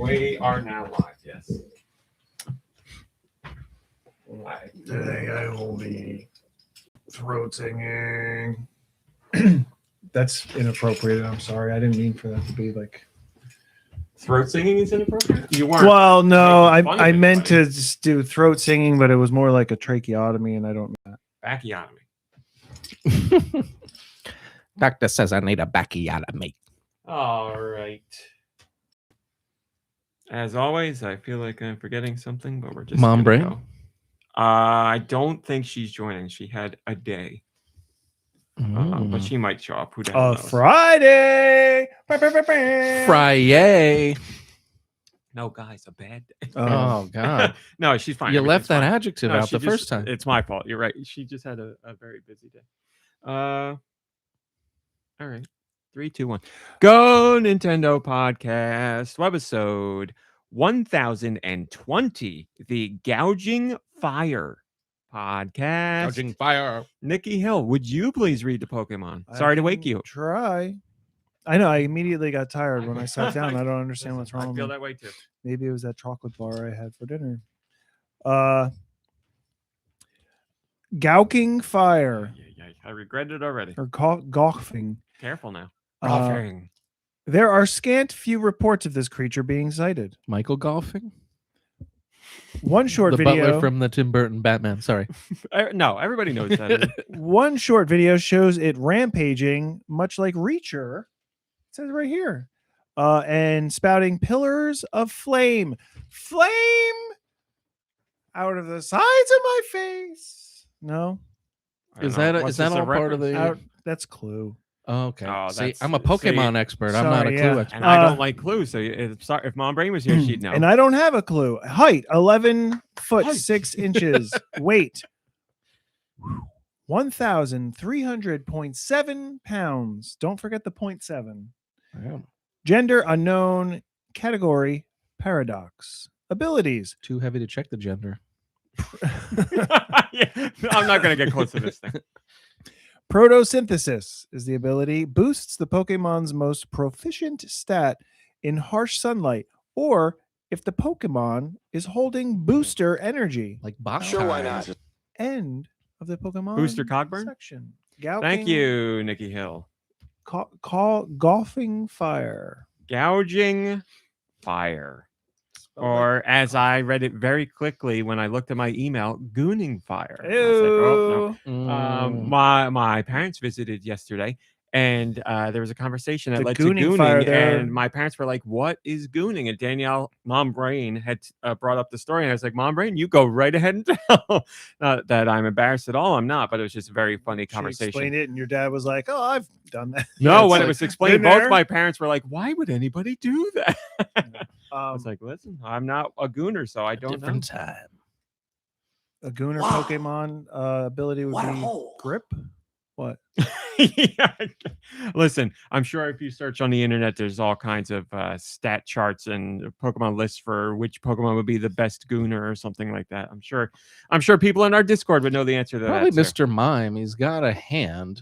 We are now live, yes. Live. Today I will be throat singing. That's inappropriate. I'm sorry. I didn't mean for that to be like... Throat singing is inappropriate? You weren't. Well, no, I it, meant buddy. to just do throat singing, but it was more like a tracheotomy, and I don't know that. Bacchiotomy. Doctor says I need a bacchiotomy. All right. As always, I feel like I'm forgetting something, but we're just Mom gonna brain? go. I don't think she's joining. She had a day, but she might show up. Who the hell knows? Friday. Friday. No, guys, a bad day. Oh God! No, she's fine. You left that Everything's fine. adjective No, out she the first time. It's my fault. You're right. She just had a very busy day. All right. 3, 2, 1. Go Nintendo Podcast, webisode 1020, the Gouging Fire podcast. Gouging fire. Nicky Hill, would you please read the Pokemon? Sorry to wake you. Try. I know. I immediately got tired when I sat down. I don't understand what's wrong I with feel me. that way too. Maybe it was that chocolate bar I had for dinner. Gouking Fire. Yeah. I regret it already. Or Goughing. Careful now. There are scant few reports of this creature being sighted. Michael golfing. One short The video butler from the Tim Burton Batman. Sorry. No, everybody knows that. One short video shows it rampaging, much like Reacher. It says right here. And spouting pillars of flame. Flame out of the sides of my face. No. Is that all part of the? That's Clue. Oh, okay. Oh, See, I'm a Pokemon expert. I'm not a Sorry, Clue yeah. expert. And I don't like clues. So if Mom Brain was here, she'd know. And I don't have a clue. Height 11 foot Height. 6 inches. Weight 1,300.7 pounds. Don't forget the 0.7. Yeah. Gender unknown. Category paradox. Abilities. Too heavy to check the gender. Yeah, I'm not going to get close to this thing. Photosynthesis is the ability. Boosts the Pokemon's most proficient stat in harsh sunlight, or if the Pokemon is holding booster energy. Like Bach. Sure, why not? End of the Pokemon Booster Cogburn? section. Thank you, Nicky Hill. Golfing Fire. Gouging Fire. Or as I read it very quickly when I looked at my email, Gooning Fire. I was like, oh, no. My parents visited yesterday, and there was a conversation that The led to Gooning Gooning, Fire there. and my parents were like, "What is Gooning?" And Danielle, Mom Brain, had brought up the story, and I was like, "Mom Brain, you go right ahead and tell." Not that I'm embarrassed at all. I'm not, but it was just a very funny She conversation. explained it, and your dad was like, "Oh, I've done that." No, It's when like, it was explained, been both there. my parents were like, "Why would anybody do that?" I Um, was like, "Listen, I'm not a gooner, so I don't know." Different time. a Gooner Wow. Pokemon ability would What a be hole. Grip. What? Yeah. Listen, I'm sure if you search on the internet, there's all kinds of stat charts and Pokemon lists for which Pokemon would be the best gooner or something like that. I'm sure people in our Discord would know the answer to Probably that. Mr. Mime. He's got a hand.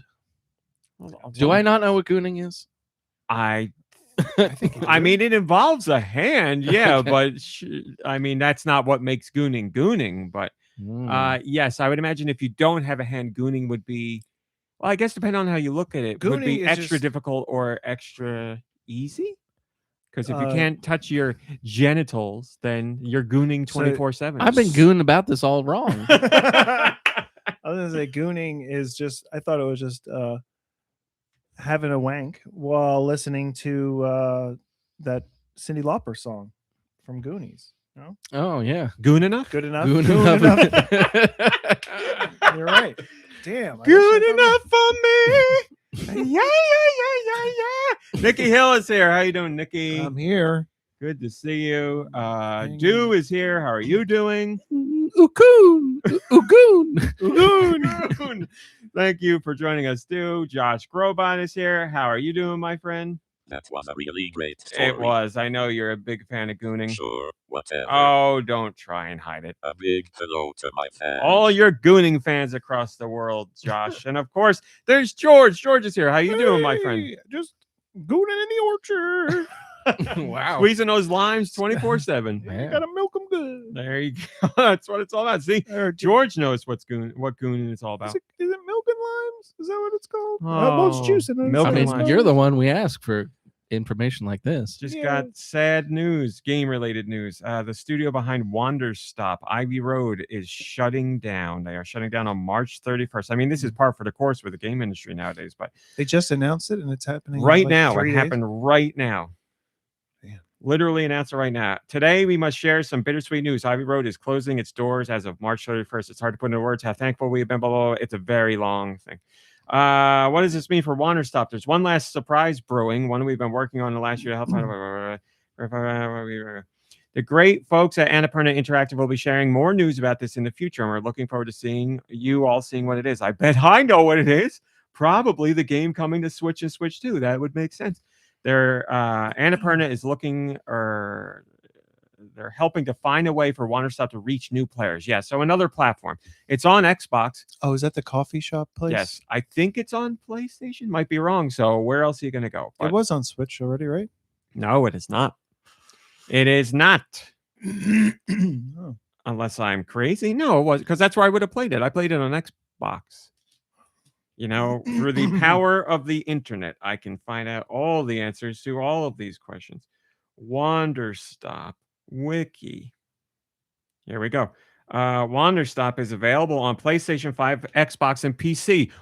Well, Do I not know what gooning is? I think I mean, it involves a hand, yeah, Okay. but I mean, that's not what makes gooning. But yes, I would imagine if you don't have a hand, gooning would be, well, I guess depending on how you look at it, would be Gooning is extra just- difficult or extra easy. Because if you Uh, can't touch your genitals, then you're gooning 24/7. I've been gooning about this all wrong. I was gonna say gooning is just. I thought it was just having a wank while listening to that Cyndi Lauper song from Goonies. No, Oh yeah, goon enough. good enough. Goon Good enough. You're right. Damn. I wish Good I enough for me. Yeah. Nicky Hill is here. How you doing, Nicky? I'm here. Good to see you. Deux is here. How are you doing? Ugoon. Ugoon. Ugoon. Thank you for joining us, Deux. Josh Grobot is here. How are you doing, my friend? That was a really great story. It was. I know you're a big fan of gooning. Sure, whatever. Oh, don't try and hide it. A big hello to my fans. All your gooning fans across the world, Josh. And of course, there's George. George is here. How you doing, my friend? Hey, just gooning in the orchard. Wow. Squeezing those limes 24/7. Man. You gotta milk them good. There you go. That's what it's all about. See, George knows what gooning is all about. Is it milk and limes? Is that what it's called? Oh, Well, it's juice. And milk I and mean, limes. you're the one we ask for information like this. Just Yeah. got sad news, game-related news. The studio behind Wanderstop, Ivy Road, is shutting down. They are shutting down on March 31st. I mean, this is par for the course with the game industry nowadays, but They just announced it, and it's happening right in like now, 3 it days. happened right now. Damn. Literally announced it right now. Today, we must share some bittersweet news. Ivy Road is closing its doors as of March 31st. It's hard to put into words how thankful we have been, blah, blah, blah. It's a very long thing. What does this mean for Wanderstop? There's one last surprise brewing, one we've been working on the last year to help. The great folks at Annapurna Interactive will be sharing more news about this in the future, and we're looking forward to seeing what it is. I bet I know what it is. Probably the game coming to Switch and Switch 2. That would make sense. Annapurna is looking, or they're helping to find a way for Wanderstop to reach new players. Yeah, so another platform. It's on Xbox. Oh, is that the coffee shop place? Yes, I think it's on PlayStation. Might be wrong. So where else are you going to go? It was on Switch already, right? No, it is not. It is not. Oh. Unless I'm crazy. No, it was, because that's where I would have played it. I played it on Xbox. You know, through the power of the internet, I can find out all the answers to all of these questions. Wanderstop Wiki. Here we go. Wanderstop is available on PlayStation 5, Xbox, and PC.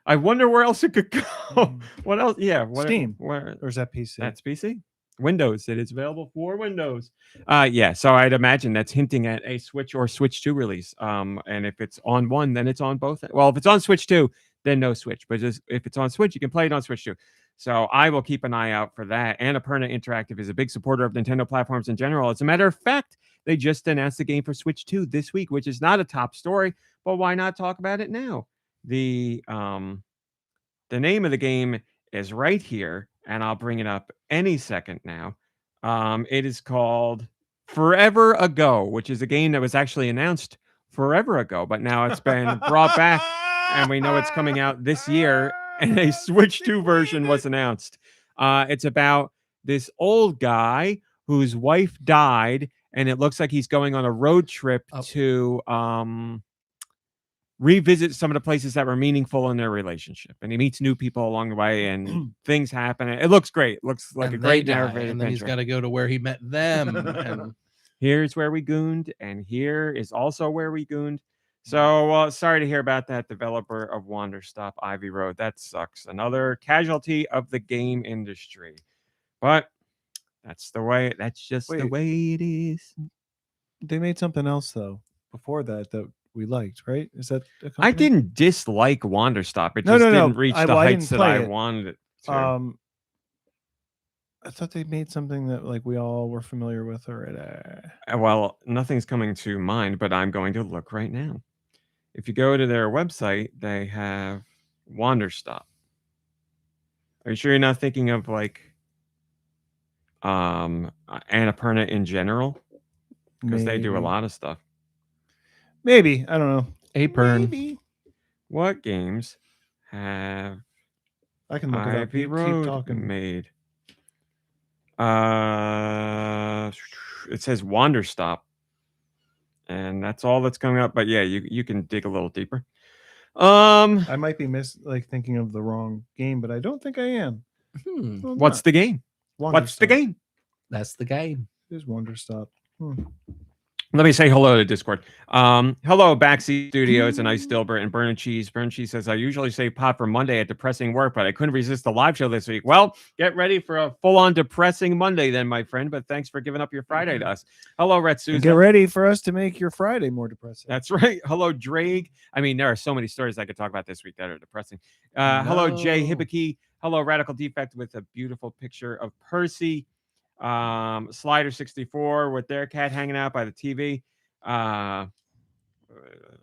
I wonder where else it could go. What else? Yeah. Steam. Where? Or is that PC? That's PC. Windows. It is available for Windows. Yeah. So I'd imagine that's hinting at a Switch or Switch 2 release. And if it's on one, then it's on both. Well, if it's on Switch 2, then no Switch. But just if it's on Switch, you can play it on Switch 2. So I will keep an eye out for that. Annapurna Interactive is a big supporter of Nintendo platforms in general. As a matter of fact, they just announced the game for Switch 2 this week, which is not a top story, but why not talk about it now? The name of the game is right here, and I'll bring it up any second now. It is called Forever Ago, which is a game that was actually announced forever ago, but now it's been brought back, and we know it's coming out this year, and a Switch 2 version was announced. It's about this old guy whose wife died, and it looks like he's going on a road trip to revisit some of the places that were meaningful in their relationship. And he meets new people along the way, and things happen. It looks great. It looks like a great narrative. And then he's got to go to where he met them. And here's where we gooned, and here is also where we gooned. So sorry to hear about that, developer of Wanderstop, Ivy Road. That sucks. Another casualty of the game industry. But that's the way. That's just the way it is. They made something else though before that we liked, right? Is that a company? I didn't dislike Wanderstop. It just didn't reach the heights that I wanted it to. I thought they made something that like we all were familiar with already. Well, nothing's coming to mind, but I'm going to look right now. If you go to their website, they have Wanderstop. Are you sure you're not thinking of like Annapurna in general? Because they do a lot of stuff. Maybe. I don't know. Apern. What games have I can look it up. Ivy Keep Road talking. made? It says Wanderstop, and that's all that's coming up. But yeah, you can dig a little deeper. I might be thinking of the wrong game, but I don't think I am. No, I'm What's not. the game? What's the Wanderstop. game? That's the game. It is Wanderstop. Let me say hello to Discord. Hello, Backseat Studio. It's a nice Dilbert and Burn Cheese. Burn Cheese says, I usually save pot for Monday at depressing work, but I couldn't resist the live show this week. Well, get ready for a full-on depressing Monday then, my friend, but thanks for giving up your Friday to us. Hello, Red Susan. Get ready for us to make your Friday more depressing. That's right. Hello, Drake. I mean, there are so many stories I could talk about this week that are depressing. Hello, Jay Hibiki. Hello, Radical Defect with a beautiful picture of Percy. Slider 64 with their cat hanging out by the TV.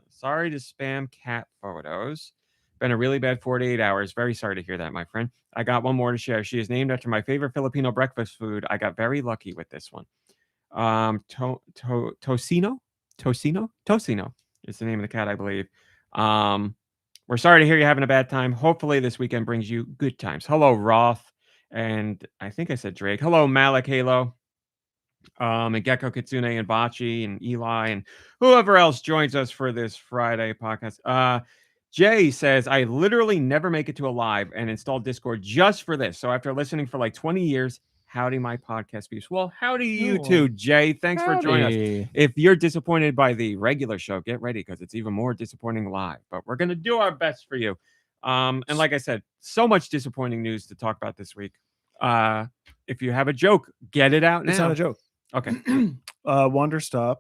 Sorry to spam cat photos. Been a really bad 48 hours. Very sorry to hear that, my friend. I got one more to share. She is named after my favorite Filipino breakfast food. I got very lucky with this one. Tocino is the name of the cat, I believe. We're sorry to hear you're having a bad time. Hopefully this weekend brings you good times. Hello, Roth. And I think I said Drake. Hello, Malik, Halo. And Gecko Kitsune and Bachi and Eli and whoever else joins us for this Friday podcast. Jay says, I literally never make it to a live and install Discord just for this. So after listening for like 20 years, howdy my podcast peeps. Well, howdy you too, Jay. Thanks for joining us. If you're disappointed by the regular show, get ready because it's even more disappointing live. But we're going to do our best for you. And like I said, so much disappointing news to talk about this week. If you have a joke, get it out now. It's not a joke. Okay. Wanderstop.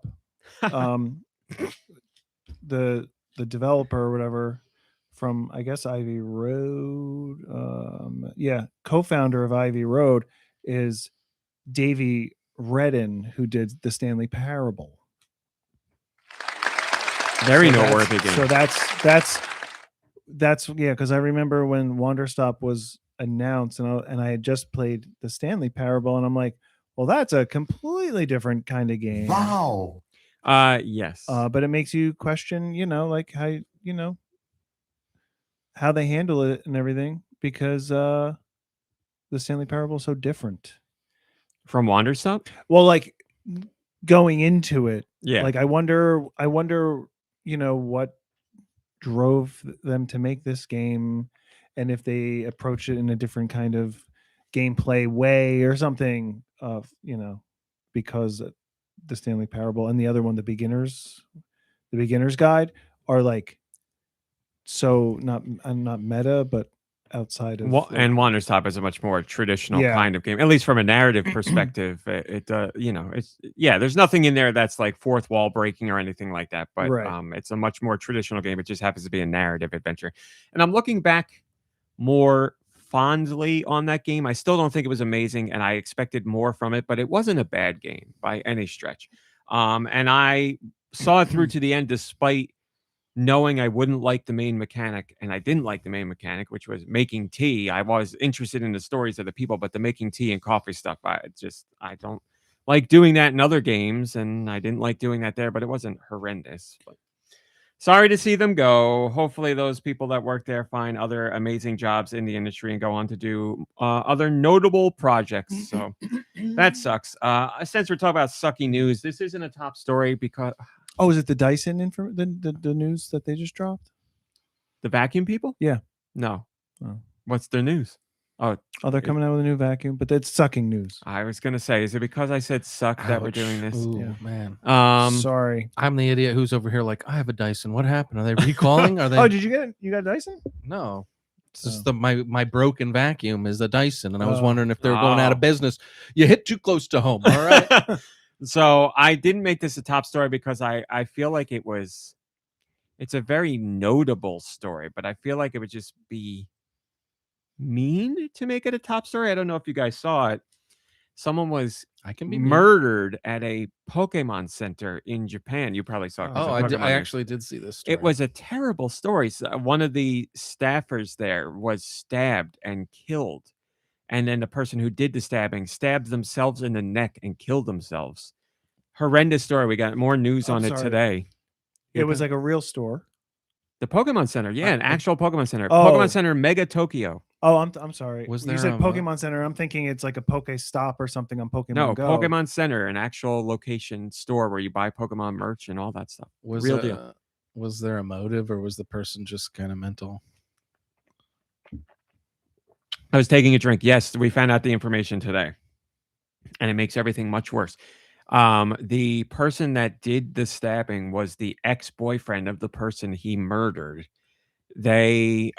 The developer or whatever from, I guess, Ivy Road. Co-founder of Ivy Road is Davey Redden, who did the Stanley Parable. Very noteworthy game. So that's because I remember when Wanderstop was announced and I had just played the Stanley Parable and I'm like, well, that's a completely different kind of game. Wow. Yes. But it makes you question, like how they handle it and everything, because the Stanley Parable is so different from Wanderstop. Well, like going into it, yeah. Like I wonder, what drove them to make this game, and if they approach it in a different kind of gameplay way or something. Because the Stanley Parable and the other one, the beginner's guide, are like so not meta, but outside of and Wanderstop is a much more traditional kind of game, at least from a narrative perspective. There's nothing in there that's like fourth wall breaking or anything like that, but it's a much more traditional game. It just happens to be a narrative adventure, and I'm looking back more fondly on that game. I still don't think it was amazing, and I expected more from it, but it wasn't a bad game by any stretch. And I saw it through to the end despite knowing I wouldn't like the main mechanic, and I didn't like the main mechanic, which was making tea. I was interested in the stories of the people, but the making tea and coffee stuff, I don't like doing that in other games, and I didn't like doing that there, but it wasn't horrendous. But sorry to see them go. Hopefully those people that work there find other amazing jobs in the industry and go on to do other notable projects. So that sucks. Since we're talking about sucky news, this isn't a top story because... Oh, is it the Dyson the news that they just dropped? The vacuum people? Yeah. No. Oh. What's their news? Oh, they're coming out with a new vacuum, but that's sucking news. I was going to say, is it because I said suck that we're doing this? Ooh, man. Sorry. I'm the idiot who's over here like, I have a Dyson. What happened? Are they recalling? Are they? Oh, did you got a Dyson? No. It's just my broken vacuum is a Dyson, and I was wondering if they were going out of business. You hit too close to home, all right? So I didn't make this a top story because I feel like it's a very notable story, but I feel like it would just be mean to make it a top story. I don't know if you guys saw it. Someone was murdered at a Pokemon Center in Japan. You probably saw it. I actually did see this story. It was a terrible story. So one of the staffers there was stabbed and killed. And then the person who did the stabbing stabbed themselves in the neck and killed themselves. Horrendous story. We got more news on it today. It was like a real store. The Pokemon Center. Yeah, an actual Pokemon Center. Pokemon Center Mega Tokyo. Oh, I'm sorry. Was you there said Pokemon Center? I'm thinking it's like a Pokestop or something on Pokemon Go. Pokemon Center, an actual location store where you buy Pokemon merch and all that stuff. Real deal. Was there a motive, or was the person just kind of mental? I was taking a drink. Yes, we found out the information today, and it makes everything much worse. The person that did the stabbing was the ex-boyfriend of the person he murdered. They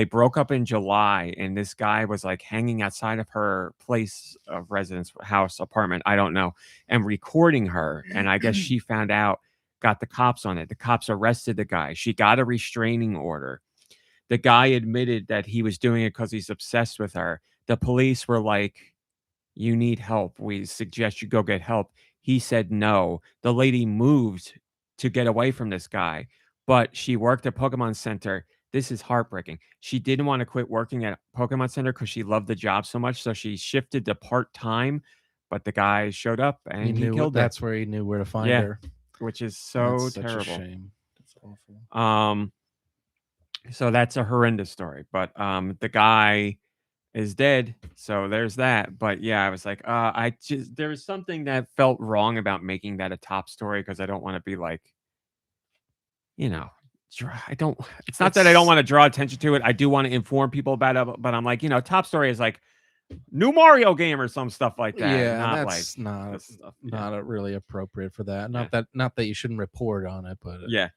broke up in July, and this guy was like hanging outside of her place of residence, house, apartment, I don't know, and recording her. And I guess she found out, got the cops on it. The cops arrested the guy. She got a restraining order. The guy admitted that he was doing it because he's obsessed with her. The police were like, you need help. We suggest you go get help. He said no. The lady moved to get away from this guy, but she worked at Pokemon Center. This is heartbreaking. She didn't want to quit working at Pokemon Center because she loved the job so much. So she shifted to part-time, but the guy showed up and he killed her. That's where he knew where to find her. Which is so That's terrible. Such a shame. That's awful. So that's a horrendous story. But the guy is dead. So there's that. But yeah, I was like, there was something that felt wrong about making that a top story because I don't want to be like, you know, it's not that I don't want to draw attention to it. I do want to inform people about it, but I'm like, top story is like new Mario game or some stuff like that. Yeah, not that's like not really appropriate for that. Not that you shouldn't report on it, but yeah.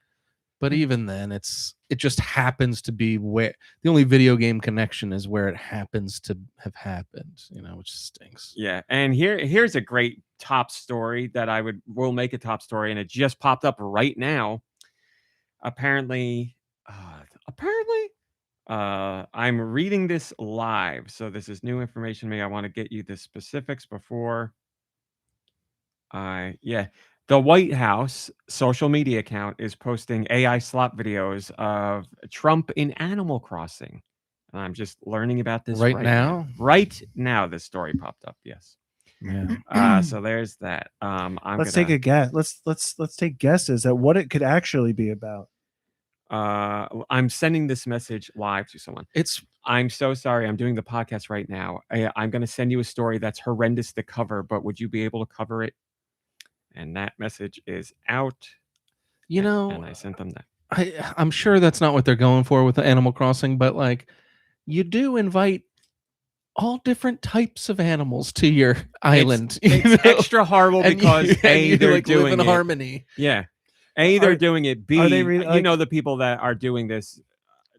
But even then, it just happens to be where the only video game connection is where it happens to have happened, which stinks. Yeah, and here's a great top story that will make a top story, and it just popped up right now. Apparently, I'm reading this live, so this is new information to me. I want to get you the specifics before. The White House social media account is posting AI slop videos of Trump in Animal Crossing. And I'm just learning about this right now. Right now, this story popped up. Yes. Yeah. So there's that. Let's take a guess. Let's take guesses at what it could actually be about. I'm sending this message live to someone. I'm so sorry. I'm doing the podcast right now. I'm going to send you a story that's horrendous to cover, but would you be able to cover it? And that message is out. And I sent them that. I'm sure that's not what they're going for with the Animal Crossing, but like, you do invite all different types of animals to your island. It's extra horrible because they're like doing live in it. harmony. Yeah. They're doing it. B, are they really, the people that are doing this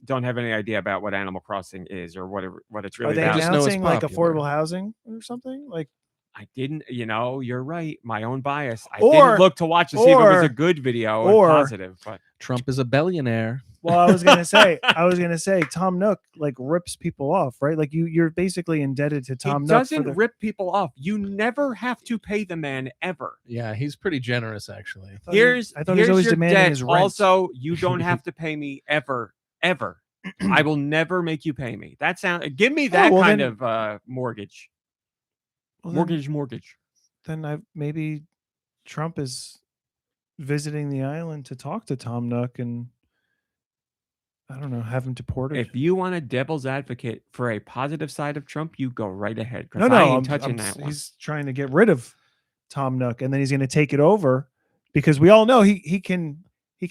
don't have any idea about what Animal Crossing is or what it's really about. Are they about. announcing like affordable housing or something? Like, I didn't, you're right. My own bias. I didn't look to watch to see if it was a good video or positive. But Trump is a billionaire. Well, I was gonna say, Tom Nook like rips people off, right? Like you're basically indebted to Tom Nook. He doesn't rip people off. You never have to pay the man ever. Yeah, he's pretty generous actually. I thought he's always demanding his rent. Also, you don't have to pay me ever. I will never make you pay me. Give me that kind of mortgage. Mortgage. Then maybe Trump is visiting the island to talk to Tom Nook and I don't know, have him deported. If you want a devil's advocate for a positive side of Trump, you go right ahead. No, I ain't touching that one. He's trying to get rid of Tom Nook, and then he's going to take it over because we all know he can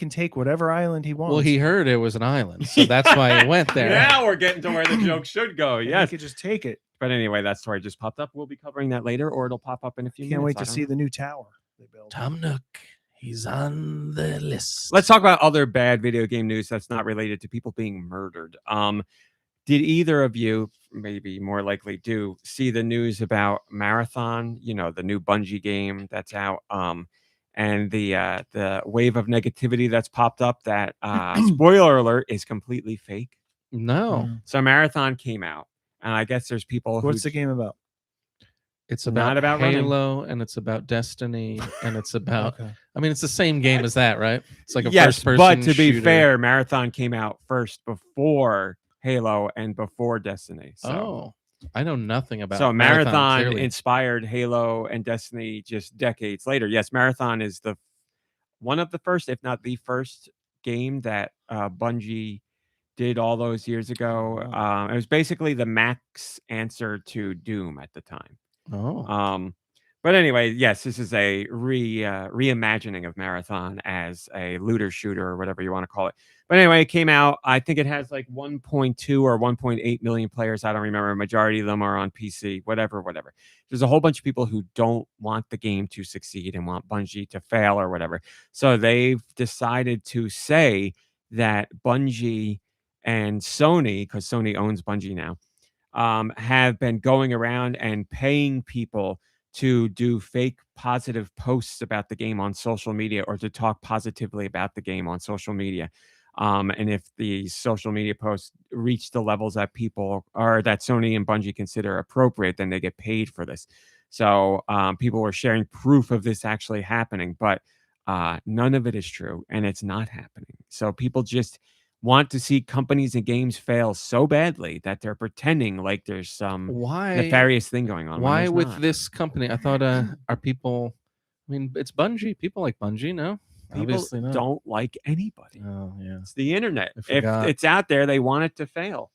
take whatever island he wants. Well, he heard it was an island, so that's why he went there. Now we're getting to where the joke should go. Yes, he could just take it. But anyway, that story just popped up. We'll be covering that later, or it'll pop up in a few minutes. Can't wait to see the new tower they built. Tom Nook. He's on the list. Let's talk about other bad video game news that's not related to people being murdered. Did either of you, maybe more likely, see the news about Marathon? The new Bungie game that's out. And the wave of negativity that's popped up that spoiler alert is completely fake. No. So Marathon came out, and I guess there's people. What's the game about? It's about Halo, and it's about Destiny, and it's about. Okay. I mean, it's the same game as that, right? It's like a first-person but to be shooter. fair, Marathon came out first before Halo and before Destiny. So. I know nothing about. So Marathon inspired Halo and Destiny just decades later. Yes, Marathon is one of the first, if not the first, game that Bungie did all those years ago. It was basically the max answer to Doom at the time. But anyway, yes, this is a reimagining of Marathon as a looter shooter or whatever you want to call it. But anyway, it came out. I think it has like 1.2 or 1.8 million players. I don't remember. A majority of them are on PC, whatever. There's a whole bunch of people who don't want the game to succeed and want Bungie to fail or whatever. So they've decided to say that Bungie and Sony, because Sony owns Bungie now, have been going around and paying people to do fake positive posts about the game on social media or to talk positively about the game on social media. And if the social media posts reach the levels that people or that Sony and Bungie consider appropriate, then they get paid for this. So people were sharing proof of this actually happening, but none of it is true and it's not happening. So people just want to see companies and games fail so badly that they're pretending like there's some nefarious thing going on. Why with this company? I thought are people, I mean, it's Bungie. People like Bungie, no? People Obviously not. don't like anybody. Oh, yeah. It's the internet. If it's out there, they want it to fail.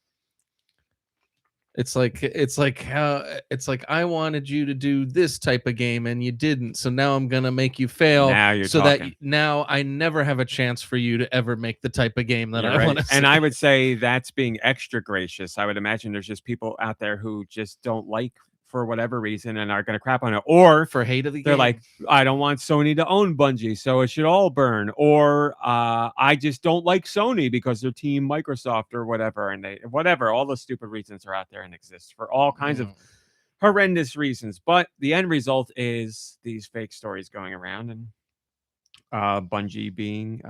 It's like I wanted you to do this type of game and you didn't, so now I'm gonna make you fail. Now you're so talking. that now I never have a chance for you to ever make the type of game that You're I right. want to. And I would say that's being extra gracious. I would imagine there's just people out there who just don't like for whatever reason and are going to crap on it, or for hate of the they're game. like, I don't want Sony to own Bungie, so it should all burn, or I just don't like Sony because they're team Microsoft or whatever, and all the stupid reasons are out there and exist for all kinds of horrendous reasons. But the end result is these fake stories going around and Bungie being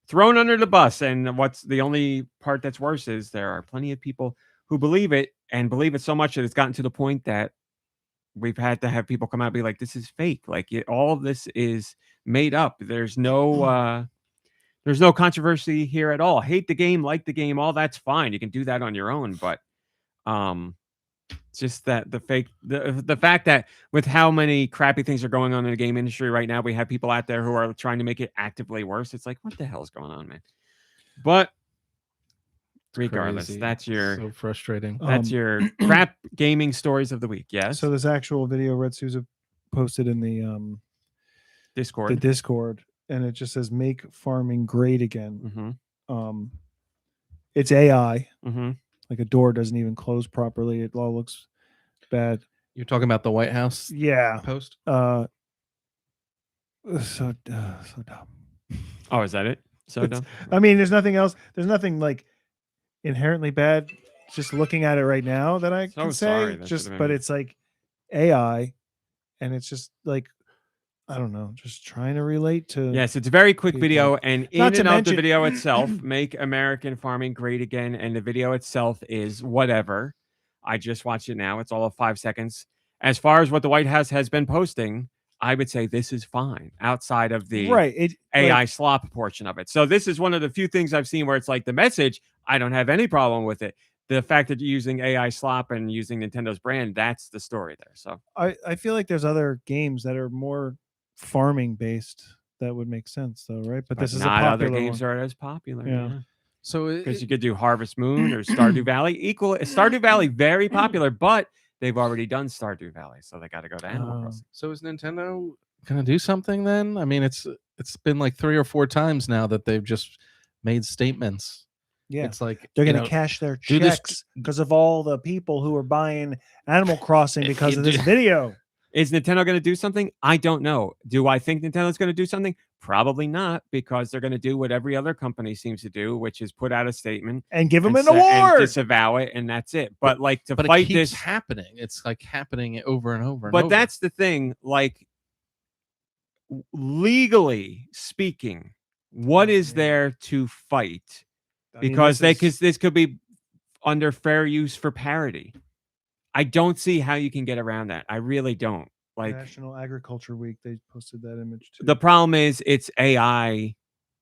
thrown under the bus. And what's the only part that's worse is there are plenty of people who believe it and believe it so much that it's gotten to the point that we've had to have people come out and be like, this is fake. Like all of this is made up. There's no controversy here at all. Hate the game, like the game, all that's fine. You can do that on your own. But just that the fact that with how many crappy things are going on in the game industry right now, we have people out there who are trying to make it actively worse. It's like, what the hell's going on, man? But regardless, crazy. that's So frustrating. That's your crap gaming stories of the week. Yes. So this actual video Red Souza posted in the Discord. And it just says make farming great again. Mm-hmm. It's AI. Mm-hmm. Like a door doesn't even close properly. It all looks bad. You're talking about the White House post? So dumb. Oh, is that it? So dumb. I mean, there's nothing else. There's nothing like inherently bad. Just looking at it right now that I can say. But it's like AI, and it's just like, I don't know, just trying to relate to. Yes, it's a very quick people. video, and Not to in and of the mention- video itself, make American farming great again, and the video itself is whatever. I just watched it now. It's all of 5 seconds. As far as what the White House has been posting, I would say this is fine outside of the AI slop portion of it. So this is one of the few things I've seen where it's like the message, I don't have any problem with it. The fact that you're using AI slop and using Nintendo's brand, that's the story there. So I feel like there's other games that are more farming based that would make sense though, right? But this is not a other popular games one. are as popular. Yeah. So because you could do Harvest Moon or Stardew Valley. Stardew Valley very popular, but they've already done Stardew Valley, so they got to go to Animal Crossing. So is Nintendo gonna do something then? I mean, it's been like 3 or 4 times now that they've just made statements. Yeah, it's like they're gonna cash their checks because of all the people who are buying Animal Crossing because of this video. Is Nintendo going to do something? I don't know. Do I think Nintendo's going to do something? Probably not, because they're going to do what every other company seems to do, which is put out a statement and give them an award, and disavow it, and that's it. But like to fight it keeps this happening. It's like happening over and over. But that's the thing. Like legally speaking, what is there to fight? Because this could be under fair use for parody. I don't see how you can get around that. I really don't. Like National Agriculture Week, they posted that image too. The problem is it's AI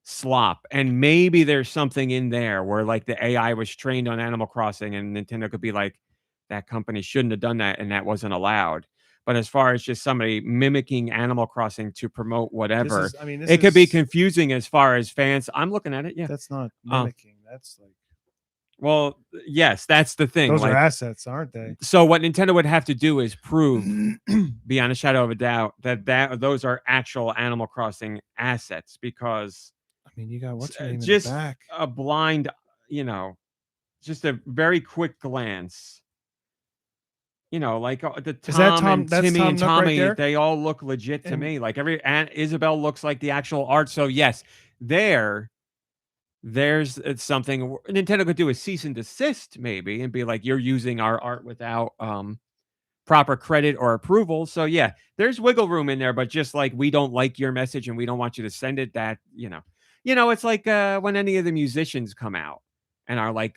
slop, and maybe there's something in there where like the AI was trained on Animal Crossing, and Nintendo could be like, that company shouldn't have done that, and that wasn't allowed. But as far as just somebody mimicking Animal Crossing to promote whatever, it could be confusing as far as fans. I'm looking at it. Yeah, that's not mimicking. That's like. Well, yes, that's the thing. Those are assets, aren't they? So what Nintendo would have to do is prove, beyond a shadow of a doubt, that those are actual Animal Crossing assets. Because I mean, you got what's your name just in the back? A blind, just a very quick glance. Like the Tom and Timmy and Tommy, they all look legit to me. Like Isabel looks like the actual art. So yes, there's something Nintendo could do a cease and desist maybe and be like, you're using our art without proper credit or approval. So yeah, there's wiggle room in there, but just like, we don't like your message and we don't want you to send it, that, it's like when any of the musicians come out and are like,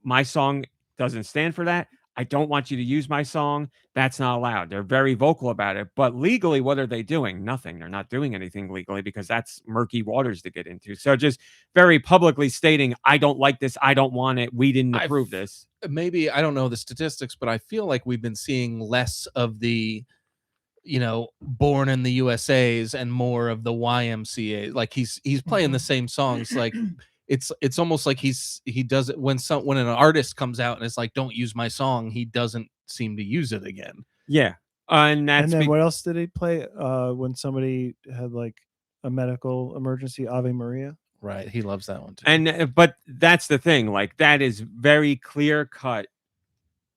my song doesn't stand for that. I don't want you to use my song. That's not allowed. They're very vocal about it. But legally, what are they doing? Nothing. They're not doing anything legally because that's murky waters to get into. So just very publicly stating, I don't like this. I don't want it. We didn't approve this. Maybe, I don't know the statistics, but I feel like we've been seeing less of the, born in the USAs and more of the YMCA. Like he's playing the same songs. Like it's almost like he does it when an artist comes out and it's like, don't use my song, he doesn't seem to use it again. Yeah. And that's then what else did he play when somebody had like a medical emergency? Ave Maria. Right. He loves that one too. And but that's the thing. Like that is very clear cut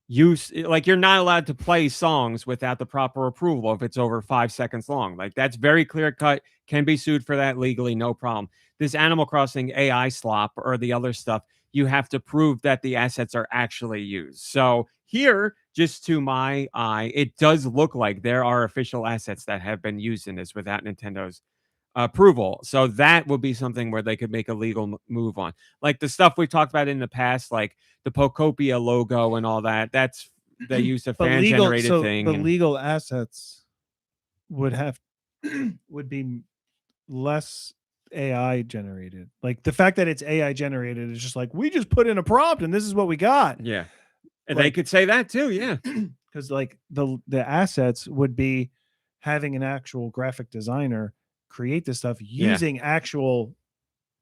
use. Like you're not allowed to play songs without the proper approval if it's over 5 seconds long. Like that's very clear cut. Can be sued for that legally, no problem. This Animal Crossing AI slop or the other stuff, you have to prove that the assets are actually used. So here, just to my eye, it does look like there are official assets that have been used in this without Nintendo's approval. So that would be something where they could make a legal move on. Like the stuff we've talked about in the past, like the Pocopia logo and all that. That's they used a fan-generated thing. The legal assets would be less AI generated. Like the fact that it's AI generated is just like, we just put in a prompt and this is what we got. Yeah. And they could say that too. Yeah. Because like the assets would be having an actual graphic designer create this stuff using actual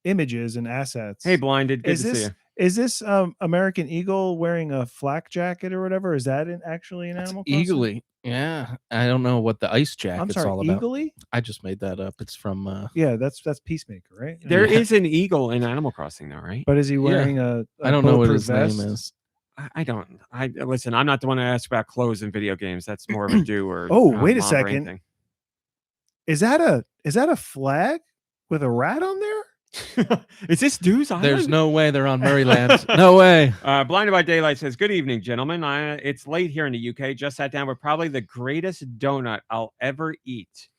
images and assets. Hey, Blinded. Good to see you. Is this American Eagle wearing a flak jacket or whatever? Is that actually an Animal Crossing? Eagly. Yeah. I don't know what the ice jacket's all about. Eagly? I just made that up. It's from yeah, that's Peacemaker, right? There is an eagle in Animal Crossing though, right? But is he wearing a I don't know what his vest? name is. I don't. Listen, I'm not the one to ask about clothes in video games. That's more of a do or wait a mom second. thing. Is that a flag with a rat on there? Is this Deux Island? There's no way they're on Maryland. No way. Blinded by Daylight says, good evening, gentlemen. It's late here in the UK. Just sat down with probably the greatest donut I'll ever eat.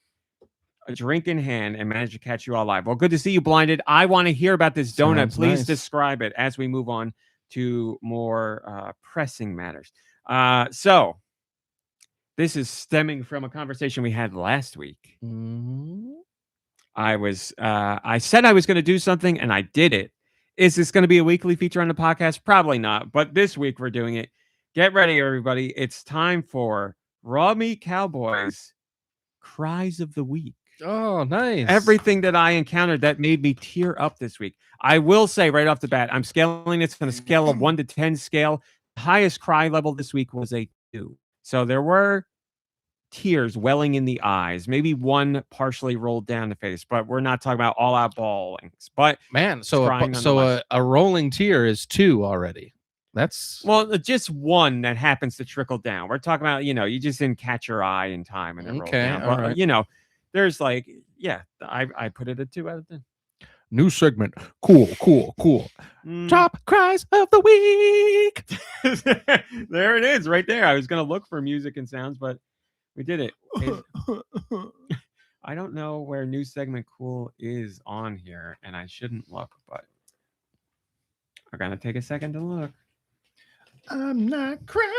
A drink in hand and managed to catch you all live. Well, good to see you, Blinded. I want to hear about this donut. Sounds Please nice. describe it as we move on to more pressing matters. So this is stemming from a conversation we had last week. Mm-hmm. I said I was going to do something and I did it. Is this going to be a weekly feature on the podcast? Probably not. But this week we're doing it. Get ready, everybody. It's time for Raw Meat Cowboys Cries of the Week. Oh, nice. Everything that I encountered that made me tear up this week. I will say right off the bat, I'm scaling this on a scale of 1 to 10 scale. The highest cry level this week was a 2. So there were tears welling in the eyes, maybe one partially rolled down the face, but we're not talking about all out bawlings. But man, so a rolling tear is 2 already. That's just one that happens to trickle down. We're talking about, you just didn't catch your eye in time and it rolled down. But, right. There's like, I put it a 2 out of 10. New segment. Cool. Top cries of the week. There it is, right there. I was gonna look for music and sounds, but we did it. I don't know where new segment cool is on here, and I shouldn't look, but we're gonna take a second to look. I'm not crying.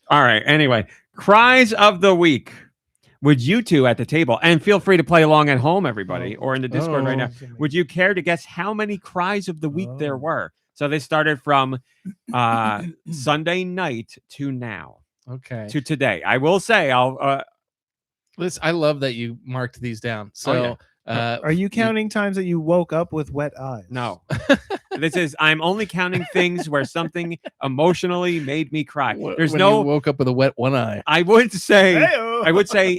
All right. Anyway, cries of the week. Would you two at the table, and feel free to play along at home, everybody, or in the Discord right now. Would you care to guess how many cries of the week there were? So they started from Sunday night to now. Okay. To today. I will say, Listen, I love that you marked these down. So, are you counting times that you woke up with wet eyes? No. I'm only counting things where something emotionally made me cry. There's when no you woke up with a wet one eye. I would say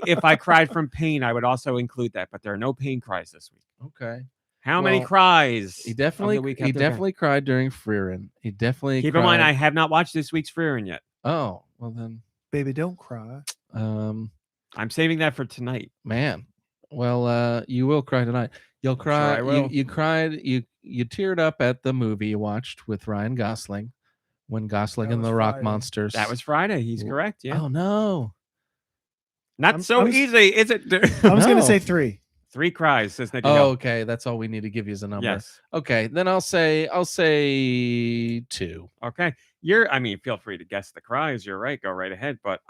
if I cried from pain, I would also include that, but there are no pain cries this week. Okay. How many cries? He definitely cried during Freerin. He definitely keep in mind I have not watched this week's Freerin yet. Oh, well then, baby, don't cry. I'm saving that for tonight. Man. Well, you will cry tonight. You'll cry. Sure you cried. You teared up at the movie you watched with Ryan Gosling when Gosling and the Rock Monsters. That was Friday. He's correct. Yeah. Oh no. Not so easy, is it? I was gonna say 3. 3 cries, says Nicky. Oh, okay. That's all we need to give you as a number. Yes. Okay. Then I'll say 2. Okay. Feel free to guess the cries. You're right. Go right ahead. But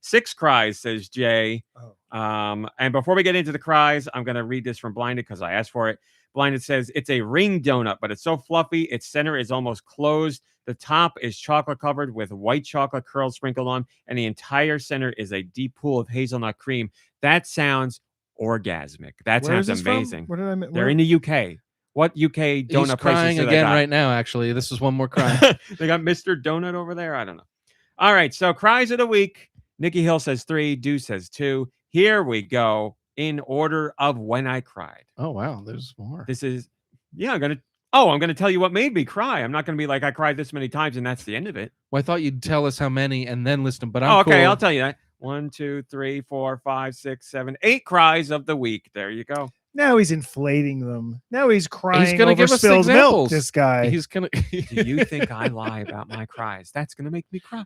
6 cries, says Jay. And before we get into the cries, I'm gonna read this from Blinded because I asked for it. Blinded says it's a ring donut, but it's so fluffy, its center is almost closed. The top is chocolate covered with white chocolate curls sprinkled on, and the entire center is a deep pool of hazelnut cream. That sounds orgasmic. That Where is sounds this from? amazing. Where did I? They're Where? in the UK. What UK He's donut places crying do they again got? right now. Actually, this is one more cry. They got Mr. Donut over there. I don't know. All right, so cries of the week. Nicky Hill says 3. Deux says 2. Here we go in order of when I cried. Oh wow, there's more. This is I'm gonna tell you what made me cry. I'm not gonna be like I cried this many times and that's the end of it. Well, I thought you'd tell us how many and then list them. But I'm okay, cool. I'll tell you that. 1, 2, 3, 4, 5, 6, 7, 8 cries of the week. There you go. Now he's inflating them. Now he's crying. He's gonna over give us spilled milk. examples. This guy. He's gonna. Do you think I lie about my cries? That's gonna make me cry.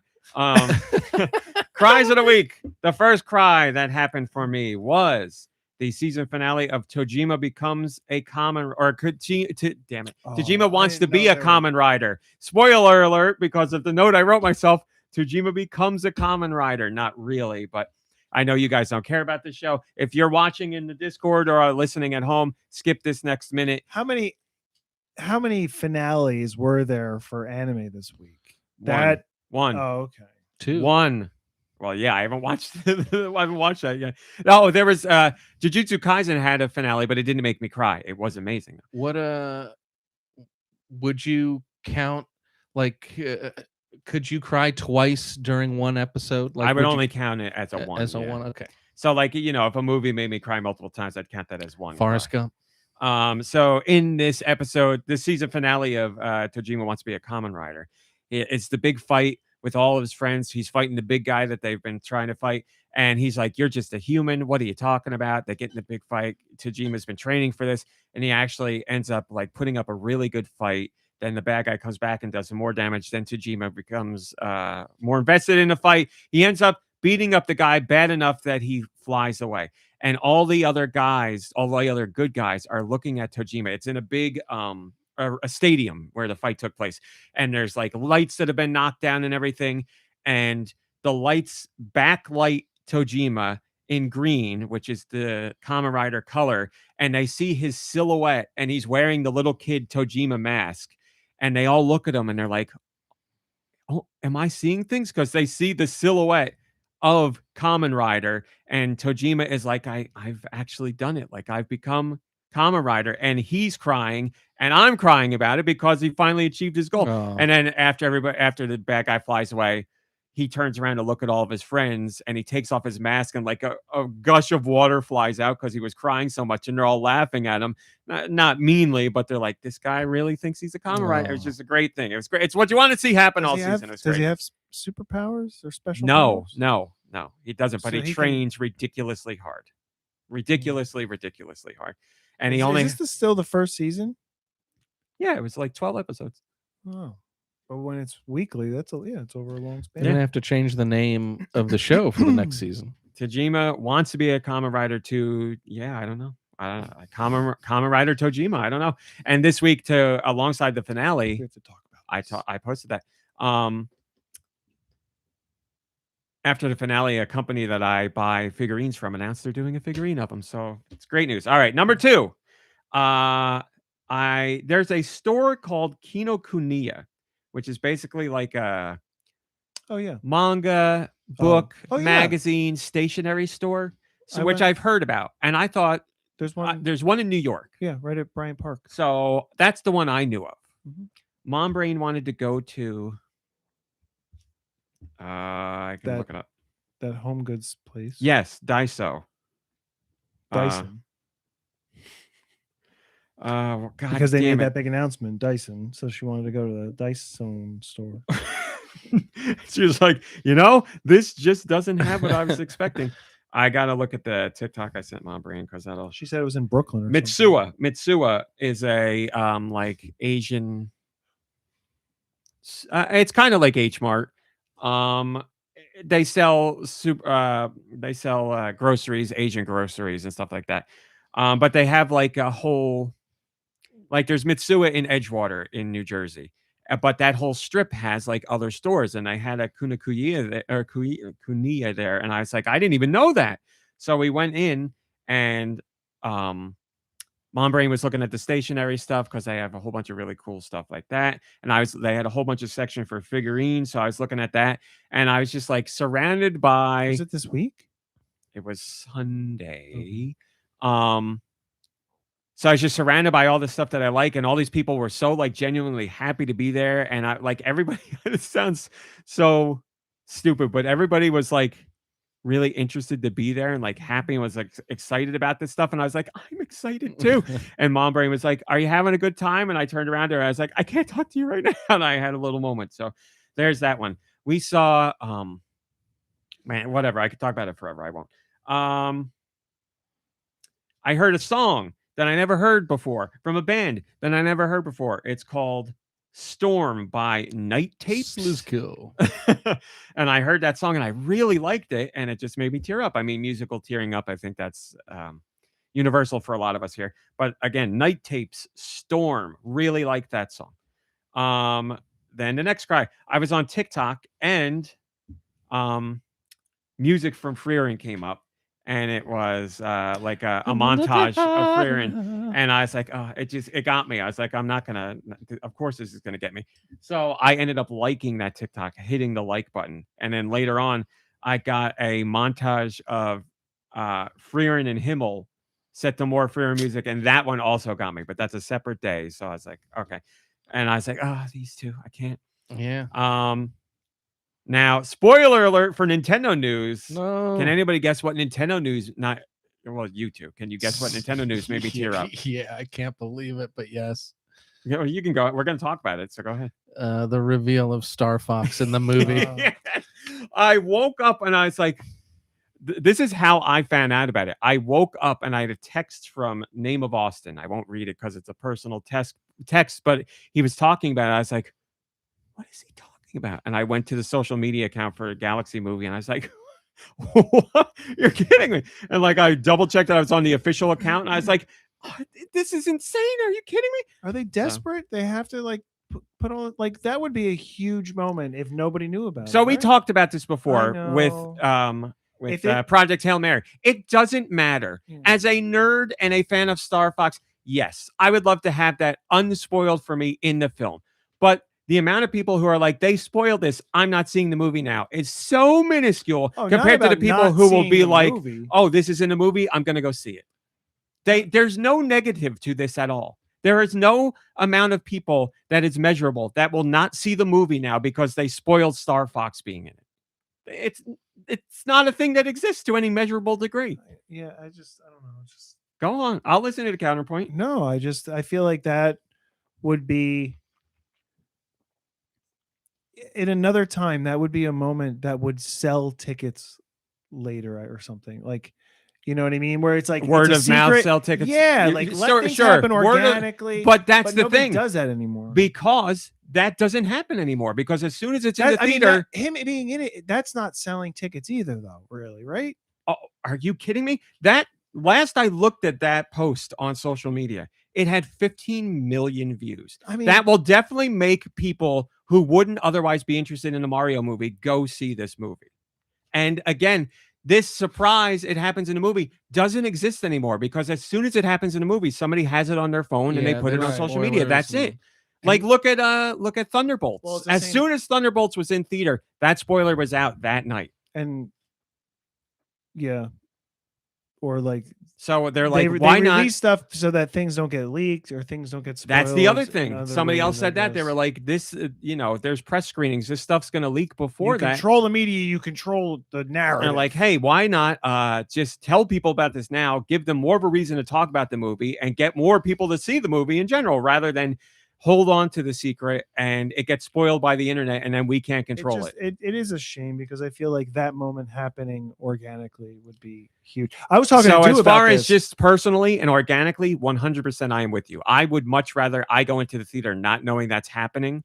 Cries of the week. The first cry that happened for me was the season finale of Tojima becomes a common or could damn it. Tojima wants to be a common rider. Spoiler alert, because of the note I wrote myself, Tojima becomes a common rider. Not really, but I know you guys don't care about this show. If you're watching in the Discord or are listening at home, skip this next minute. How many finales were there for anime this week? One. Oh, okay. 2. 1. Well, yeah, I haven't watched that yet. No, there was Jujutsu Kaisen had a finale, but it didn't make me cry. It was amazing. What would you count like could you cry twice during one episode? Like I would only count it as a 1. As a 1, okay. So like, if a movie made me cry multiple times, I'd count that as 1. Forrest Gump. So in this episode, the season finale of Tojima Wants to Be a Kamen Rider, it's the big fight with all of his friends. He's fighting the big guy that they've been trying to fight. And he's like, you're just a human. What are you talking about? They get in the big fight. Tojima's been training for this. And he actually ends up like putting up a really good fight. Then the bad guy comes back and does some more damage. Then Tojima becomes more invested in the fight. He ends up beating up the guy bad enough that he flies away. And all the other guys, all the other good guys are looking at Tojima. It's in a big a stadium where the fight took place. And there's like lights that have been knocked down and everything. And the lights backlight Tojima in green, which is the Kamen Rider color. And they see his silhouette and he's wearing the little kid Tojima mask. And they all look at him and they're like, oh, am I seeing things? Because they see the silhouette of Kamen Rider. And Tojima is like, I've actually done it. Like I've become Kamen Rider. And he's crying. And I'm crying about it because he finally achieved his goal. Oh. And then after the bad guy flies away, he turns around to look at all of his friends and he takes off his mask and like a gush of water flies out because he was crying so much and they're all laughing at him. Not meanly, but they're like, this guy really thinks he's a Kamen Rider. It's just a great thing. It was great. It's what you want to see happen all season. Does he have superpowers or special powers? No, he doesn't. But So he trains ridiculously hard. Ridiculously hard. And is this still the first season? Yeah, it was like 12 episodes. Oh. But when it's weekly, it's over a long span. They're gonna have to change the name of the show for the next season. Tojima Wants to Be a Kamen Rider 2. Yeah, I don't know. Kamen Rider Tojima. I don't know. And this week, alongside the finale, We have to talk about I posted that. After the finale, a company that I buy figurines from announced they're doing a figurine of them. So it's great news. All right, number 2. There's a store called Kinokuniya, which is basically like a manga, book, magazine, stationery store, which I've heard about. And I thought there's one in New York. Yeah, right at Bryant Park. So that's the one I knew of. Mm-hmm. Mom Brain wanted to go to I can look it up. That home goods place. Yes, Daiso. Dyson. God, because they made that big announcement, Dyson. So she wanted to go to the Dyson store. She was like, this just doesn't have what I was expecting. I gotta look at the TikTok I sent Mom Brain because She said it was in Brooklyn. Or Mitsuwa. something. Mitsuwa is a like Asian. It's kind of like H Mart. They sell groceries, Asian groceries, and stuff like that. But they have like a whole. Like there's Mitsuwa in Edgewater in New Jersey, but that whole strip has like other stores, and I had a Kuniya there, and I was like, I didn't even know that. So we went in, and Mom Brain was looking at the stationery stuff because they have a whole bunch of really cool stuff like that, and they had a whole bunch of section for figurines, so I was looking at that, and I was just like surrounded by. Was it this week? It was Sunday. Okay. So I was just surrounded by all the stuff that I like, and all these people were so like genuinely happy to be there. And I like everybody. It sounds so stupid, but everybody was like really interested to be there and like happy and was like excited about this stuff. And I was like, I'm excited too. And Mom Brain was like, are you having a good time? And I turned around to her. I was like, I can't talk to you right now. And I had a little moment. So there's that one. We saw, man, whatever. I could talk about it forever. I won't. I heard a song that I never heard before from a band that I never heard before. It's called Storm by Night Tapes. Let's go. And I heard that song and I really liked it, and it just made me tear up. I mean, musical tearing up, I think that's universal for a lot of us here. But again, Night Tapes, Storm, really liked that song. Then the next cry, I was on TikTok and music from Freerin came up. And it was like a montage of Freerin. And I was like, oh, it got me. I was like, I'm not gonna, of course this is gonna get me. So I ended up liking that TikTok, hitting the like button. And then later on, I got a montage of Freerin and Himmel set to more Freerin music. And that one also got me, but that's a separate day. So I was like, okay. And I was like, oh, these two, I can't. Yeah. Now, spoiler alert for Nintendo news. No. Can anybody guess what Nintendo news? Well, you two. Can you guess what Nintendo news made me tear up? Yeah, I can't believe it, but yes. You can go. We're going to talk about it, so go ahead. The reveal of Star Fox in the movie. I woke up and I was like, this is how I found out about it. I woke up and I had a text from Name of Austin. I won't read it because it's a personal text, but he was talking about it. I was like, what is he talking about? And I went to the social media account for a Galaxy movie and I was like, what? You're kidding me. And like I double checked that I was on the official account and I was like, oh, this is insane. Are you kidding me? Are they desperate? They have to like put on, like, that would be a huge moment if nobody knew about it. So we talked about this before with Project Hail Mary. It doesn't matter. As a nerd and a fan of Star Fox, yes, I would love to have that unspoiled for me in the film. But the amount of people who are like, they spoiled this, I'm not seeing the movie now, is so minuscule compared to the people who will be like, oh, this is in the movie, I'm going to go see it. There's no negative to this at all. There is no amount of people that is measurable that will not see the movie now because they spoiled Star Fox being in it. It's not a thing that exists to any measurable degree. Yeah, I don't know. Just go on. I'll listen to the counterpoint. No, I feel like that would be, in another time, that would be a moment that would sell tickets later or something. Like, you know what I mean? Where it's like word of mouth sell tickets. Yeah, like let things happen organically. But that's the thing. Nobody does that anymore. Because that doesn't happen anymore. Because as soon as it's in the theater, him being in it, that's not selling tickets either, though. Really, right? Oh, are you kidding me? That last I looked at that post on social media, it had 15 million views. I mean, that will definitely make people who wouldn't otherwise be interested in a Mario movie go see this movie. And again, this surprise, it happens in a movie, doesn't exist anymore because as soon as it happens in a movie, somebody has it on their phone and they put it on social media. That's it. Like look at Thunderbolts. Well, as soon as Thunderbolts was in theater, that spoiler was out that night. And yeah. Or like, so they're like, why not release stuff so that things don't get leaked or things don't get spoiled? That's the other thing. Somebody else said that. They were like, this, there's press screenings. This stuff's going to leak before that. You control the media. You control the narrative. They're like, hey, why not just tell people about this now, give them more of a reason to talk about the movie and get more people to see the movie in general rather than hold on to the secret and it gets spoiled by the internet and then we can't control it. It is a shame because I feel like that moment happening organically would be huge. I was talking to as far as just personally and organically, 100% I am with you. I would much rather I go into the theater not knowing that's happening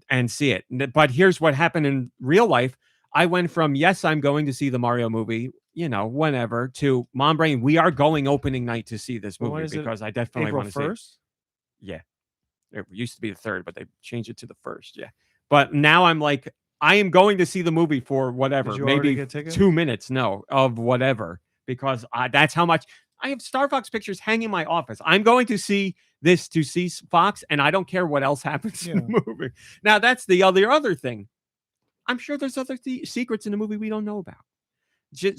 and see it. But here's what happened in real life. I went from, yes, I'm going to see the Mario movie, whenever, to Mom Brain, we are going opening night to see this movie because I definitely want to see it. Yeah. It used to be the 3rd, but they changed it to the 1st. Yeah. But now I'm like, I am going to see the movie for whatever, maybe 2 minutes, of whatever, because that's how much I have Star Fox pictures hanging in my office. I'm going to see this to see Fox, and I don't care what else happens in the movie. Now, that's the other thing. I'm sure there's other secrets in the movie we don't know about.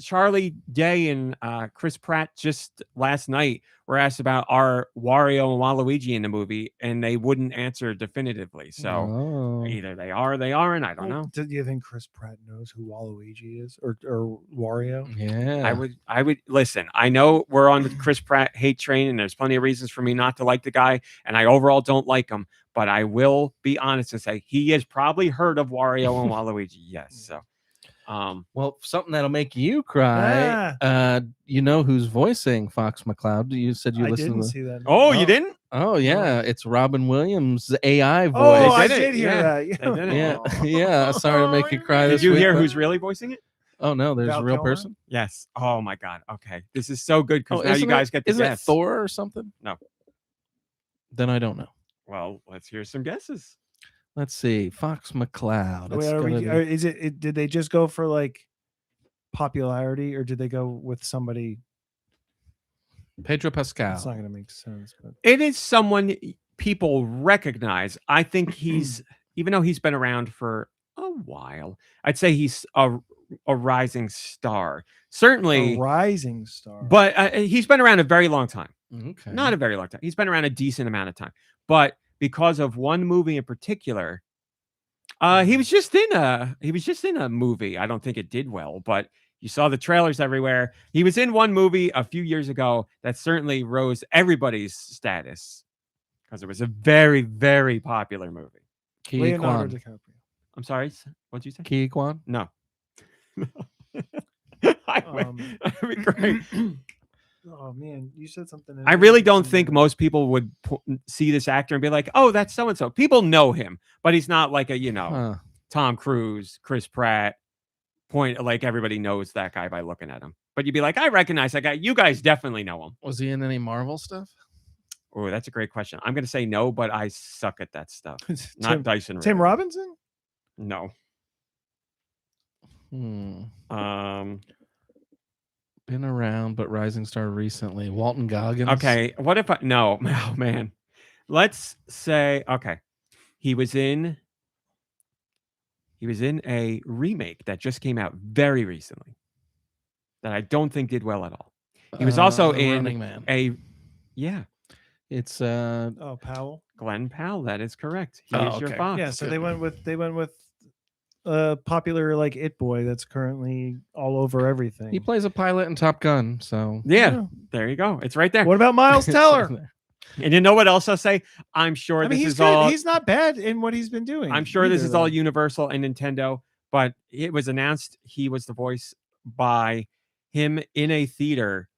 Charlie Day and Chris Pratt just last night were asked about are Wario and Waluigi in the movie, and they wouldn't answer definitively. So Oh. either they are or they aren't. I don't know. Do you think Chris Pratt knows who Waluigi is or Wario? Yeah. I would listen. I know we're on the Chris Pratt hate train, and there's plenty of reasons for me not to like the guy, and I overall don't like him. But I will be honest and say he has probably heard of Wario and Waluigi. Yes. So. Well, something that'll make you cry. You know who's voicing Fox McCloud? You said you I listened didn't to. see that. Oh, you didn't? Oh yeah, it's Robin Williams, the AI voice. Oh, I did it. did hear Yeah. that. They did it. Yeah, yeah. Sorry to make you cry. Did this you week, hear but- who's really voicing it? Oh no, there's Val a real Kilmer? person. Yes. Oh my God. Okay, this is so good because Oh, now you isn't guys it- get the Isn't it guess. Thor or something? No. Then I don't know. Well, let's hear some guesses. Let's see. Fox McCloud. Wait, It's gonna be- is it? Did they just go for like popularity, or did they go with somebody? Pedro Pascal. It's not going to make sense. But It is someone people recognize. I think he's, even though he's been around for a while, I'd say he's a rising star. Certainly, a rising star. but he's been around a very long time. Okay. Not a very long time. He's been around a decent amount of time. But because of one movie in particular, he was just in a movie. I don't think it did well, but you saw the trailers everywhere. He was in one movie a few years ago that certainly rose everybody's status because it was a very, very popular movie. Ki Leonardo Kwan. DiCaprio. I'm sorry, what'd you say? Ki Kwan. No. Um, That'd be great. Oh man, you said something. I really don't think most people would see this actor and be like, "Oh, that's so and so." People know him, but he's not like a Huh. Tom Cruise, Chris Pratt. Like everybody knows that guy by looking at him. But you'd be like, "I recognize that guy." You guys definitely know him. Was he in any Marvel stuff? Oh, that's a great question. I'm going to say no, but I suck at that stuff. Not Dyson. Tim Ray. Robinson. No. Been around, but rising star recently. Walton Goggins. Okay. What if no? Oh man. Let's say okay. He was in a remake that just came out very recently that I don't think did well at all. He was also The in Running Man. It's Oh, Powell. Glenn Powell. That is correct. He Oh, is your okay. Fox. Yeah, so good. they went with popular like It Boy that's currently all over everything. he plays a pilot in Top Gun, so Yeah, there you go. It's right there. What about Miles Teller? And you know what else I'll say? I'm sure I mean, this he's is good. all. He's not bad in what he's been doing. I'm sure this either, is all though. Universal and Nintendo, but it was announced he was the voice by him in a theater,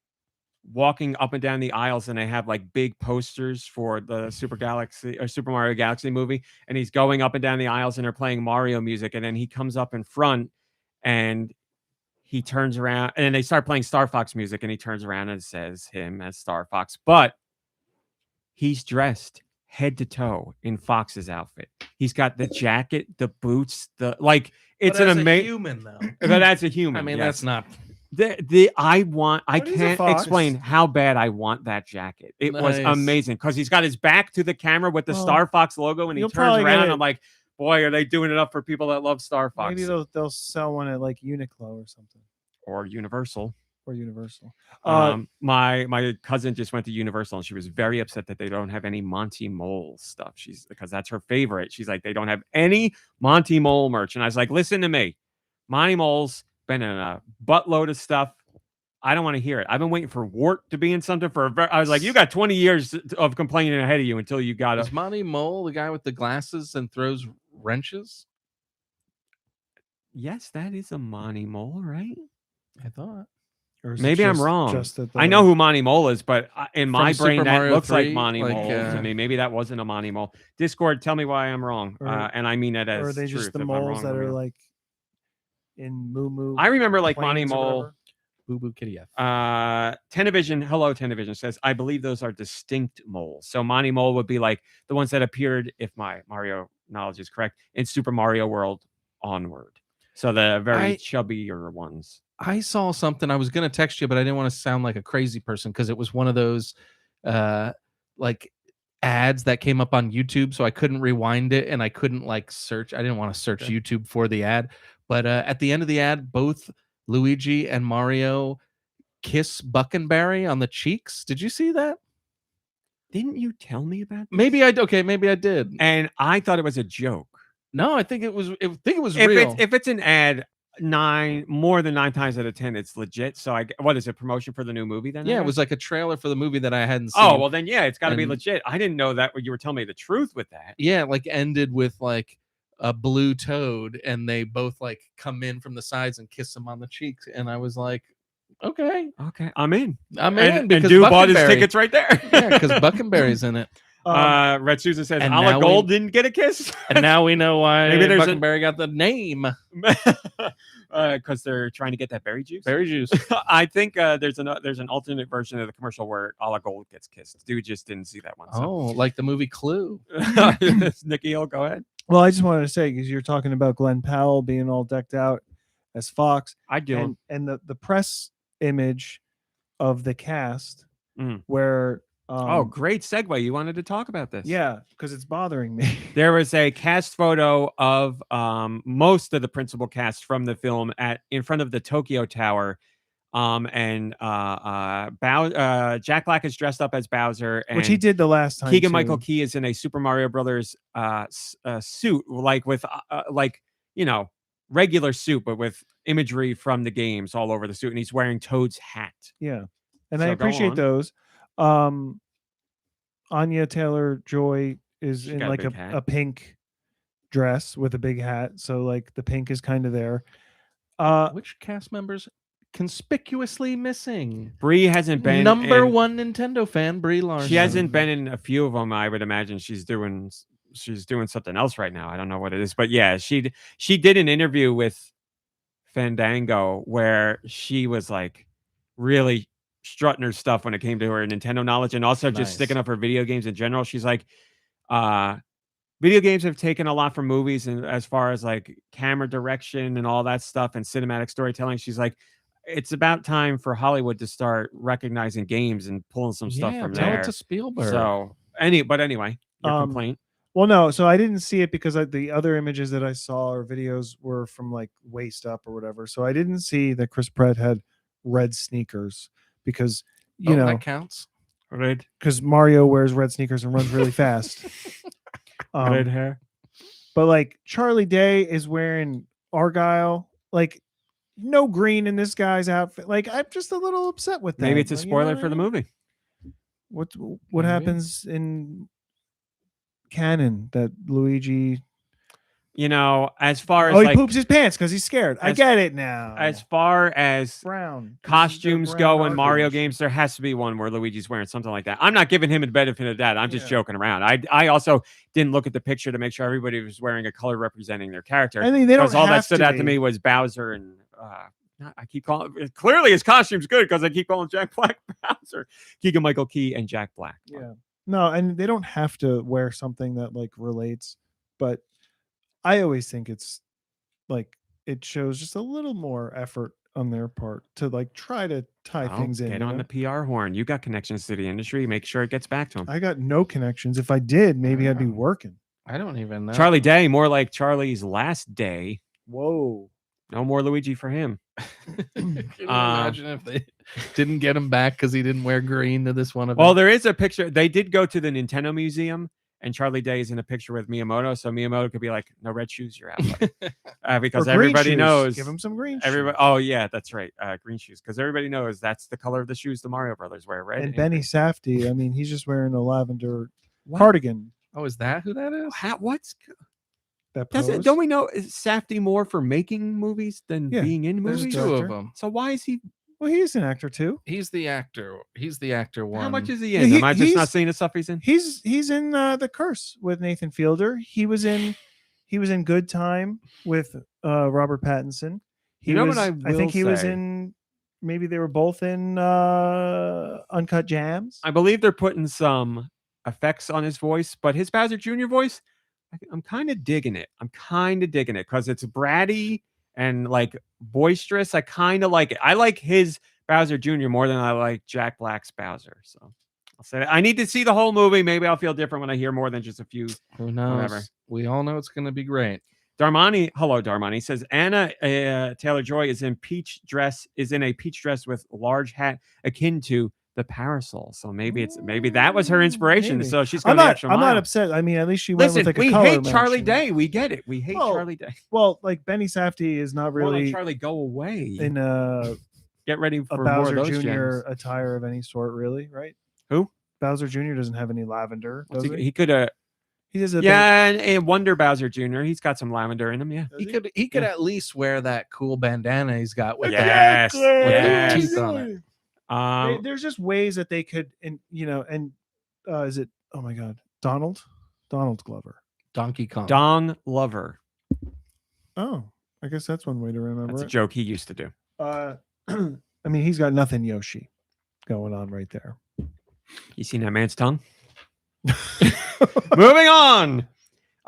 walking up and down the aisles, and they have like big posters for the Super Mario Galaxy movie, and he's going up and down the aisles, and they're playing Mario music, and then he comes up in front, and he turns around, and then they start playing Star Fox music, and he turns around and says him as Star Fox, but he's dressed head to toe in Fox's outfit. He's got the jacket, the boots, it's an amazing human though. but that's a human. I mean, yes. that's not. I But he's a can't fox. explain how bad I want that jacket. It was Nice. amazing because he's got his back to the camera with the Well, Star Fox logo, and he you'll turns probably get around. it- I'm like, boy, are they doing it up for people that love Star Fox Maybe they'll sell one at like Uniqlo or something, or Universal? or Universal. My cousin just went to Universal, and she was very upset that they don't have any Monty Mole stuff. Because that's her favorite. She's like, they don't have any Monty Mole merch, and I was like, listen to me, Monty Mole's been in a buttload of stuff. I don't want to hear it. I've been waiting for Wart to be in something I was like, you got 20 years of complaining ahead of you until you got Is a. Monty Mole the guy with the glasses and throws wrenches? Yes, that is a Monty Mole, right? I thought. Or is it Maybe I'm just- wrong. just that I know who Monty Mole is, but in my From brain, Super that Mario looks like 3, Monty like, Mole to me. Maybe that wasn't a Monty Mole. Discord, tell me why I'm wrong. Or- And I mean it as or are they just truth. the If I'm moles wrong, that let me are know. like in Moo Moo? I remember like Monty Plains or Mole. whatever? Boo Boo Kitty F. Television, hello, Television says, I believe those are distinct moles. So Monty Mole would be like the ones that appeared, if my Mario knowledge is correct, in Super Mario World onward. So the very chubbier ones. I saw something. I was going to text you, but I didn't want to sound like a crazy person because it was one of those like ads that came up on YouTube. So I couldn't rewind it and I couldn't like search. I didn't want to search Okay. YouTube for the ad. But at the end of the ad, both Luigi and Mario kiss Buckenberry on the cheeks. Did you see that? Didn't you tell me about this? Maybe I did. And I thought it was a joke. No, I think it was. If real. if it's an ad, more than 9 times out of 10, it's legit. So what is it? Promotion for the new movie then? Yeah, it was like a trailer for the movie that I hadn't seen. Oh well, then yeah, it's got to be And- legit. I didn't know that. You were telling me the truth with that. Yeah, like ended with like a blue toad, and they both like come in from the sides and kiss him on the cheeks, and I was like, okay, I'm in. and Dude bought his Buckenberry- tickets right there. Yeah, because Buckenberry's in it, Red Susan says, and "A la now Gold didn't get a kiss." and now we know why Maybe there's Buckenberry got the name. Because they're trying to get that berry juice. Berry juice. I think there's an alternate version of the commercial where a la Gold gets kissed. Dude just didn't see that one. So. Oh, like the movie Clue. Nicky, go ahead. Well, I just wanted to say, because you're talking about Glenn Powell being all decked out as Fox, I do. and the press image of the cast where great segue. You wanted to talk about this. yeah, because it's bothering me. There was a cast photo of most of the principal cast from the film in front of the Tokyo Tower. And Jack Black is dressed up as Bowser, and which he did the last time. Keegan too. Michael Key is in a Super Mario Brothers suit, like with regular suit, but with imagery from the games all over the suit, and he's wearing Toad's hat. Yeah, and So I go appreciate on. those. Anya Taylor-Joy is She in got a like big hat. a pink dress with a big hat, so like the pink is kind of there. Which cast members conspicuously missing? Bree hasn't been Number in- one Nintendo fan, Brie Larson. She hasn't been in a few of them. I would imagine she's doing something else right now. I don't know what it is, but yeah, she did an interview with Fandango where she was like really strutting her stuff when it came to her Nintendo knowledge, and also just Nice. sticking up for video games in general. She's like, video games have taken a lot from movies, and as far as like camera direction and all that stuff and cinematic storytelling, she's like, it's about time for Hollywood to start recognizing games and pulling some stuff from tell there. it to Spielberg. So anyway, your complaint. Well, no, so I didn't see it because the other images that I saw or videos were from like waist up or whatever. So I didn't see that Chris Pratt had red sneakers because you know that counts. Red because Mario wears red sneakers and runs really fast. red hair. But like Charlie Day is wearing Argyle, like no green in this guy's outfit. Like I'm just a little upset with that. Maybe it's a Like, you know spoiler what I for the mean? movie. What Maybe. happens in canon that Luigi? You know, as far as Oh, he like, poops his pants because he's scared. I as- get it now. as far as brown costumes go in Mario games. games, there has to be one where Luigi's wearing something like that. I'm not giving him a benefit of that. I'm just Yeah. joking around. I also didn't look at the picture to make sure everybody was wearing a color representing their character. I mean, they don't Because all that have stood to out to be. me was Bowser and I keep calling clearly his costume's good because I keep calling Jack Black Bowser, Keegan Michael Key, and Jack Black. Yeah. No, and they don't have to wear something that like relates, but I always think it's like it shows just a little more effort on their part to like try to tie Well, things in. get you on know? the PR horn. You got connections to the industry. Make sure it gets back to him. I got no connections. If I did, maybe I'd be working. I don't even know. Charlie Day, more like Charlie's last day. Whoa. No more Luigi for him. Can you imagine if they didn't get him back because he didn't wear green to this one event? Well, there is a picture. They did go to the Nintendo Museum, and Charlie Day is in a picture with Miyamoto. So Miyamoto could be like, "No red shoes, you're out." Because Or green everybody shoes. knows. Give him some green Everybody. Oh yeah, that's right. Green shoes, because everybody knows that's the color of the shoes the Mario Brothers wear. Red And Benny green. Safdie, I mean, he's just wearing a lavender What? cardigan. Oh, is that who that is? What's That don't pose. we know is Safdie more for making movies than Yeah, being in There's movies? two director. of them. So why is he? Well, he's an actor too. He's the actor. He's the actor one. How much is he Yeah, in? Am I just not he's- seeing the stuff he's in? He's in The Curse with Nathan Fielder. He was in Good Time with Robert Pattinson. He You know was, what I think will he was say? in. Maybe they were both in Uncut Gems. I believe they're putting some effects on his voice, but his Bowser Jr. voice, I'm kind of digging it. I'm kind of digging it because it's bratty and like boisterous. I kind of like it. I like his Bowser Jr. more than I like Jack Black's Bowser. So I'll say that. I need to see the whole movie. Maybe I'll feel different when I hear more than just a few. Who knows? Whatever. We all know it's going to be great. Hello, Darmani says Anna Taylor-Joy is in a peach dress with large hat akin to the parasol. So maybe that was her inspiration. Maybe. So she's going the extra mile. I'm not upset. I mean, at least she went Listen, with like a we color hate Charlie matching. Day. We get it. We hate Charlie Day. Well, like Benny Safdie is not More really like Charlie, go away. in Get ready for a more Bowser of those Jr. gems. attire of any sort, really, right? Who? Bowser Jr. doesn't have any lavender, does he? He could have. He does a and Wonder Bowser Jr. He's got some lavender in him. Yeah, He could at least wear that cool bandana he's got with yes, the yes. teeth on it. There's just ways that they could, and is it? Oh my God, Donald Glover, Donkey Kong, Don Lover. Oh, I guess that's one way to remember. That's a joke he used to do. I mean, he's got nothing Yoshi going on right there. You seen that man's tongue? Moving on.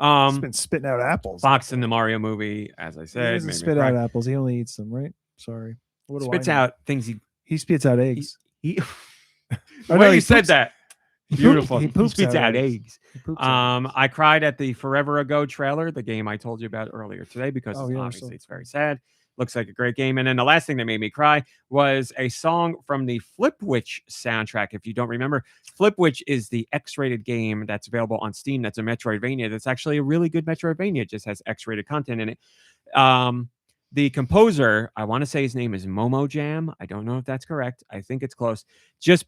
He's been spitting out apples. Fox in the Mario movie, as I said, He doesn't spit out apples. He only eats them, right? Sorry. What do spits I know? out things He spits out eggs. he Oh, Well, no, you he said poops- that. Beautiful. he poops spits out out eggs. eggs. He poops out eggs. I cried at the Forever Ago trailer, the game I told you about earlier today, because obviously it's very sad. Looks like a great game. And then the last thing that made me cry was a song from the Flipwitch soundtrack. If you don't remember, Flipwitch is the X-rated game that's available on Steam. That's a Metroidvania. That's actually a really good Metroidvania. It just has X-rated content in it. The composer, I want to say his name is Momo Jam. I don't know if that's correct. I think it's close. Just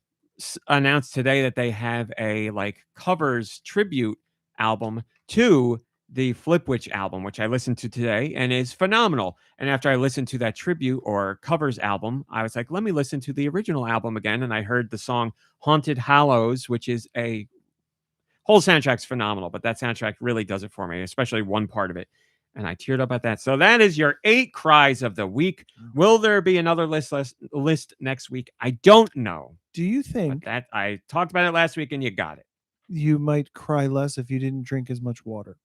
announced today that they have a covers tribute album to the Flipwitch album, which I listened to today and is phenomenal. And after I listened to that tribute or covers album, I was like, let me listen to the original album again. And I heard the song Haunted Hallows, which is a whole soundtrack's phenomenal, but that soundtrack really does it for me, especially one part of it. And I teared up at that. So that is your 8 cries of the week. Will there be another list next week? I don't know. Do you think that I talked about it last week and you got it? You might cry less if you didn't drink as much water.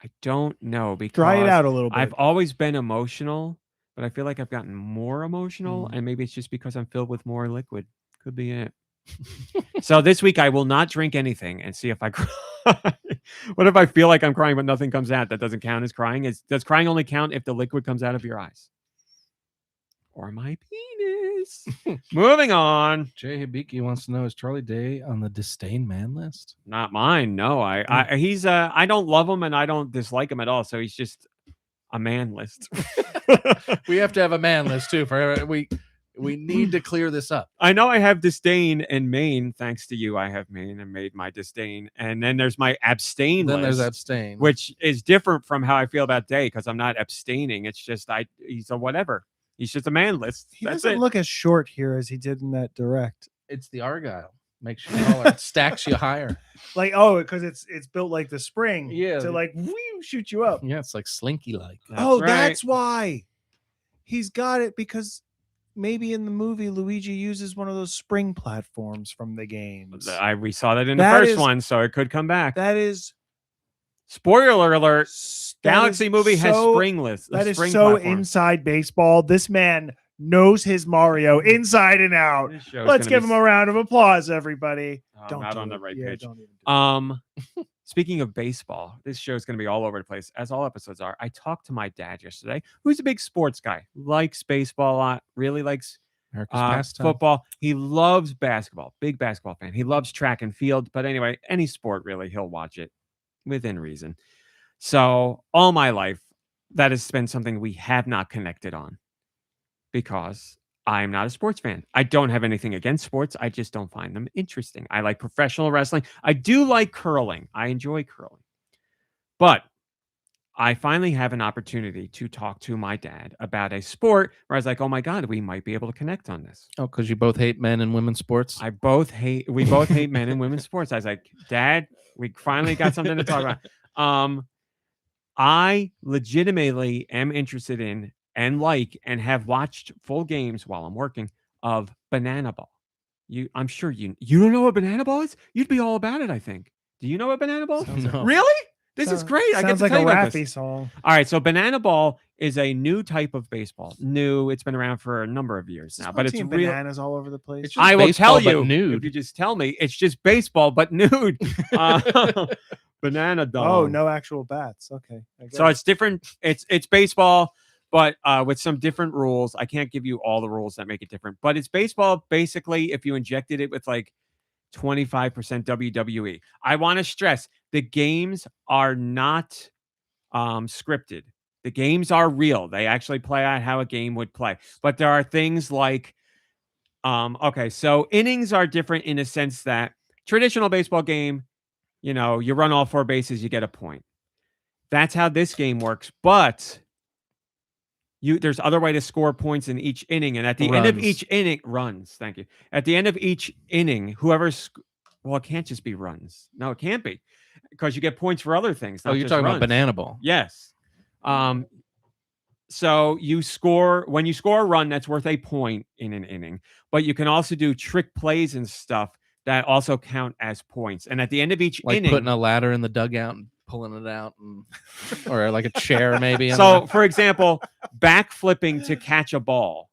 I don't know, because dry it out a little bit. I've always been emotional, but I feel like I've gotten more emotional, and maybe it's just because I'm filled with more liquid. Could be it. So this week I will not drink anything and see if I cry. What if I feel like I'm crying but nothing comes out? That doesn't count as crying. Does crying only count if the liquid comes out of your eyes? Or my penis? Moving on. Jay Hibiki wants to know, is Charlie Day on the disdain man list? Not mine. No, he's I don't love him and I don't dislike him at all. So he's just a man list. We have to have a man list too. We need to clear this up. I know I have disdain and main. Thanks to you, I have main and made my disdain. And then there's my abstain Then list, there's abstain, which is different from how I feel about Day, because I'm not abstaining. It's just he's a whatever. He's just a man list. He That's doesn't it. look as short here as he did in that direct. It's the Argyle. Makes you taller. It stacks you higher. Because it's built like the spring. Yeah. To shoot you up. Yeah, it's like slinky like. That's why. He's got it, because maybe in the movie Luigi uses one of those spring platforms from the games. We saw that in the first one, so it could come back. That is spoiler alert. Galaxy movie has spring lists. That is so inside baseball. This man knows his Mario inside and out. Let's give him a round of applause, everybody. Not on the right page. Don't even do it. Speaking of baseball, this show is going to be all over the place, as all episodes are. I talked to my dad yesterday, who's a big sports guy, likes baseball a lot, really likes football. He loves basketball, big basketball fan. He loves track and field, but anyway, any sport really, he'll watch it within reason. So all my life, that has been something we have not connected on, because I'm not a sports fan. I don't have anything against sports. I just don't find them interesting. I like professional wrestling. I do like curling. I enjoy curling. But I finally have an opportunity to talk to my dad about a sport where I was like, oh my God, we might be able to connect on this. Oh, because you both hate men and women's sports? We both hate men and women's sports. I was like, Dad, we finally got something to talk about. I legitimately am interested in and have watched full games while I'm working of Banana Ball. I'm sure you don't know what Banana Ball is? You'd be all about it, I think. Do you know what Banana Ball is? No. Really? This is great. I get to Sounds like tell a you about Raffi this. song. All right, so Banana Ball is a new type of baseball. It's been around for a number of years now, but it's real. Bananas all over the place. I will tell baseball, you, but nude. if you just tell me, it's just baseball but nude. Banana dog. Oh, no actual bats. Okay. So it's different. It's baseball, but with some different rules. I can't give you all the rules that make it different, but it's baseball basically if you injected it with like 25% WWE. I want to stress the games are not scripted. The games are real. They actually play out how a game would play. But there are things like okay, so innings are different in a sense that traditional baseball game, you know, you run all 4 bases, you get a point. That's how this game works, but there's other way to score points in each inning, and at the end of each inning, runs. Thank you. At the end of each inning, well, it can't just be runs. No, it can't be, because you get points for other things. Oh, you're talking about Banana Ball. Yes. So you score when you score a run, that's worth a point in an inning. But you can also do trick plays and stuff that also count as points. And at the end of each like inning, putting a ladder in the dugout and pulling it out, or like a chair maybe. So, for example, backflipping to catch a ball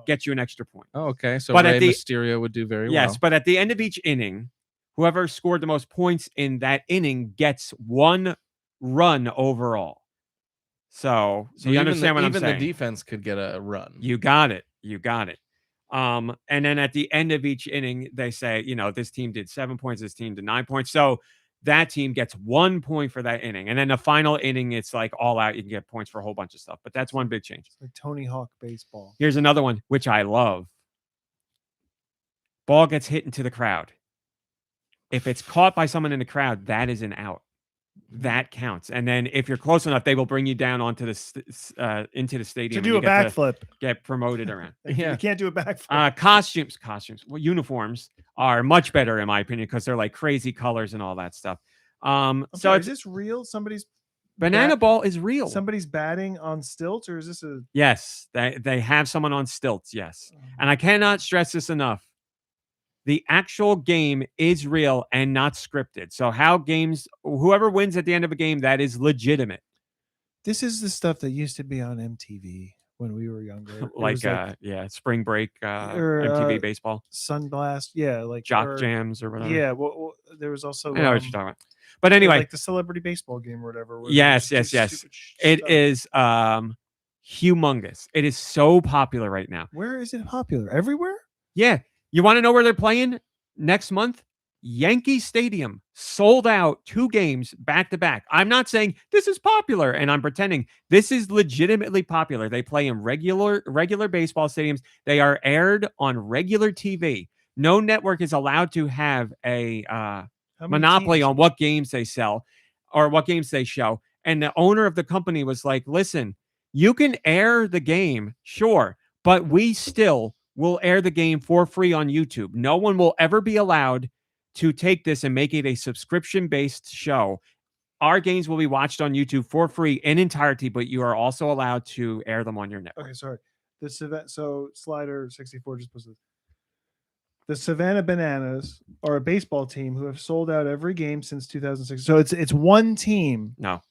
gets you an extra point. Oh, okay. So but Rey Mysterio would do very well. Yes, but at the end of each inning, whoever scored the most points in that inning gets 1 run overall. So you understand what I'm saying? Even the defense could get a run. You got it. And then at the end of each inning, they say, you know, this team did 7 points, this team did 9 points. So that team gets 1 point for that inning. And then the final inning, it's like all out. You can get points for a whole bunch of stuff. But that's one big change. It's like Tony Hawk baseball. Here's another one, which I love. Ball gets hit into the crowd. If it's caught by someone in the crowd, that is an out. That counts. And then if you're close enough, they will bring you down onto the into the stadium to do a backflip. Get promoted around. You can't do a backflip. Costumes. Well, uniforms are much better in my opinion because they're like crazy colors and all that stuff. So is this real? Somebody's Banana Ball is real. Somebody's batting on stilts, or is this a? Yes, they have someone on stilts. Yes, and I cannot stress this enough. The actual game is real and not scripted. So whoever wins at the end of a game, that is legitimate. This is the stuff that used to be on MTV when we were younger. like Spring Break, MTV baseball. Sunblast, like Jock Jams or whatever. Yeah, well there was also I know what you're talking about. But anyway, like the celebrity baseball game or whatever. Yes. It is humongous. It is so popular right now. Where is it popular? Everywhere? Yeah. You want to know where they're playing next month? Yankee Stadium, sold out 2 games back to back. I'm not saying this is popular and I'm pretending. This is legitimately popular. They play in regular baseball stadiums. They are aired on regular TV. No network is allowed to have a monopoly on what games they sell or what games they show. And the owner of the company was like, listen, you can air the game, sure, but we still will air the game for free on YouTube. No one will ever be allowed to take this and make it a subscription-based show. Our games will be watched on YouTube for free in entirety, but you are also allowed to air them on your network. Okay, sorry. This event, so Slider 64 just posted. The Savannah Bananas are a baseball team who have sold out every game since 2006. So it's one team. No,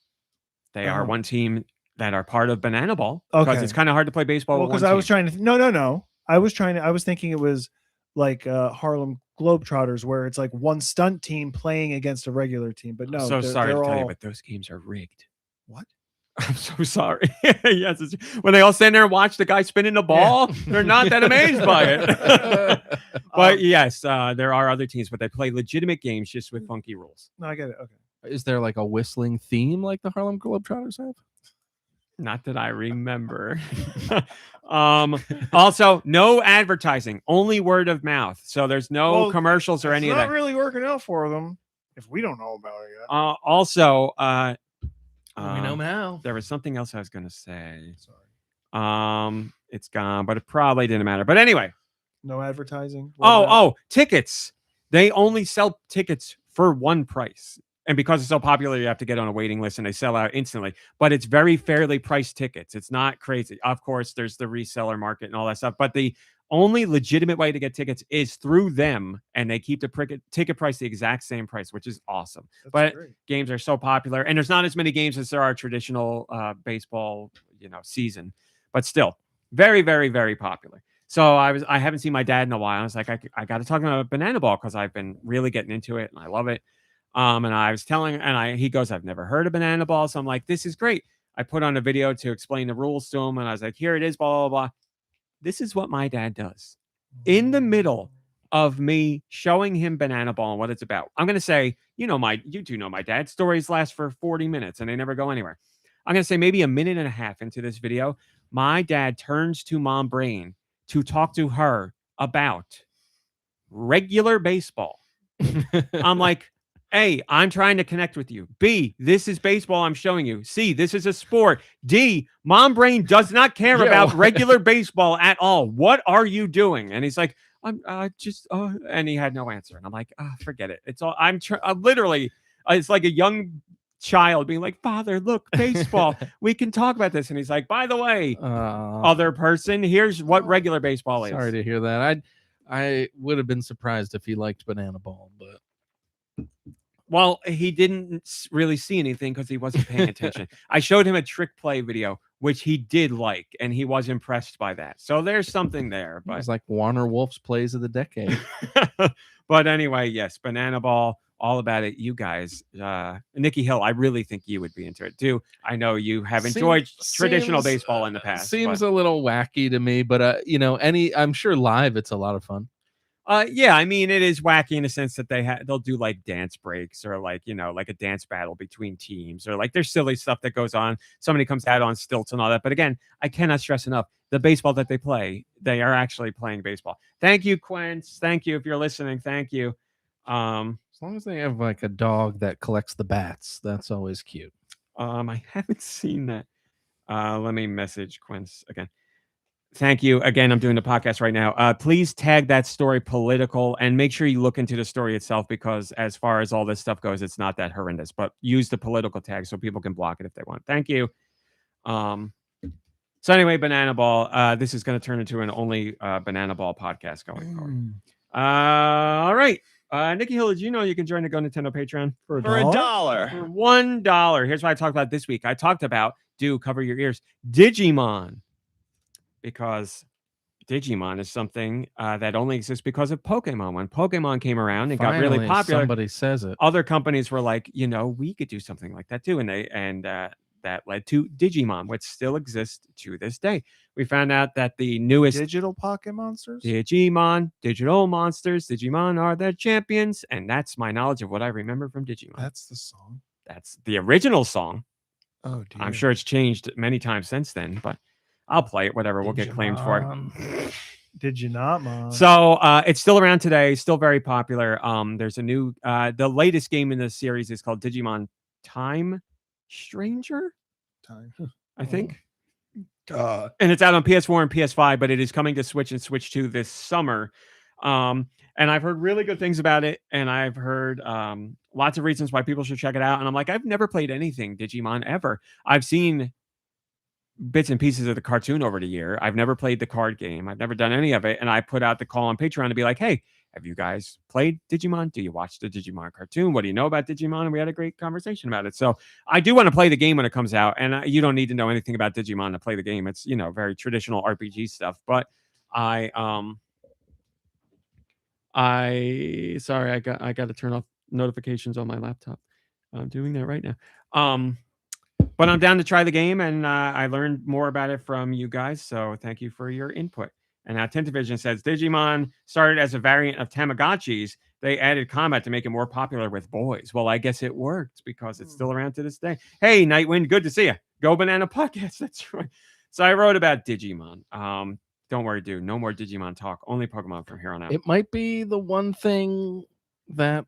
they are one team that are part of Banana Ball because it's kind of hard to play baseball. Well, because I was trying to no. I was thinking it was like Harlem Globetrotters, where it's like one stunt team playing against a regular team. But no, I'm so sorry to tell you, but those games are rigged. What? I'm so sorry. Yes, when they all stand there and watch the guy spinning the ball, they're not that amazed by it. But yes, there are other teams, but they play legitimate games just with funky rules. No, I get it. Okay. Is there like a whistling theme like the Harlem Globetrotters have? Not that I remember. Also, no advertising, only word of mouth. So there's no commercials or any of that. It's not really working out for them if we don't know about it yet. Also, we know now. There was something else I was going to say. Sorry. It's gone, but it probably didn't matter. But anyway. No advertising? Tickets. They only sell tickets for one price. And because it's so popular, you have to get on a waiting list and they sell out instantly. But it's very fairly priced tickets. It's not crazy. Of course, there's the reseller market and all that stuff. But the only legitimate way to get tickets is through them. And they keep the ticket price the exact same price, which is awesome. But games are so popular. And there's not as many games as there are traditional baseball, season. But still, very, very, very popular. So I haven't seen my dad in a while. I was like, I got to talk about Banana Ball because I've been really getting into it and I love it. And I was telling, he goes, I've never heard of banana ball. So I'm like, this is great. I put on a video to explain the rules to him. And I was like, here it is, blah, blah, blah. This is what my dad does. In the middle of me showing him banana ball and what it's about, I'm going to say, you do know my dad. Stories last for 40 minutes and they never go anywhere. I'm going to say maybe a minute and a half into this video, my dad turns to Mom Brain to talk to her about regular baseball. I'm like, A, I'm trying to connect with you. B, this is baseball I'm showing you. C, this is a sport. D, Mom Brain does not care about regular baseball at all. What are you doing? And he's like, I'm just, and he had no answer. And I'm like, forget it. It's all, literally, it's like a young child being like, Father, look, baseball. We can talk about this. And he's like, by the way, other person, here's what regular baseball is. Sorry to hear that. I would have been surprised if he liked banana ball, but well, he didn't really see anything because he wasn't paying attention. I showed him a trick play video, which he did like, and he was impressed by that. So there's something there. But it was like Warner Wolf's plays of the decade. But anyway, yes, banana ball, all about it. You guys, Nicky Hill, I really think you would be into it too. I know you have enjoyed traditional baseball in the past. Seems a little wacky to me, but I'm sure live it's a lot of fun. Yeah, I mean, it is wacky in the sense that they'll do like dance breaks or like a dance battle between teams or like there's silly stuff that goes on. Somebody comes out on stilts and all that. But again, I cannot stress enough the baseball that they play. They are actually playing baseball. Thank you, Quince. Thank you if you're listening. Thank you. As long as they have like a dog that collects the bats, that's always cute. I haven't seen that. Let me message Quince again. Thank you. Again, I'm doing the podcast right now. Please tag that story political and make sure you look into the story itself because as far as all this stuff goes, it's not that horrendous, but use the political tag so people can block it if they want. Thank you. So anyway, Banana Ball, this is going to turn into an only Banana Ball podcast going forward. All right. Nicky Hill, did you know you can join the GoNintendo Patreon for $1? For $1. Here's what I talked about this week. I talked about, cover your ears, Digimon. Because Digimon is something that only exists because of Pokemon. When Pokemon came around and got really popular, somebody says it. Other companies were like, we could do something like that too, and that led to Digimon, which still exists to this day. We found out that the newest digital Pocket Monsters, Digimon, digital monsters, Digimon are the champions, and that's my knowledge of what I remember from Digimon. That's the song. That's the original song. Oh, dear. I'm sure it's changed many times since then, but. I'll play it, whatever. We'll get claimed for it. Did you not, Mom? So it's still around today, still very popular. There's a new, the latest game in the series is called Digimon Time Stranger? I think. And it's out on PS4 and PS5, but it is coming to Switch and Switch 2 this summer. And I've heard really good things about it. And I've heard lots of reasons why people should check it out. And I'm like, I've never played anything Digimon ever. I've seen bits and pieces of the cartoon over the year. I've never played the card game. I've never done any of it. And I put out the call on Patreon to be like, hey, have you guys played Digimon? Do you watch the Digimon cartoon? What do you know about Digimon? And we had a great conversation about it. So I do want to play the game when it comes out. And you don't need to know anything about Digimon to play the game. It's, very traditional RPG stuff. But I got to turn off notifications on my laptop. I'm doing that right now. But I'm down to try the game, and I learned more about it from you guys, so thank you for your input. And now Tintavision says, Digimon started as a variant of Tamagotchis. They added combat to make it more popular with boys. Well, I guess it worked because it's still around to this day. Hey, Nightwind, good to see you. Go Banana Podcast, that's right. So I wrote about Digimon. Don't worry, dude. No more Digimon talk. Only Pokemon from here on out. It might be the one thing that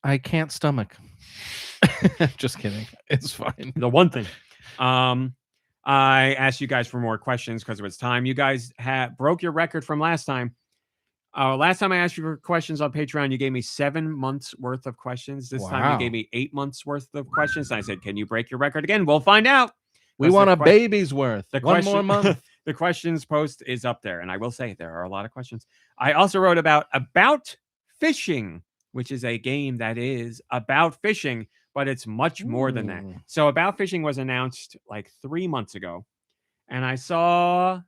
I can't stomach. Just kidding. It's fine. The one thing. I asked you guys for more questions because it was time. You guys broke your record from last time. Last time I asked you for questions on Patreon, you gave me 7 months worth of questions. This time you gave me 8 months worth of questions. And I said, can you break your record again? We'll find out. We want a baby's worth. One more month. The questions post is up there. And I will say there are a lot of questions. I also wrote about Fishing, which is a game that is about fishing, but it's much more than that. So About Fishing was announced like 3 months ago. And I saw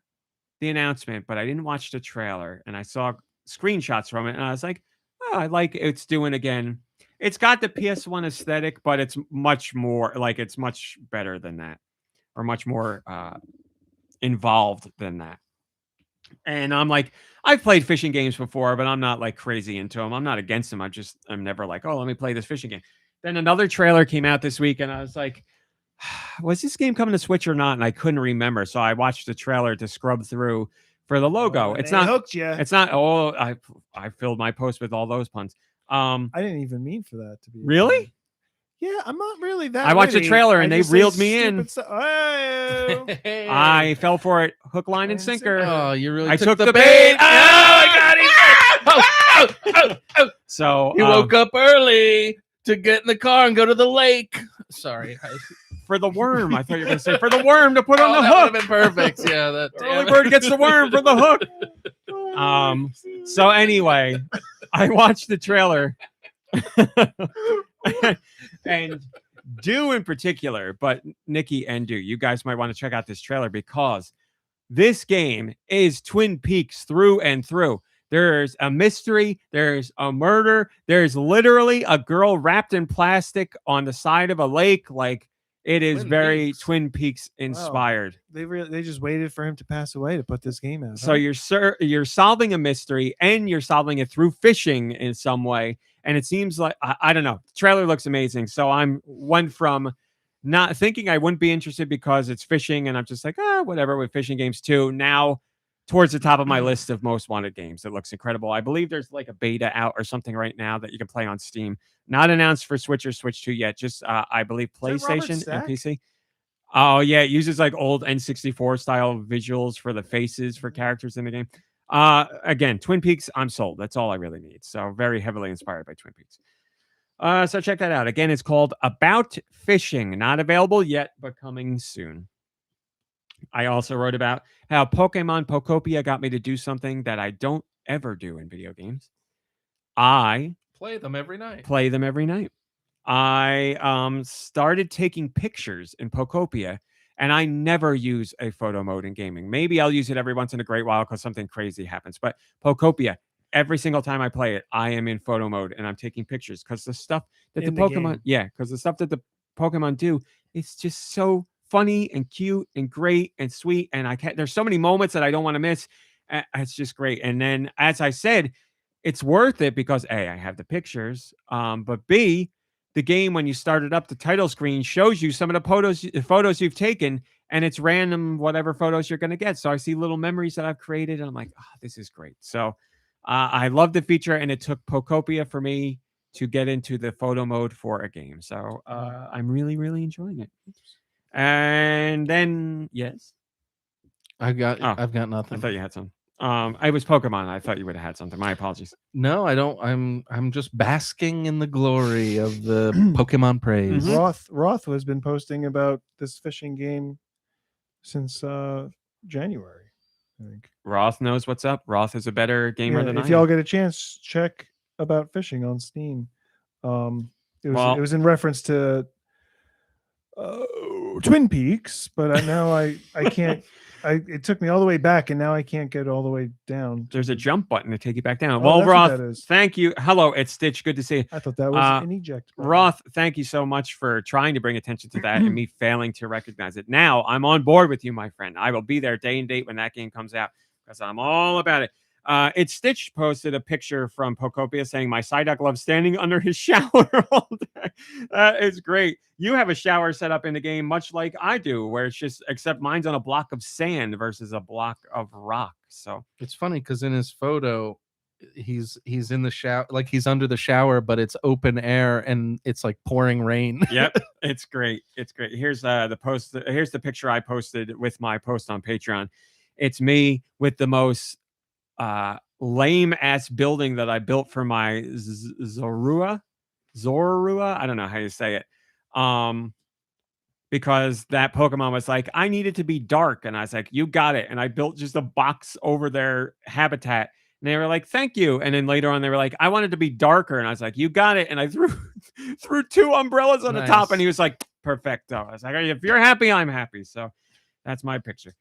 the announcement, but I didn't watch the trailer. And I saw screenshots from it. And I was like, oh, I like it's doing again. it's got the PS1 aesthetic, but it's much more like it's much better than that, or much more involved than that. And I'm like, I've played fishing games before, but I'm not like crazy into them. I'm not against them. I'm never like, oh, let me play this fishing game. Then another trailer came out this week, and I was like, was this game coming to Switch or not? And I couldn't remember. So I watched the trailer to scrub through for the logo. It's not hooked you. It's not. Oh, I filled my post with all those puns. I didn't even mean for that to be. Really? Yeah, I'm not really that. I watched the witty. trailer and I they just say reeled me in. stupid Oh. I fell for it, hook, line, and And sinker. Oh, you really I took took the the bait. bait. Oh, I got him. So You woke up early to get in the car and go to the lake. Sorry. for the worm. I thought you were going to say for the worm to put on the that hook. would have been perfect. Yeah, that Early bird gets the worm for the hook. So anyway, I watched the trailer, and Deux in particular, but Nicky and Deux, you guys might want to check out this trailer because this game is Twin Peaks through and through. There's a mystery, there's a murder, there's literally a girl wrapped in plastic on the side of a lake. Like, it is Twin very Peaks. Twin Peaks inspired. They just waited for him to pass away to put this game out. So you're solving a mystery, and you're solving it through fishing in some way. And it seems like I don't know. The trailer looks amazing. So I'm went from not thinking I wouldn't be interested because it's fishing, and I'm just like, whatever with fishing games too. Now towards the top of my list of most wanted games. It looks incredible. I believe there's like a beta out or something right now that you can play on Steam. Not announced for Switch or Switch 2 yet. Just I believe PlayStation and PC. Oh yeah, it uses like old N64 style visuals for the faces for characters in the game. Again, Twin Peaks, I'm sold. That's all I really need. So very heavily inspired by Twin Peaks. So check that out. Again, it's called About Fishing. Not available yet, but coming soon. I also wrote about how Pokemon Pokopia got me to do something that I don't ever do in video games. I play them every night. play them every night. I started taking pictures in Pokopia, and I never use a photo mode in gaming. Maybe I'll use it every once in a great while because something crazy happens. But Pokopia, every single time I play it, I am in photo mode and I'm taking pictures because the stuff that In the the Pokemon, game. because the stuff that the Pokemon do, it's just so funny and cute and great and sweet. And there's so many moments that I don't want to miss. It's just great. And then, as I said, it's worth it because A, I have the pictures, but B, the game, when you start it up, the title screen shows you some of the photos you've taken, and it's random whatever photos you're going to get. So I see little memories that I've created, and I'm like, this is great. So I love the feature, and it took Pokopia for me to get into the photo mode for a game. So I'm really, really enjoying it. And then, yes, I've got I nothing. thought you had some. I was Pokemon. I thought you would have had something. My apologies. No, I don't. I'm just basking in the glory of the Pokemon praise. Roth has been posting about this fishing game since January, I think. Roth knows what's up. Roth is a better gamer than I if am. y'all get a chance, check About Fishing on Steam. It was in reference to Twin Peaks, but now I can't. It took me all the way back, and now I can't get all the way down. There's a jump button to take you back down. Oh, Well, that's what Roth, that is. thank you. Hello, it's Stitch. Good to see you. I thought that was an eject button. Roth, thank you so much for trying to bring attention to that and me failing to recognize it. Now I'm on board with you, my friend. I will be there day and date when that game comes out because I'm all about it. It's Stitch posted a picture from Pokopia saying my Psyduck loves standing under his shower all day. That is great. You have a shower set up in the game much like I do, where it's just, except mine's on a block of sand versus a block of rock. So It's funny because in his photo, he's in the shower, like he's under the shower, but it's open air and it's like pouring rain. Yep, it's great. It's great. Here's the post. Here's the picture I posted with my post on Patreon. It's me with the most lame ass building that I built for my Zorua. I don't know how you say it. Because that Pokemon was like, I need it to be dark, and I was like, you got it. And I built just a box over their habitat. And they were like, thank you. And then later on, they were like, I want it to be darker. And I was like, you got it. And I threw 2 umbrellas on the top. And he was like, perfecto. I was like, if you're happy, I'm happy. So that's my picture.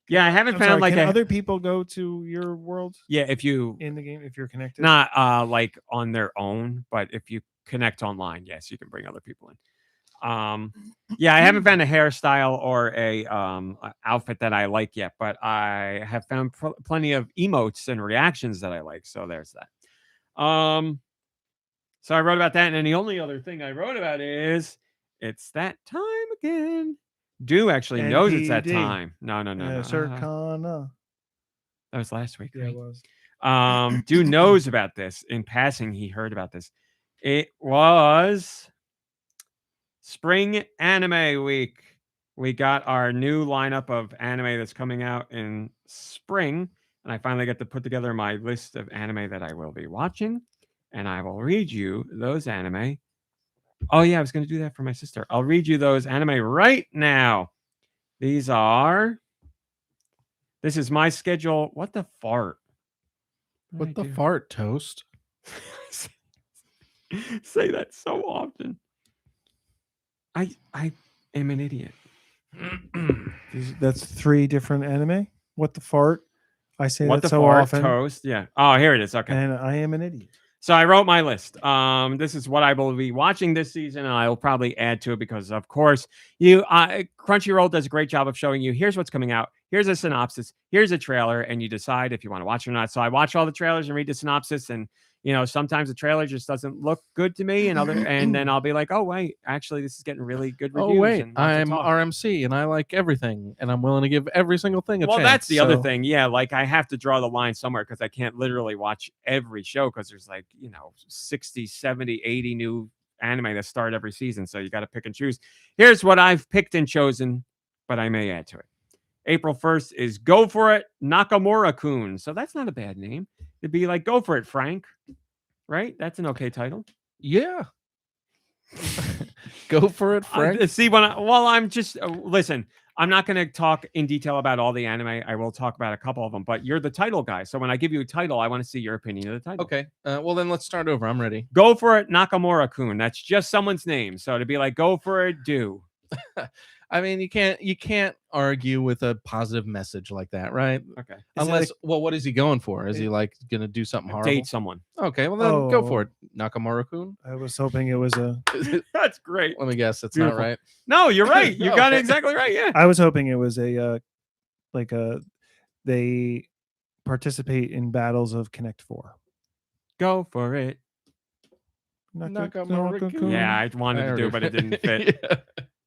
Yeah, I haven't I'm found sorry, like can a other people go to your world yeah. If you in the game if you're connected? not like on their own, but if you connect online, yes, you can bring other people in. Yeah, I haven't found a hairstyle or a outfit that I like yet, but I have found plenty of emotes and reactions that I like. So there's that. So I wrote about that, and then the only other thing I wrote about is it's that time again. Deux actually knows it's that NPD. time. No. Circana. That was last week, Yeah, right? it was. Deux knows about this. In passing, he heard about this. It was Spring Anime Week. We got our new lineup of anime that's coming out in spring, and I finally get to put together my list of anime that I will be watching, and I will read you those anime. Oh yeah, I was going to do that for my sister. I'll read you those anime right now. This is my schedule. What the fart? What the fart, Toast? Say that so often. I am an idiot. That's 3 different anime. What the fart? I say What that the so fart, often. Toast? Yeah. Oh, here it is. Okay. And I am an idiot. So I wrote my list. This is what I will be watching this season, and I will probably add to it because, of course, Crunchyroll does a great job of showing you here's what's coming out, here's a synopsis, here's a trailer, and you decide if you want to watch it or not. So I watch all the trailers and read the synopsis, and sometimes the trailer just doesn't look good to me, and then I'll be like, oh wait, actually this is getting really good reviews. Oh wait, and lots of I'm talk. RMC and I like everything, and I'm willing to give every single thing a Well, chance. that's the other thing. Yeah, like I have to draw the line somewhere because I can't literally watch every show because there's 60, 70, 80 new anime that start every season. So you got to pick and choose. Here's what I've picked and chosen, but I may add to it. April 1st is Go For It, Nakamura-kun. So that's not a bad name. It'd be like Go For It, Frank. Right? That's an okay title. Yeah. Go for it, Frank. I'm just listen. I'm not going to talk in detail about all the anime. I will talk about a couple of them, but you're the title guy. So when I give you a title, I want to see your opinion of the title. Okay. Well, then let's start over. I'm ready. Go For It, Nakamura-kun. That's just someone's name. So to be like, Go For It, Deux. I mean, you can't argue with a positive message like that, right? Okay. Unless, what is he going for? Is he like going to do something horrible? Date someone. Okay, well then go for it, Nakamura-kun. I was hoping it was a. That's great. Let me guess, it's Beautiful. not right. No, you're right. You got it exactly right. Yeah. I was hoping it was they participate in battles of Connect 4. Go for it. Nakamura-kun. Yeah, I wanted to do, but it didn't fit. Yeah.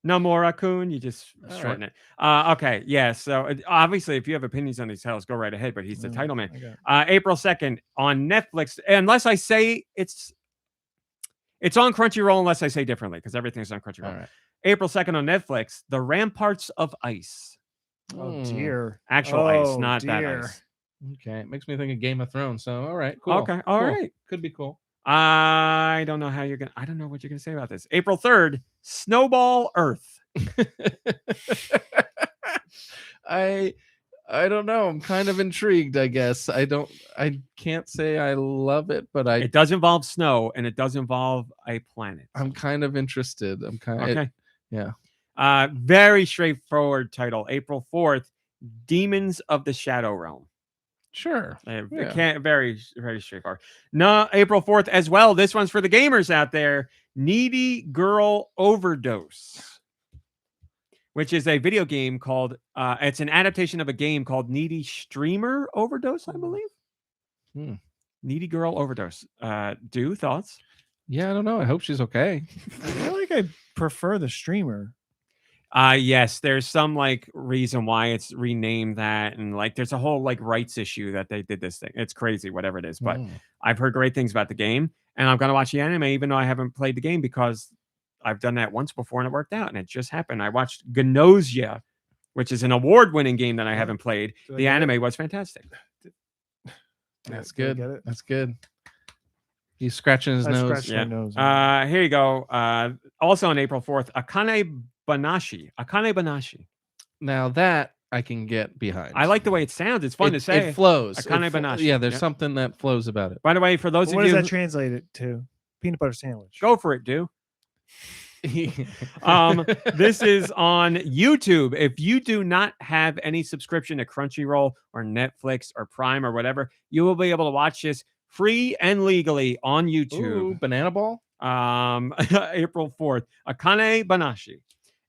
Nomura-kun, you just shorten it. Okay, yeah. So obviously, if you have opinions on these titles, go right ahead. But he's the title man. April 2nd on Netflix. Unless I say it's on Crunchyroll, unless I say differently, because everything's on Crunchyroll. All right. April 2nd on Netflix. The Ramparts of Ice. Oh dear. Actual ice, not that ice. Okay, it makes me think of Game of Thrones. So all right, cool. Okay, all right. Could be cool. I don't know what you're gonna say about this. April 3rd, Snowball Earth. I don't know. I'm kind of intrigued, I guess. I can't say I love it, but it does involve snow and it does involve a planet. I'm kind of interested. Okay. Yeah. Very straightforward title. April 4th, Demons of the Shadow Realm. Sure. It can't very, very straightforward. No, April 4th as well. This one's for the gamers out there. Needy Girl Overdose, which is a video game called it's an adaptation of a game called Needy Streamer Overdose, I believe. Needy Girl Overdose. Deux, thoughts? Yeah, I don't know. I hope she's okay. I feel like I prefer the streamer. Yes, there's some reason why it's renamed that, and there's a whole rights issue that they did this thing. It's crazy, whatever it is. But I've heard great things about the game, and I'm gonna watch the anime even though I haven't played the game because I've done that once before and it worked out, and it just happened. I watched Gnosia, which is an award-winning game that I haven't played. The anime was fantastic. That's good. That's good. He's scratching his nose. My nose. Here you go. Also on April 4th, Akane Banashi. Now that I can get behind. I like the way it sounds. It's fun to say. It flows. Akane Banashi. Yeah, there's something that flows about it. By the way, for those of you, what does that translate it to? Peanut butter sandwich. Go for it, Deux. This is on YouTube. If you do not have any subscription to Crunchyroll or Netflix or Prime or whatever, you will be able to watch this free and legally on YouTube. Ooh, Banana Ball. April 4th, Akane Banashi.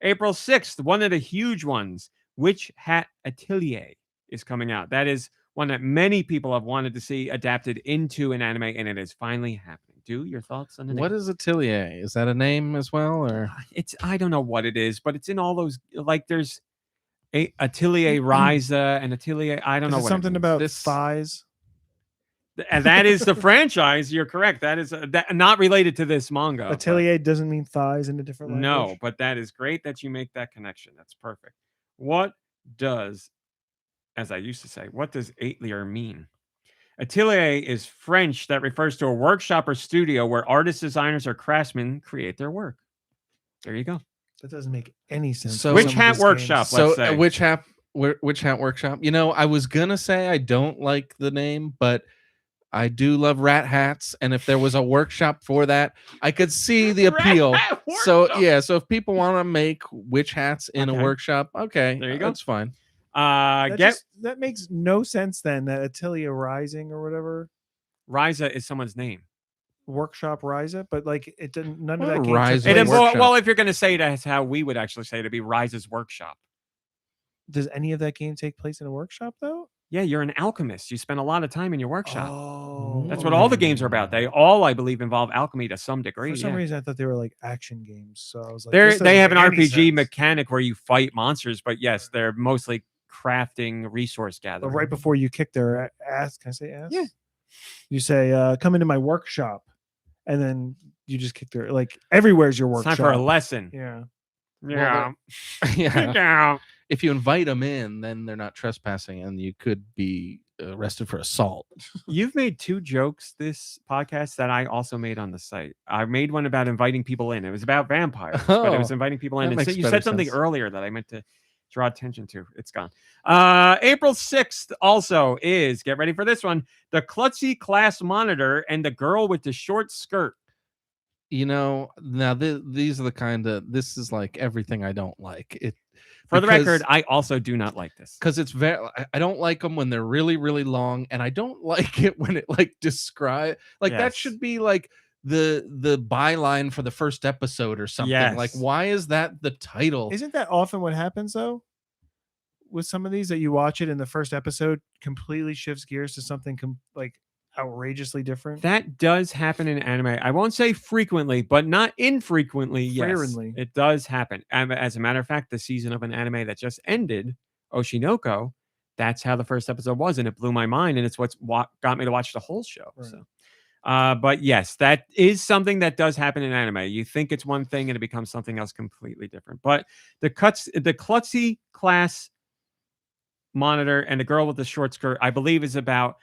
April 6th, one of the huge ones, Witch Hat Atelier, is coming out. That is one that many people have wanted to see adapted into an anime, and it is finally happening. Do your thoughts on the name? What is Atelier? Is that a name as well, or I don't know what it is, but it's in all those, like there's Atelier Ryza and Atelier. I don't know Is it what something it about This- thighs. and that is the franchise. You're correct. That is not related to this manga. but- Atelier doesn't mean thighs in a different language. No, but that is great that you make that connection. That's perfect. What does, as I used to say, what does atelier mean? Atelier is French that refers to a workshop or studio where artists, designers, or craftsmen create their work. There you go. That doesn't make any sense. So- for Witch some of Hat these Workshop. games. Let's so? say. Witch Hat Workshop. You know, I was gonna say I don't like the name, but I do love rat hats, and if there was a workshop for that, I could see the appeal. So yeah, so if people want to make witch hats in Okay. a workshop, okay, There you go. that's fine. That makes no sense then. That Atelier Rising or whatever Ryza is someone's name. workshop Ryza, but like it didn't. None of Well, that game. Ryza took It place- Workshop. involves, well, if you're going to say that's how we would actually say it, it'd be Ryza's workshop. Does any of that game take place in a workshop though? Yeah, you're an alchemist. You spend a lot of time in your workshop. Oh, That's what all the games are about. They all, I believe, involve alchemy to some degree. For some yeah. reason, I thought they were like action games. So I was like, They this have an doesn't make any RPG sense. mechanic where you fight monsters, but yes, they're mostly crafting, resource But gathering. right before you kick their ass, can I say ass? Yeah. You say, "Come into my workshop," and then you just kick their like everywhere's your It's workshop. time for a lesson. Yeah. Yeah. Yeah. Yeah. If you invite them in, then they're not trespassing, and you could be arrested for assault. You've made 2 jokes this podcast that I also made on the site. I made one about inviting people in. It was about vampires, but it was Oh, inviting people in. that And so makes you better said something sense. earlier that I meant to draw attention to. It's gone. April 6th also is, get ready for this one, the klutzy class monitor and the girl with the short skirt. You know, now these are the kind of, this is like everything I don't like. It For the because- record, I also do not like this. because it's very, I don't like them when they're really really long, and I don't like it when it like describe like that Yes. should be like the byline for the first episode or something. Like, Yes. why is that the title? Isn't that often what happens though? With some of these that you watch it in the first episode, completely shifts gears to something like outrageously different. That does happen in anime. I won't say frequently, but not infrequently. Yes, Frequently. it does happen. As a matter of fact, the season of an anime that just ended, Oshinoko, that's how the first episode was, and it blew my mind, and it's what got me to watch the whole show. Right. So, but yes, that is something that does happen in anime. You think it's one thing, and it becomes something else completely different. But the klutzy class monitor and the girl with the short skirt, I believe, is about.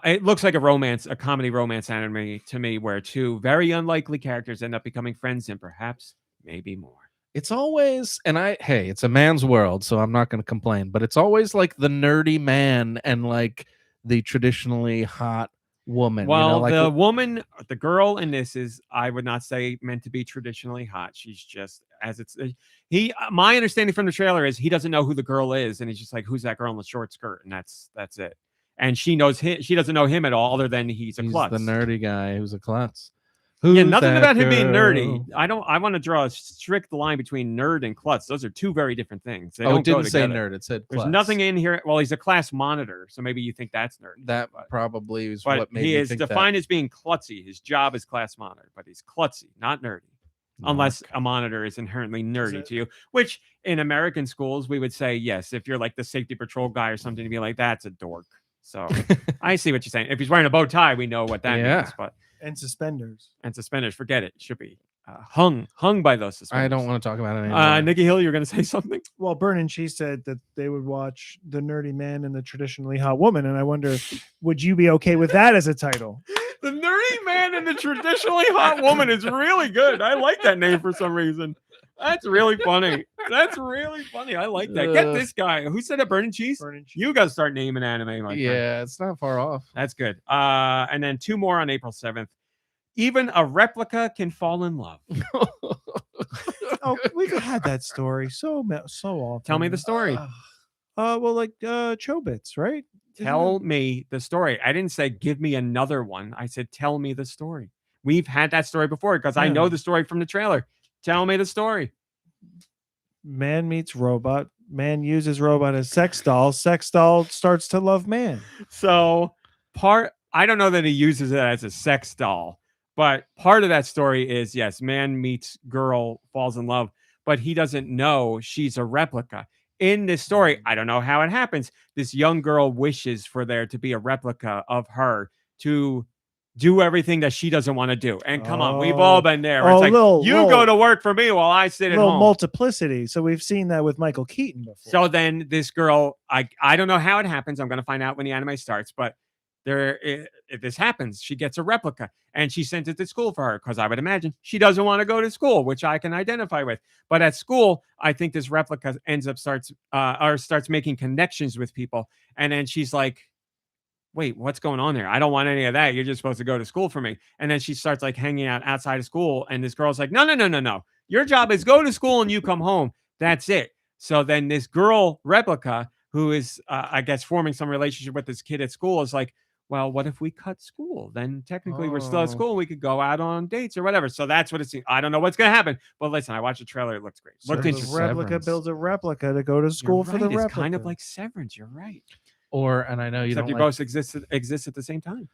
It looks like a comedy romance anime to me, where 2 very unlikely characters end up becoming friends and perhaps maybe more. It's always, and hey, it's a man's world, so I'm not going to complain, but it's always like the nerdy man and like the traditionally hot woman. Well, you know, like the girl in this is, I would not say meant to be traditionally hot. She's just, as it's, my understanding from the trailer is he doesn't know who the girl is, and he's just like, who's that girl in the short skirt? And that's it. And she doesn't know him at all, other than he's a he's klutz. the nerdy guy who's a klutz. Yeah, Who's nothing that about him being nerdy. girl? I want to draw a strict line between nerd and klutz. Those are 2 very different things. They Oh, don't it didn't go say together. nerd. It said There's klutz. nothing in here. Well, he's a class monitor, so maybe you think that's nerdy. That but, probably is but what made he me is think defined as being klutzy. His job is class monitor, but he's klutzy, not nerdy. that. Unless a monitor is inherently nerdy to you, which in American schools we would say yes. If you're like the safety patrol guy or something, to be like, that's a dork. So I see what you're saying. If he's wearing a bow tie, we know what that Yeah. means. But And suspenders. and suspenders, forget it. It should be hung by those suspenders. I don't want to talk about it anymore. Nicky Hill, you're going to say something? Well, Bern and she said that they would watch the nerdy man and the traditionally hot woman, and I wonder, would you be okay with that as a title? The nerdy man and the traditionally hot woman is really good. I like that name for some reason. That's really funny. That's really funny. I like that. Get this guy. Who said it? Burn and Cheese? Bern and she- You got to start naming anime, my friend. Yeah, it's not far off. That's good. And then 2 more on April 7th. Even a replica can fall in love. Oh, we've had that story so often. Tell me the story. Well, like Chobits, right? Tell me the story. I didn't say give me another one. I said tell me the story. We've had that story before because I know the story from the trailer. Tell me the story. Man meets robot. Man uses robot as sex doll. Sex doll starts to love man. So I don't know that he uses it as a sex doll, but part of that story is yes, man meets girl, falls in love, but he doesn't know she's a replica. In this story, I don't know how it happens. This young girl wishes for there to be a replica of her to do everything that she doesn't want to do. And come on, we've all been there. Where it's like, go to work for me while I sit at home. Multiplicity. So we've seen that with Michael Keaton before. So then this girl, I don't know how it happens. I'm going to find out when the anime starts. But if this happens, she gets a replica. And she sent it to school for her. Because I would imagine she doesn't want to go to school, which I can identify with. But at school, I think this replica starts making connections with people. And then she's like, wait, what's going on there? I don't want any of that. You're just supposed to go to school for me. And then she starts like hanging out outside of school. And this girl's like, no. Your job is go to school and you come home. That's it. So then this girl replica, who is, I guess, forming some relationship with this kid at school is like, well, what if we cut school? Then technically we're still at school. We could go out on dates or whatever. So that's what it's. I don't know what's going to happen. But listen, I watched the trailer. It looks great. So the replica builds a replica to go to school for the replica. It's kind of like Severance. You're right. And I know you Except don't both exist at the same time.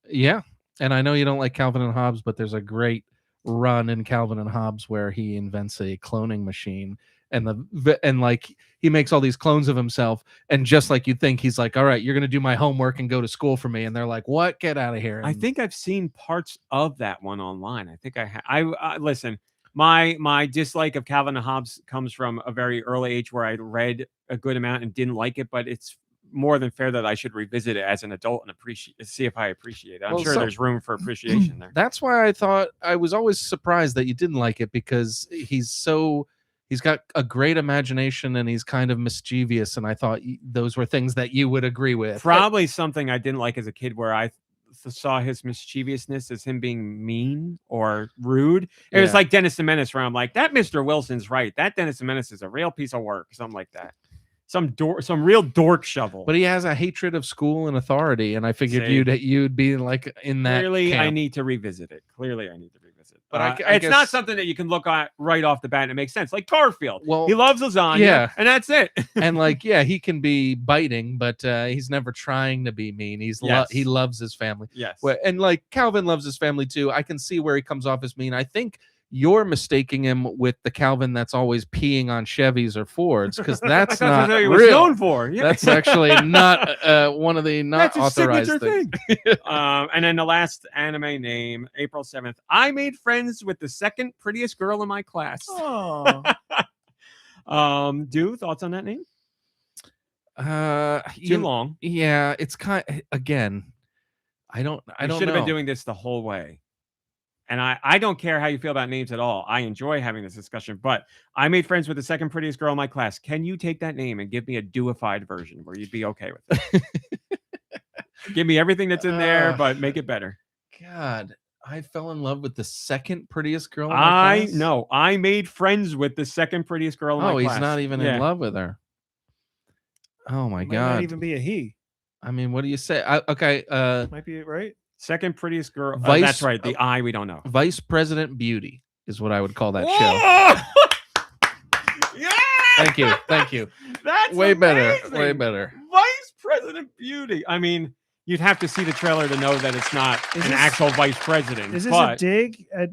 Yeah. And I know you don't like Calvin and Hobbes, but there's a great run in Calvin and Hobbes where he invents a cloning machine and like he makes all these clones of himself. And just like you'd think, he's like, all right, you're going to do my homework and go to school for me. And they're like, what? Get out of here. And I think I've seen parts of that one online. I think I listen, my dislike of Calvin and Hobbes comes from a very early age where I read a good amount and didn't like it, but it's more than fair that I should revisit it as an adult and see if I appreciate it. I'm sure there's room for appreciation there. That's why I was always surprised that you didn't like it, because he's got a great imagination and he's kind of mischievous. And I thought those were things that you would agree with. Probably something I didn't like as a kid, where I saw his mischievousness as him being mean or rude. It was like Dennis the Menace, where I'm like, that Mr. Wilson's right. That Dennis the Menace is a real piece of work. Something like that. Some real dork shovel. But he has a hatred of school and authority, and I figured you'd be like in that. Clearly, camp. I need to revisit it. But it's not something that you can look at right off the bat and it makes sense. Like Garfield. Well, he loves lasagna, and that's it. And like, he can be biting, but he's never trying to be mean. He loves his family. Yes. And like Calvin loves his family too. I can see where he comes off as mean. I think you're mistaking him with the Calvin that's always peeing on Chevys or Fords, because that's not what he real. was known for. Yeah. That's actually not one of the not authorized things. And then the last anime name, April 7th. I made friends with the second prettiest girl in my class. Oh. Do thoughts on that name? Too long. Yeah, it's kind. Again, I don't. Should have been doing this the whole way. And I don't care how you feel about names at all. I enjoy having this discussion, but I made friends with the second prettiest girl in my class. Can you take that name and give me a deified version where you'd be okay with it? Give me everything that's in there, but make it better. God, I fell in love with the second prettiest girl in my class? No, I made friends with the second prettiest girl in my class. Oh, he's not even in love with her. Oh, my God. Might not even be a he. I mean, what do you say? Okay. Might be right. Second prettiest girl. That's right. The I, we don't know. Vice President Beauty is what I would call that show. Yeah. Thank you. That's way amazing. better. Vice President Beauty. I mean, you'd have to see the trailer to know that it's not an actual vice president. Is this a dig at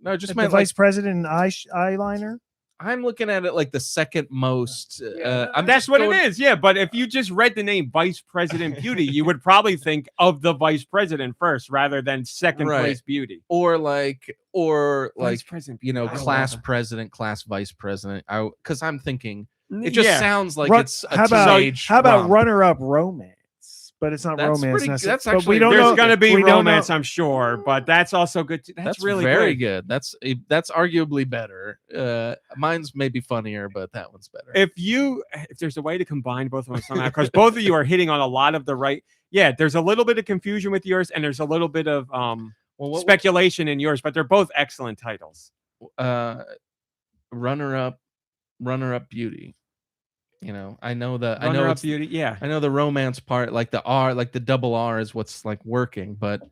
the vice president and eyeliner? I'm looking at it like the second most. That's what it is. Yeah. But if you just read the name Vice President Beauty, you would probably think of the vice president first rather than second place beauty. Or like vice president, class president, class vice president. Because I'm thinking it just sounds like it's a teenage. How about runner-up romance? But it's not romance. That's actually there's going to be romance, I'm sure, but that's also good. That's really very good. That's arguably better. Mine's maybe funnier, but that one's better. If there's a way to combine both of them somehow, because both of you are hitting on a lot of the right. Yeah, there's a little bit of confusion with yours, and there's a little bit of speculation in yours, but they're both excellent titles. runner-up beauty. You know, I know Runner-up beauty. Yeah. I know the romance part, like the R, like the double R is what's like working, but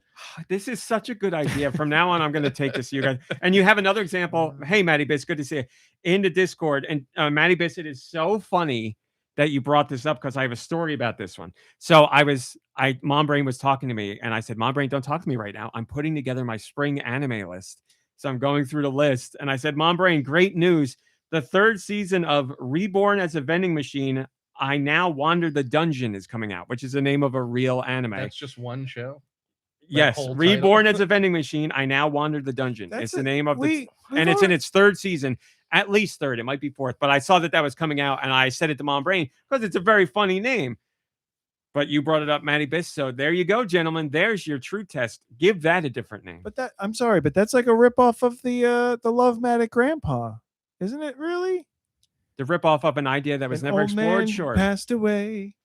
This is such a good idea. From now on, I'm going to take this to you guys. And you have another example. Hey, Matty Biscuit, good to see you in the Discord. And Matty Biscuit is so funny that you brought this up because I have a story about this one. So Mom Brain was talking to me and I said, Mom Brain, don't talk to me right now. I'm putting together my spring anime list. So I'm going through the list and I said, Mom Brain, great news. The 3rd season of Reborn as a Vending Machine, I Now Wander the Dungeon is coming out, which is the name of a real anime. that's just one show. Yes, Reborn as a Vending Machine, I Now Wander the Dungeon. It's the name of it's in its 3rd season, at least 3rd. It might be 4th, but I saw that was coming out, and I said it to Mom Brain because it's a very funny name. But you brought it up, Matty Biss. So there you go, gentlemen. There's your true test. Give that a different name. But I'm sorry, but that's like a ripoff of the Love-Matic Grandpa, isn't it? Really? The ripoff of an idea that was never explored. Sure. Passed away.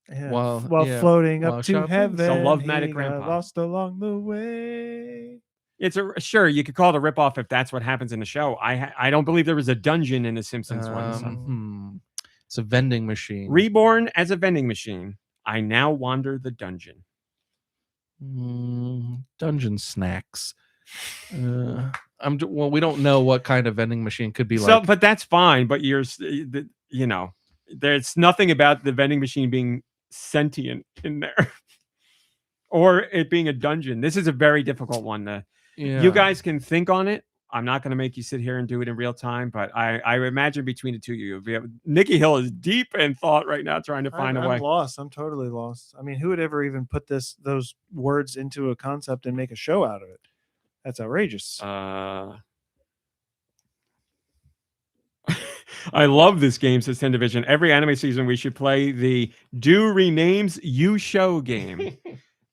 Yeah. While floating up to shopping. heaven, So Love-Matic he Grandpa. got lost along the way. It's sure you could call it a ripoff if that's what happens in the show. I don't believe there was a dungeon in the Simpsons one. So. It's a vending machine. Reborn as a vending machine, I Now Wander the Dungeon. Dungeon snacks. Well, we don't know what kind of vending machine could be So, like. but that's fine. But there's nothing about the vending machine being sentient in there, or it being a dungeon. This is a very difficult one. You guys can think on it. I'm not going to make you sit here and do it in real time, but I imagine between the two of you, Nicky Hill is deep in thought right now, trying to find a way. I'm lost. I'm totally lost. I mean, who would ever even put those words into a concept and make a show out of it? That's outrageous. I love this game, says 10 Division. Every anime season, we should play the Do Renames You Show game. It's.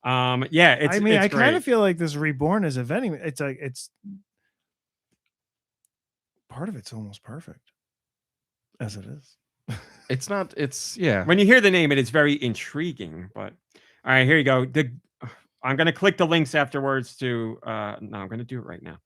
I mean, it's I kind great. of feel like this Reborn as a vending. It's like part of it's almost perfect as it is. It's not. It's yeah. When you hear the name, it is very intriguing. But all right, here you go. I'm going to click the links afterwards to. No, I'm going to do it right now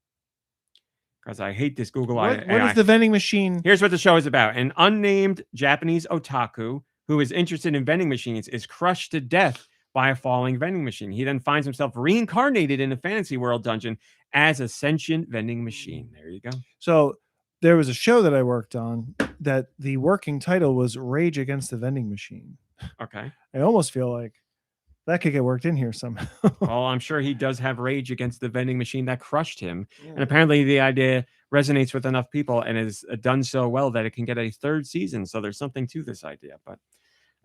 because I hate this Google. What is the vending machine? Here's what the show is about: an unnamed Japanese otaku who is interested in vending machines is crushed to death by a falling vending machine. He then finds himself reincarnated in a fantasy world dungeon as a sentient vending machine. There you go. So there was a show that I worked on that the working title was Rage Against the Vending Machine. Okay. I almost feel like that could get worked in here somehow. Well, I'm sure he does have rage against the vending machine that crushed him. Yeah. And apparently the idea resonates with enough people and has done so well that it can get a 3rd season. So there's something to this idea. But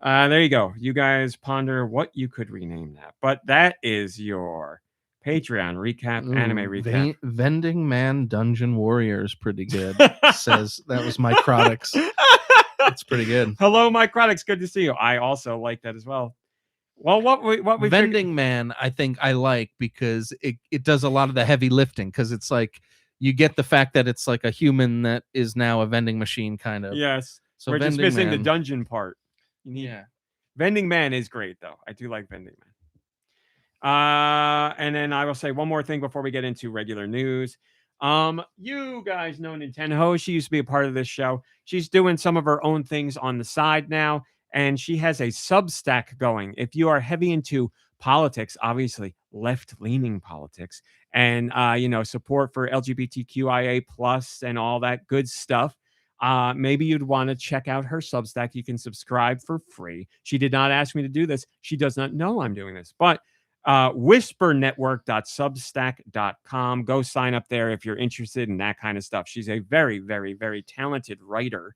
there you go. You guys ponder what you could rename that. But that is your Patreon recap, anime recap. Vending Man Dungeon Warrior is pretty good. Says that was Mike Crodix. That's pretty good. Hello, Mike Crodix. Good to see you. I also like that as well. Well, what we Vending Man, I think I like because it does a lot of the heavy lifting because it's like you get the fact that it's like a human that is now a vending machine kind of. Yes. So we're just missing the dungeon part. Vending Man is great though. I do like Vending Man. And then I will say one more thing before we get into regular news. You guys know Nintenho. She used to be a part of this show. She's doing some of her own things on the side now, and she has a Substack going. If you are heavy into politics, obviously left-leaning politics, and support for LGBTQIA plus and all that good stuff, maybe you'd want to check out her Substack. You can subscribe for free. She did not ask me to do this. She does not know I'm doing this, but whispernetwork.substack.com. Go sign up there if you're interested in that kind of stuff. She's a very, very, very talented writer.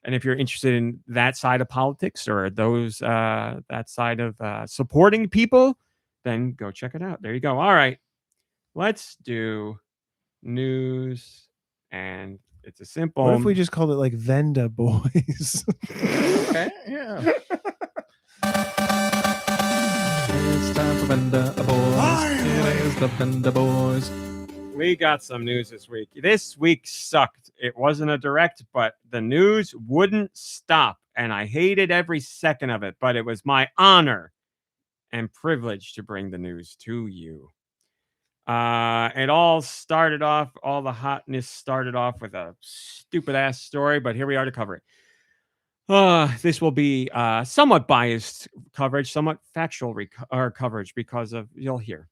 And if you're interested in that side of politics or that side of supporting people, then go check it out. There you go. All right. Let's do news. And it's a simple. What if we just called it like Venda Boys? Okay. Yeah. It's time for Venda Boys. Here is the Venda Boys. We got some news this week. This week sucked. It wasn't a direct, but the news wouldn't stop. And I hated every second of it, but it was my honor and privilege to bring the news to you. It all the hotness started off with a stupid ass story, but here we are to cover it. This will be somewhat biased coverage, somewhat factual coverage because of, you'll hear.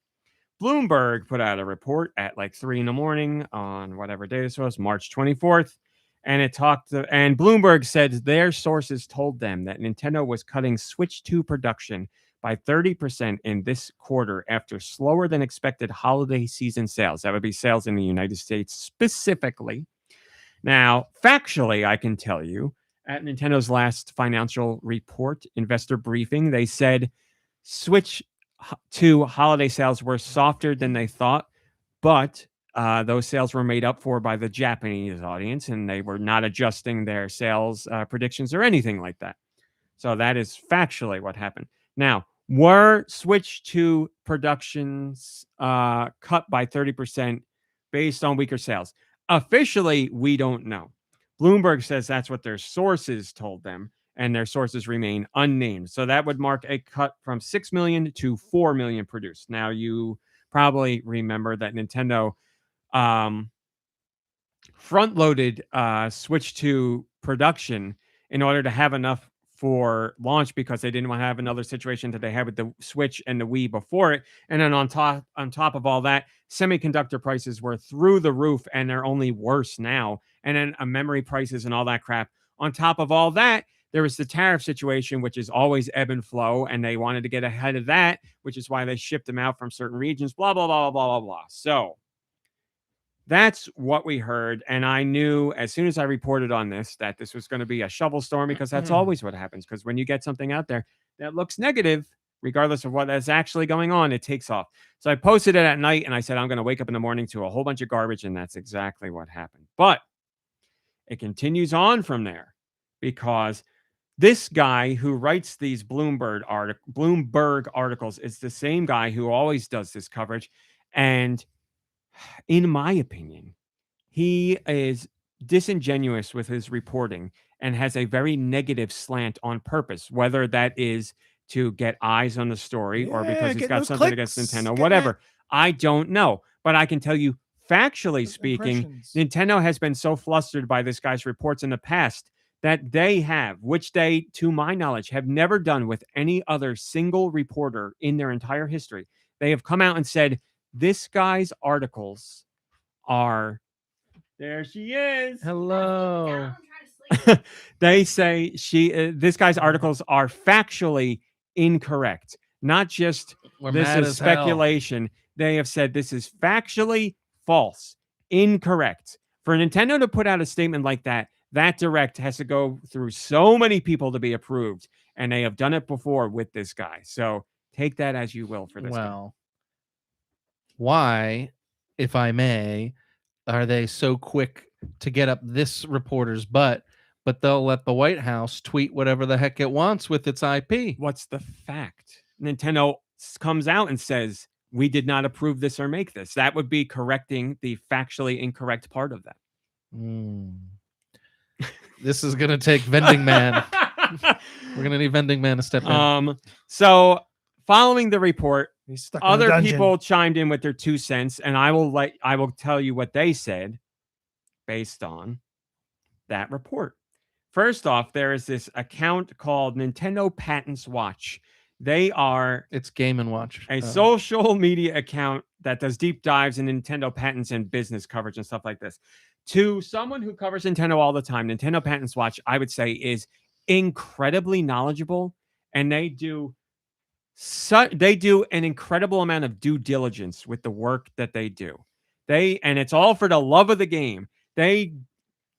Bloomberg put out a report at like 3 a.m. on whatever day this was, March 24th. And and Bloomberg said their sources told them that Nintendo was cutting Switch 2 production by 30% in this quarter after slower than expected holiday season sales. That would be sales in the United States specifically. Now, factually, I can tell you, at Nintendo's last financial report, investor briefing, they said Switch 2 holiday sales were softer than they thought, but those sales were made up for by the Japanese audience, and they were not adjusting their sales predictions or anything like that. So that is factually what happened. Now, were Switch 2 productions cut by 30% based on weaker sales? Officially, we don't know. Bloomberg says that's what their sources told them, and their sources remain unnamed. So that would mark a cut from 6 million to 4 million produced. Now, you probably remember that Nintendo front-loaded Switch 2 production in order to have enough for launch because they didn't want to have another situation that they had with the Switch and the Wii before it. And then on top of all that, semiconductor prices were through the roof, and they're only worse now. And then memory prices and all that crap. On top of all that, there was the tariff situation, which is always ebb and flow, and they wanted to get ahead of that, which is why they shipped them out from certain regions, blah, blah, blah, blah, blah, blah. So that's what we heard. And I knew as soon as I reported on this that this was going to be a shovel storm, because that's always what happens. Because when you get something out there that looks negative, regardless of what is actually going on, it takes off. So I posted it at night and I said, I'm going to wake up in the morning to a whole bunch of garbage. And that's exactly what happened. But it continues on from there, because this guy who writes these Bloomberg articles is the same guy who always does this coverage. And in my opinion, he is disingenuous with his reporting and has a very negative slant on purpose, whether that is to get eyes on the story or because he's got something against Nintendo, whatever. I don't know. But I can tell you, factually speaking, Nintendo has been so flustered by this guy's reports in the past that they have, which they, to my knowledge, have never done with any other single reporter in their entire history. They have come out and said, this guy's articles are... There she is. Hello. They say this guy's articles are factually incorrect. Not just this is speculation. They have said this is factually false, incorrect. For Nintendo to put out a statement like that, that direct has to go through so many people to be approved. And they have done it before with this guy. So take that as you will for this guy. Why, if I may, are they so quick to get up this reporter's butt, but they'll let the White House tweet whatever the heck it wants with its IP? What's the fact? Nintendo comes out and says, we did not approve this or make this. That would be correcting the factually incorrect part of that. This is going to take Vending Man. We're going to need Vending Man to step in. So following the report, other people chimed in with their 2 cents, and I will tell you what they said based on that report. First off, there is this account called Nintendo Patents Watch. It's Game & Watch, a social media account that does deep dives in Nintendo patents and business coverage and stuff like this. To someone who covers Nintendo all the time, Nintendo Patents Watch, I would say, is incredibly knowledgeable, and they do an incredible amount of due diligence with the work that they do. And it's all for the love of the game. They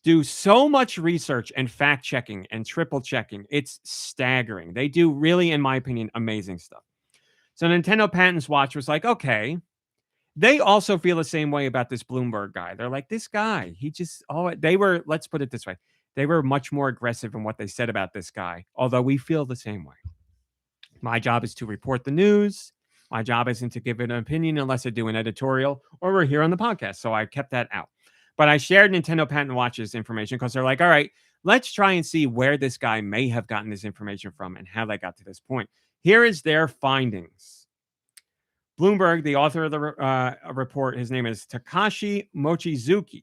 do so much research and fact checking and triple checking. It's staggering. They do really, in my opinion, amazing stuff. So Nintendo Patents Watch was like, okay. They also feel the same way about this Bloomberg guy. They're like, this guy, let's put it this way. They were much more aggressive in what they said about this guy, although we feel the same way. My job is to report the news. My job isn't to give an opinion unless I do an editorial or we're here on the podcast. So I kept that out. But I shared Nintendo Patent Watch's information because they're like, all right, let's try and see where this guy may have gotten this information from and how they got to this point. Here is their findings. Bloomberg, the author of the report, his name is Takashi Mochizuki,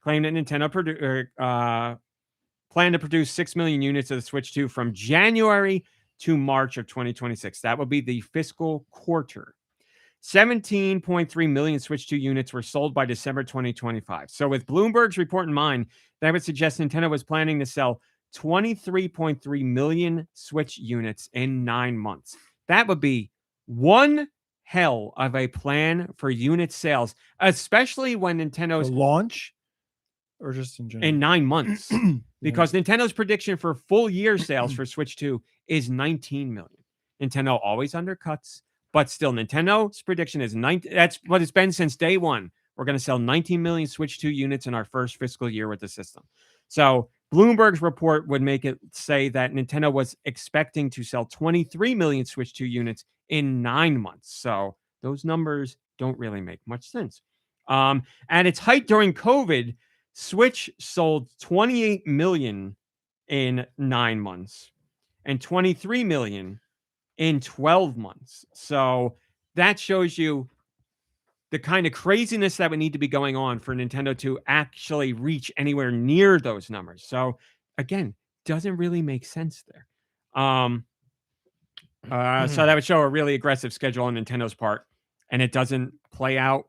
claimed that Nintendo planned to produce 6 million units of the Switch 2 from January to March of 2026. That would be the fiscal quarter. 17.3 million Switch 2 units were sold by December 2025. So with Bloomberg's report in mind, that would suggest Nintendo was planning to sell 23.3 million Switch units in 9 months. That would be one hell of a plan for unit sales, especially when Nintendo's For launch or just in general? in 9 months. Because Nintendo's prediction for full year sales for Switch 2 is 19 million. Nintendo always undercuts, but still Nintendo's prediction is 19. That's what it's been since day one. We're going to sell 19 million Switch 2 units in our first fiscal year with the system. So Bloomberg's report would make it say that Nintendo was expecting to sell 23 million Switch 2 units in 9 months. So those numbers don't really make much sense. At its height during COVID, Switch sold 28 million in 9 months and 23 million in 12 months. So that shows you the kind of craziness that would need to be going on for Nintendo to actually reach anywhere near those numbers. So again, doesn't really make sense there. So that would show a really aggressive schedule on Nintendo's part, and it doesn't play out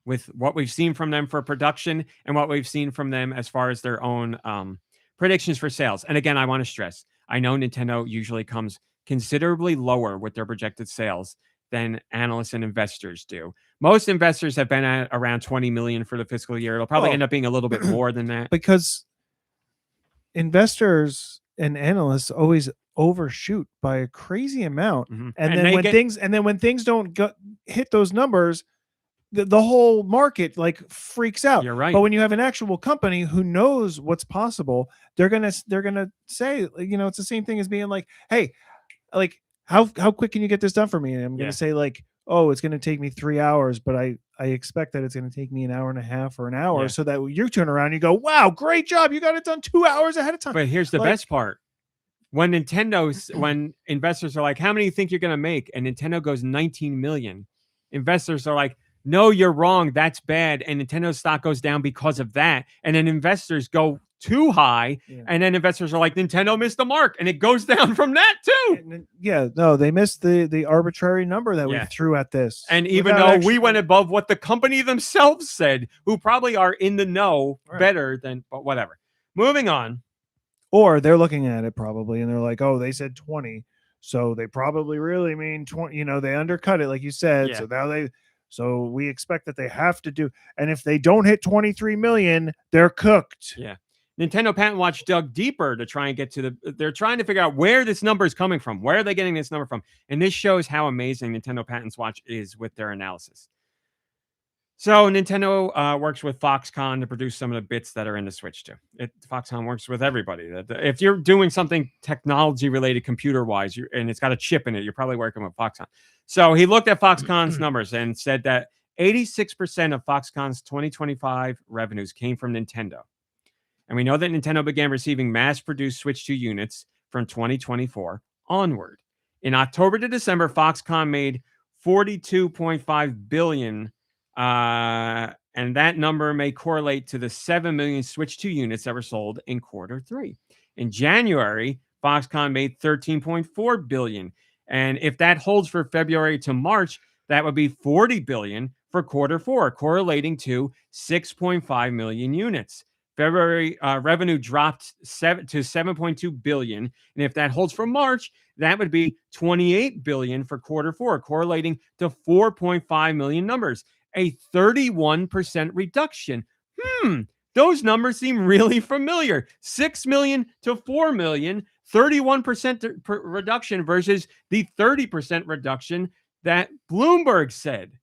with what we've seen from them for production and what we've seen from them as far as their own predictions for sales. And again, I want to stress, I know Nintendo usually comes considerably lower with their projected sales than analysts and investors do. Most investors have been at around 20 million for the fiscal year. It'll probably end up being a little bit more than that. Because investors and analysts always overshoot by a crazy amount. Mhm. And then when things don't hit those numbers, the whole market like freaks out. You're right. But when you have an actual company who knows what's possible, they're gonna say, it's the same thing as being like, hey, like how quick can you get this done for me? And I'm gonna say like, oh, it's gonna take me 3 hours, but I expect that it's gonna take me an hour and a half or an hour, so that you turn around and you go, wow, great job, you got it done 2 hours ahead of time. But here's the best part. When when investors are like, how many do you think you're gonna make? And Nintendo goes 19 million. Investors are like, no, you're wrong. That's bad. And Nintendo's stock goes down because of that. And then investors go too high. Yeah. And then investors are like, Nintendo missed the mark. And it goes down from that too. They missed the arbitrary number that we threw at this. And even though we went above what the company themselves said, who probably are in the know better than, but whatever. Moving on. Or they're looking at it probably and they're like, oh, they said 20. So they probably really mean 20. They undercut it, like you said. Yeah. So now so we expect that they have to do, and if they don't hit 23 million, they're cooked. Yeah. Nintendo Patent Watch dug deeper to try and get to they're trying to figure out where this number is coming from. Where are they getting this number from? And this shows how amazing Nintendo Patent Watch is with their analysis. So Nintendo works with Foxconn to produce some of the bits that are in the Switch 2. Foxconn works with everybody. If you're doing something technology related computer wise, and it's got a chip in it, you're probably working with Foxconn. So he looked at Foxconn's numbers and said that 86% of Foxconn's 2025 revenues came from Nintendo. And we know that Nintendo began receiving mass-produced Switch 2 units from 2024 onward. In October to December, Foxconn made $42.5 billion, and that number may correlate to the 7 million Switch 2 units that were sold in quarter 3. In January, Foxconn made $13.4 billion. And if that holds for February to March, that would be $40 billion for quarter 4, correlating to 6.5 million units. February revenue dropped to 7.2 billion. And if that holds for March, that would be 28 billion for quarter 4, correlating to 4.5 million numbers, a 31% reduction. Those numbers seem really familiar. 6 million to 4 million, 31% reduction versus the 30% reduction that Bloomberg said.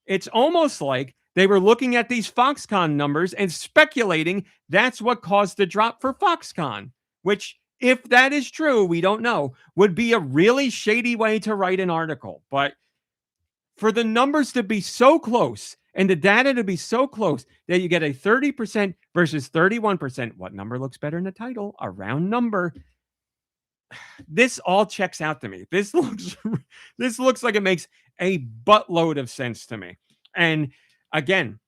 It's almost like they were looking at these Foxconn numbers and speculating that's what caused the drop for Foxconn, which, if that is true, we don't know, would be a really shady way to write an article. But for the numbers to be so close and the data to be so close that you get a 30% versus 31%, what number looks better in the title? A round number. this all checks out to me. This looks like it makes a buttload of sense to me. And again,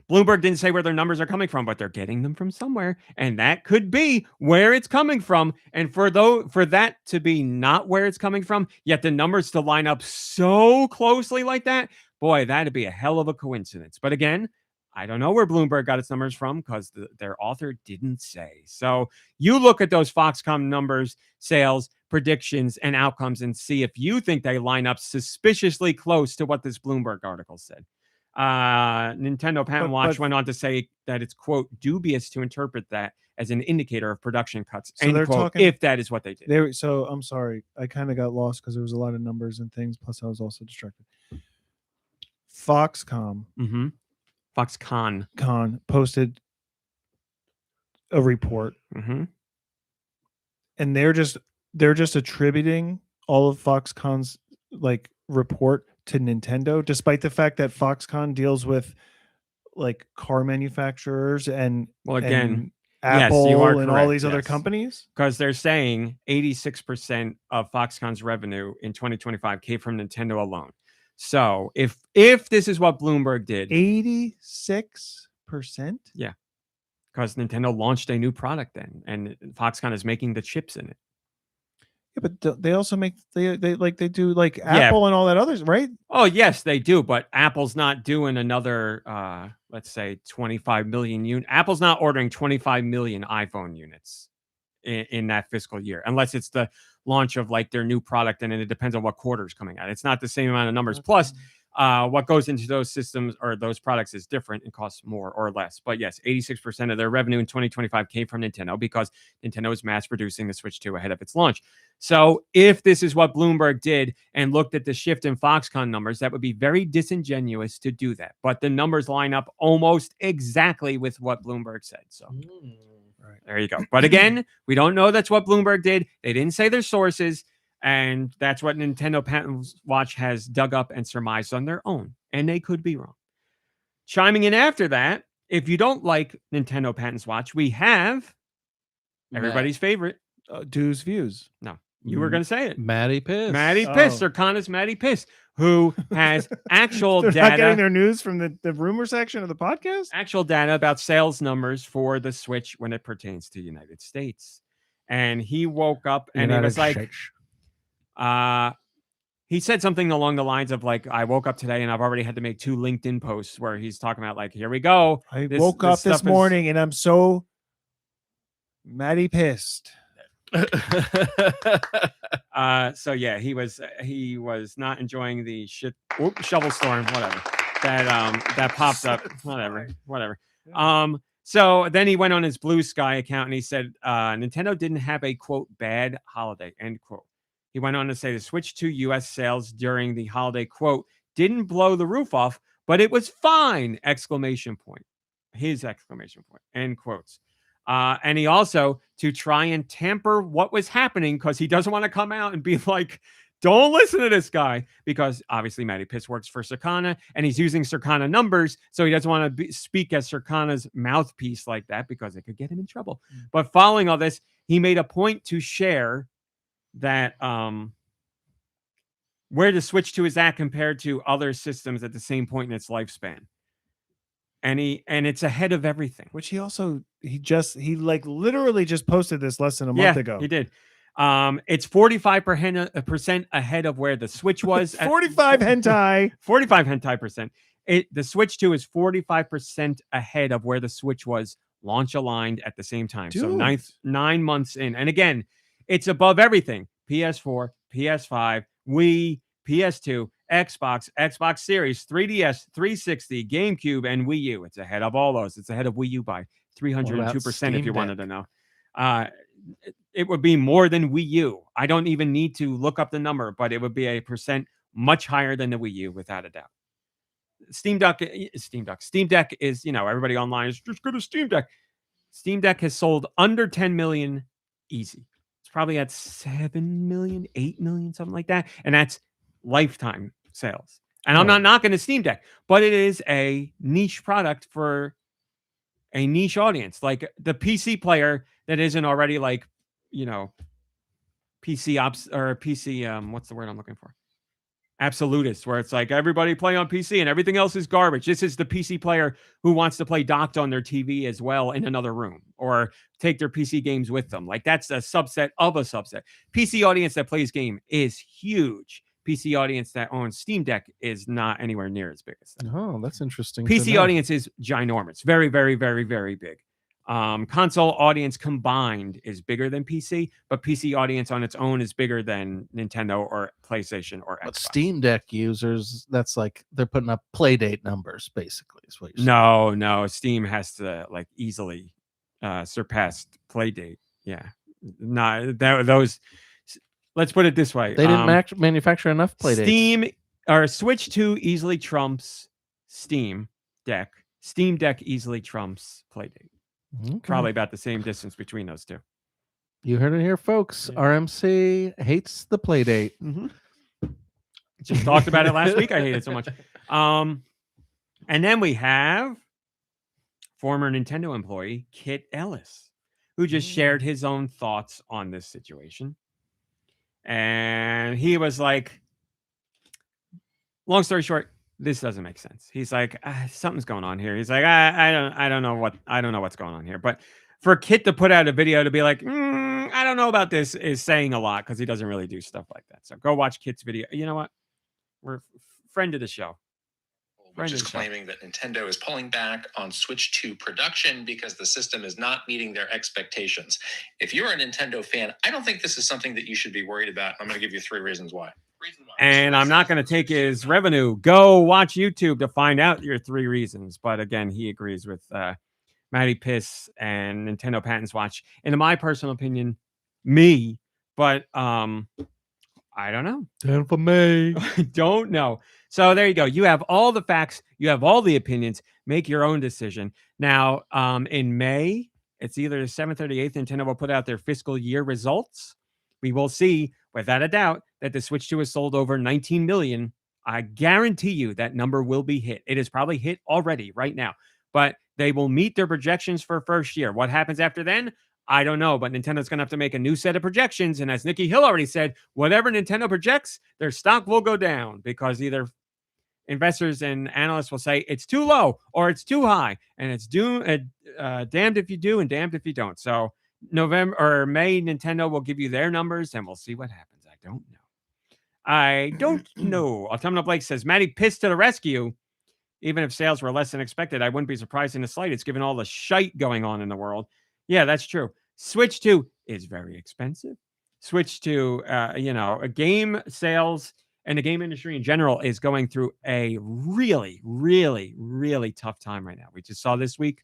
Bloomberg didn't say where their numbers are coming from, but they're getting them from somewhere, and that could be where it's coming from. And for that to be not where it's coming from, yet the numbers to line up so closely like that, boy, that'd be a hell of a coincidence. But again, I don't know where Bloomberg got its numbers from because their author didn't say. So you look at those Foxconn numbers, sales, predictions, and outcomes and see if you think they line up suspiciously close to what this Bloomberg article said. Nintendo Patent Watch went on to say that it's, quote, dubious to interpret that as an indicator of production cuts, So end they're quote, talking- if that is what they did. So I'm sorry. I kind of got lost because there was a lot of numbers and things. Plus, I was also distracted. Foxconn posted a report, and they're just attributing all of Foxconn's like report to Nintendo, despite the fact that Foxconn deals with like car manufacturers and again, Apple yes, you are and all correct, these other yes. companies. Because they're saying 86% of Foxconn's revenue in 2025 came from Nintendo alone. So if this is what Bloomberg did, 86%. Yeah, because Nintendo launched a new product then, and Foxconn is making the chips in it. Yeah, but they also make they do like Apple and all that others, right? Oh yes, they do. But Apple's not doing another, let's say 25 million unit. Apple's not ordering 25 million iPhone units in that fiscal year, unless it's the launch of like their new product, and then it depends on what quarter is coming out. It's not the same amount of numbers. Plus, what goes into those systems or those products is different and costs more or less. But yes, 86% of their revenue in 2025 came from Nintendo because Nintendo is mass producing the Switch 2 ahead of its launch. So if this is what Bloomberg did and looked at the shift in Foxconn numbers, that would be very disingenuous to do that. But the numbers line up almost exactly with what Bloomberg said. So there you go. But again, we don't know that's what Bloomberg did. They didn't say their sources. And that's what Nintendo Patent Watch has dug up and surmised on their own. And they could be wrong. Chiming in after that, if you don't like Nintendo Patent Watch, we have everybody's favorite. Deux Views. No, you were going to say it. Matty Piss. Matty Piss, Circana's Matty Piss, who has actual They're data. not getting their news from the rumor section of the podcast? Actual data about sales numbers for the Switch when it pertains to the United States. And he woke up and he was like... he said something along the lines of like, I woke up today and I've already had to make 2 LinkedIn posts where he's talking about like, here we go. I woke up this morning and I'm so Matty pissed. So yeah, he was not enjoying the shovel storm, whatever that popped up, whatever. So then he went on his Blue Sky account and he said, Nintendo didn't have a quote bad holiday, end quote. He went on to say the Switch 2 US sales during the holiday, quote, didn't blow the roof off, but it was fine, exclamation point. His exclamation point, end quotes. And he also, to try and tamper what was happening, because he doesn't want to come out and be like, don't listen to this guy, because obviously Matty Piss works for Circana and he's using Circana numbers. So he doesn't want to speak as Circana's mouthpiece like that because it could get him in trouble. But following all this, he made a point to share that where the Switch 2 is at compared to other systems at the same point in its lifespan. And it's ahead of everything. Which he literally just posted this less than a month ago. He did. It's 45% ahead of where the Switch was. 45 hentai. 45 hentai percent. The Switch 2 is 45% ahead of where the Switch was launch aligned at the same time. Dude. So 9 months in. And again, it's above everything. PS4, PS5, Wii, PS2, Xbox Series, 3DS, 360, GameCube, and Wii U. It's ahead of all those. It's ahead of Wii U by 302% if you wanted to know. It would be more than Wii U. I don't even need to look up the number, but it would be a percent much higher than the Wii U without a doubt. Steam Deck is, everybody online is just go to Steam Deck. Steam Deck has sold under 10 million easy. It's probably at 7 million, 8 million, something like that. And that's lifetime sales. And I'm not knocking the Steam Deck, but it is a niche product for a niche audience. Like the PC player that isn't already like, PC ops or PC what's the word I'm looking for? Absolutist, where it's like everybody play on PC and everything else is garbage. This is the PC player who wants to play docked on their TV as well in another room or take their PC games with them. Like that's a subset of a subset. PC audience that plays game is huge. PC audience that owns Steam Deck is not anywhere near as big as that. Oh, that's interesting. PC audience is ginormous. Very, very, very, very big. Console audience combined is bigger than PC, but PC audience on its own is bigger than Nintendo or PlayStation or Xbox. But Steam Deck users, that's like they're putting up Playdate numbers, basically. Is what you're saying. No. Steam has to like easily surpass Playdate. Yeah, those. Let's put it this way: they didn't manufacture enough Playdates. Steam or Switch 2 easily trumps Steam Deck. Steam Deck easily trumps Playdate. Okay. Probably about the same distance between those two. You heard it here, folks. Yeah. RMC hates the Playdate. Mm-hmm. Just talked about it last week. I hate it so much. And then we have former Nintendo employee Kit Ellis, who just shared his own thoughts on this situation. And he was like, long story short, this doesn't make sense. He's like, something's going on here. He's like, I don't know what's going on here. But for Kit to put out a video to be like, I don't know about this is saying a lot because he doesn't really do stuff like that. So go watch Kit's video. You know what? We're friend of the show. Which is claiming that Nintendo is pulling back on Switch 2 production because the system is not meeting their expectations. If you're a Nintendo fan, I don't think this is something that you should be worried about. I'm going to give you 3 reasons why. And I'm not going to take his revenue. Go watch YouTube to find out your 3 reasons. But again, he agrees with Matty Piss and Nintendo Patents Watch. And in my personal opinion, me. But I don't know. And for me. I don't know. So there you go. You have all the facts. You have all the opinions. Make your own decision. Now, in May, it's either the 7th or the 8th, Nintendo will put out their fiscal year results. We will see, without a doubt, that the Switch 2 has sold over 19 million. I guarantee you that number will be hit. It is probably hit already right now, but they will meet their projections for first year. What happens after then? I don't know, but Nintendo's going to have to make a new set of projections. And as Nicky Hill already said, whatever Nintendo projects, their stock will go down because either investors and analysts will say it's too low or it's too high. And it's damned if you do and damned if you don't. So November or May, Nintendo will give you their numbers and we'll see what happens. I don't know. AutumnalBlake says, Matty pissed to the rescue. Even if sales were less than expected, I wouldn't be surprised in the slightest given all the shite going on in the world. Yeah, that's true. Switch 2 is very expensive. Switch 2, game sales and the game industry in general is going through a really, really, really tough time right now. We just saw this week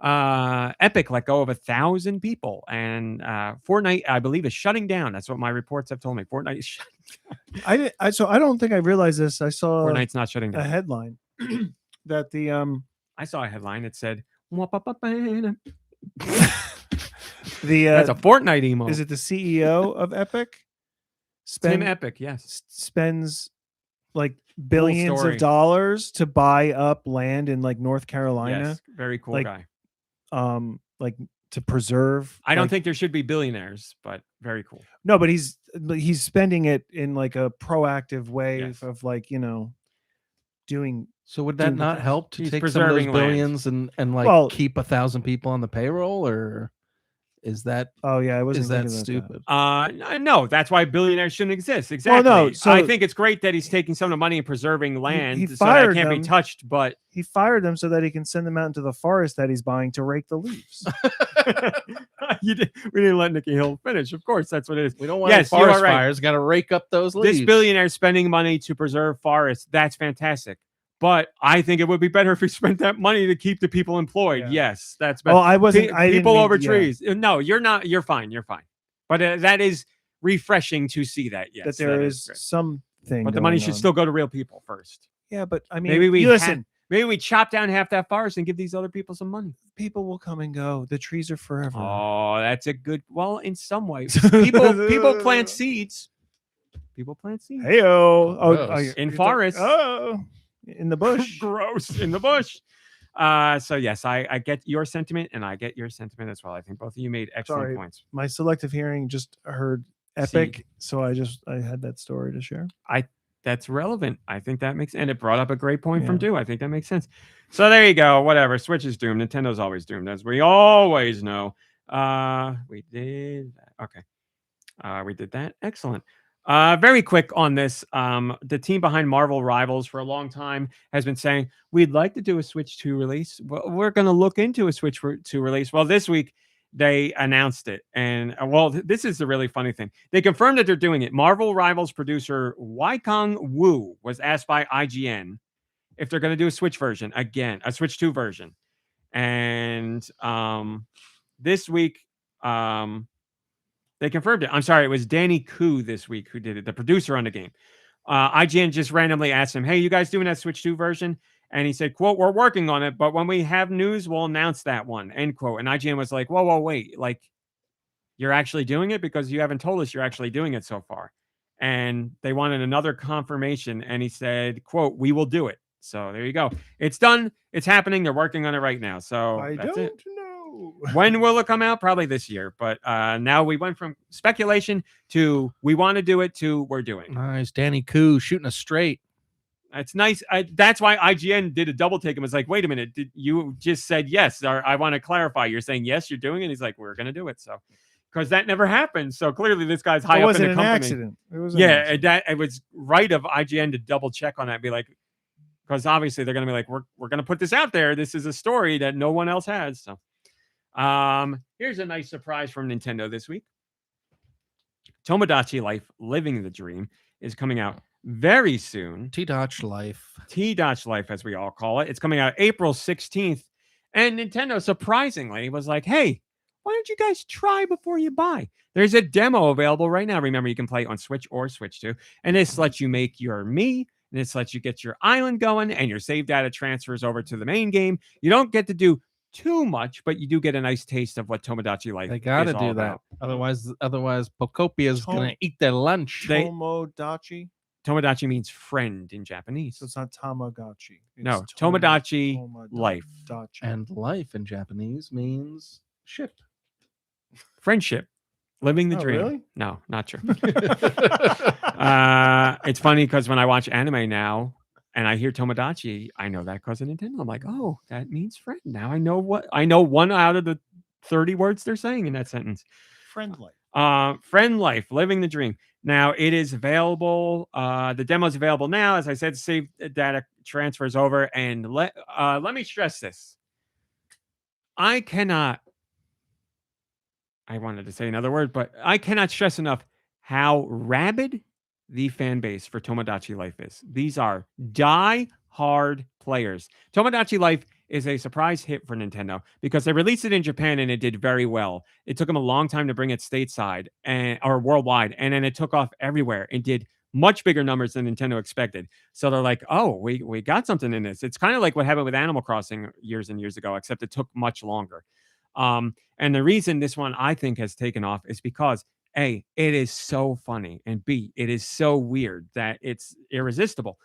Epic let go of 1,000 people, and Fortnite, I believe, is shutting down. That's what my reports have told me. Fortnite is shutting down. So I don't think I realized this. I saw Fortnite's not shutting down. A headline that the I saw a headline that said that's a Fortnite emo. Is it the CEO of Epic? Tim Epic, yes. Spends like billions of dollars to buy up land in like North Carolina. Yes, very cool guy. Like to preserve. I don't think there should be billionaires, but very cool. No, but he's spending it in like a proactive way of like, doing. So would that not help to take some of those billions and keep 1,000 people on the payroll, or is that? Oh yeah, I wasn't. Is that stupid? No, that's why billionaires shouldn't exist. Exactly. Well, no, so I think it's great that he's taking some of the money and preserving land he so that it can't them. Be touched. But he fired them so that he can send them out into the forest that he's buying to rake the leaves. We didn't let Nicky Hill finish. Of course, that's what it is. We don't want any forest fires. Got to rake up those leaves. This billionaire spending money to preserve forests. That's fantastic. But I think it would be better if he spent that money to keep the people employed. Yeah. Yes, that's better. Well, I wasn't. People over trees. No, you're not. You're fine. You're fine. But that is refreshing to see that. Yes, that there is something. But the money should still go to real people first. Yeah, but I mean, maybe listen. Maybe we chop down half that forest and give these other people some money. People will come and go. The trees are forever. Oh, that's a good. Well, in some ways, people plant seeds. People plant seeds. Hey-o. In forests. Oh. In the bush. Gross. In the bush. So yes, I get your sentiment and I get your sentiment as well. I think both of you made excellent points. My selective hearing just heard Epic. So I had that story to share. That's relevant. I think that makes, and it brought up a great point from Yeah. Deux. I think that makes sense. So there you go. Whatever. Switch is doomed. Nintendo's always doomed, as we always know. We did that. Okay. We did that. Excellent. Very quick on this. The team behind Marvel Rivals for a long time has been saying, we'd like to do a Switch 2 release. Well, we're going to look into a Switch 2 release. Well, this week they announced it. And this is the really funny thing. They confirmed that they're doing it. Marvel Rivals producer Waikang Wu was asked by IGN if they're going to do a Switch version again, a Switch 2 version. And this week, they confirmed it. I'm sorry, it was Danny Koo this week who did it, the producer on the game. IGN just randomly asked him, hey, you guys doing that Switch 2 version? And he said, quote, we're working on it, but when we have news, we'll announce that one, end quote. And IGN was like, whoa, wait. Like, you're actually doing it? Because you haven't told us you're actually doing it so far. And they wanted another confirmation. And he said, quote, we will do it. So there you go. It's done. It's happening. They're working on it right now. So I that's don't it. know. When will it come out? Probably this year. But now we went from speculation to we want to do it to we're doing. Nice. Danny Koo shooting us straight. It's nice. That's why IGN did a double take and was like, wait a minute. Did you just said yes? Or I want to clarify. You're saying yes, you're doing it? He's like, we're going to do it. So because that never happened. So clearly this guy's high up in the company. It wasn't an accident. It was it was right of IGN to double check on that. Be like, because obviously they're going to be like, we're going to put this out there. This is a story that no one else has. So here's a nice surprise from Nintendo this week. Tomodachi Life Living the Dream is coming out very soon. T-Dotch Life. T-Dotch Life, as we all call it. It's coming out April 16th. And Nintendo, surprisingly, was like, hey, why don't you guys try before you buy? There's a demo available right now. Remember, you can play it on Switch or Switch 2. And this lets you make your Mii. And this lets you get your island going. And your save data transfers over to the main game. You don't get to do too much, but you do get a nice taste of what Tomodachi Life They got to is all do about. that. Otherwise, Pokopia is going to eat their lunch. Tomodachi? Tomodachi means friend in Japanese. So it's not Tamagotchi. It's No, Tomodachi Life. And life in Japanese means ship. Friendship. Living the Oh, dream. really? No, not true. It's funny because when I watch anime now and I hear Tomodachi, I know that because of Nintendo. I'm like, oh, that means friend. Now I know one out of the 30 words they're saying in that sentence. Friend life. Friend life, living the dream. Now it is available. The demo is available now. As I said, save data transfers over. And let me stress this. I wanted to say another word, but I cannot stress enough how rabid the fan base for Tomodachi Life is. These are die-hard players. Tomodachi Life is a surprise hit for Nintendo because they released it in Japan and it did very well. It took them a long time to bring it stateside or worldwide, and then it took off everywhere and did much bigger numbers than Nintendo expected. So they're like, oh, we got something in this. It's kind of like what happened with Animal Crossing years and years ago, except it took much longer. And the reason this one I think has taken off is because A, it is so funny, and B, it is so weird that it's irresistible.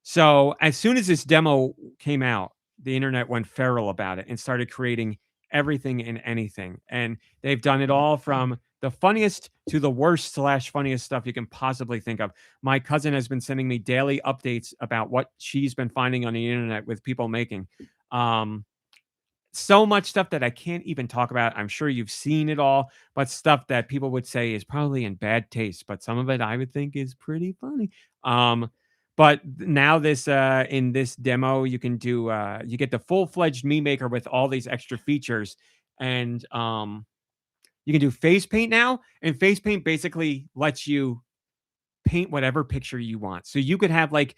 So as soon as this demo came out, the internet went feral about it and started creating everything and anything. And they've done it all from the funniest to the worst / funniest stuff you can possibly think of. My cousin has been sending me daily updates about what she's been finding on the internet with people making. So much stuff that I can't even talk about. I'm sure you've seen it all, but stuff that people would say is probably in bad taste, but some of it I would think is pretty funny. But now in this demo, you can do you get the full-fledged Mii Maker with all these extra features, and you can do face paint now. And face paint basically lets you paint whatever picture you want. So you could have, like,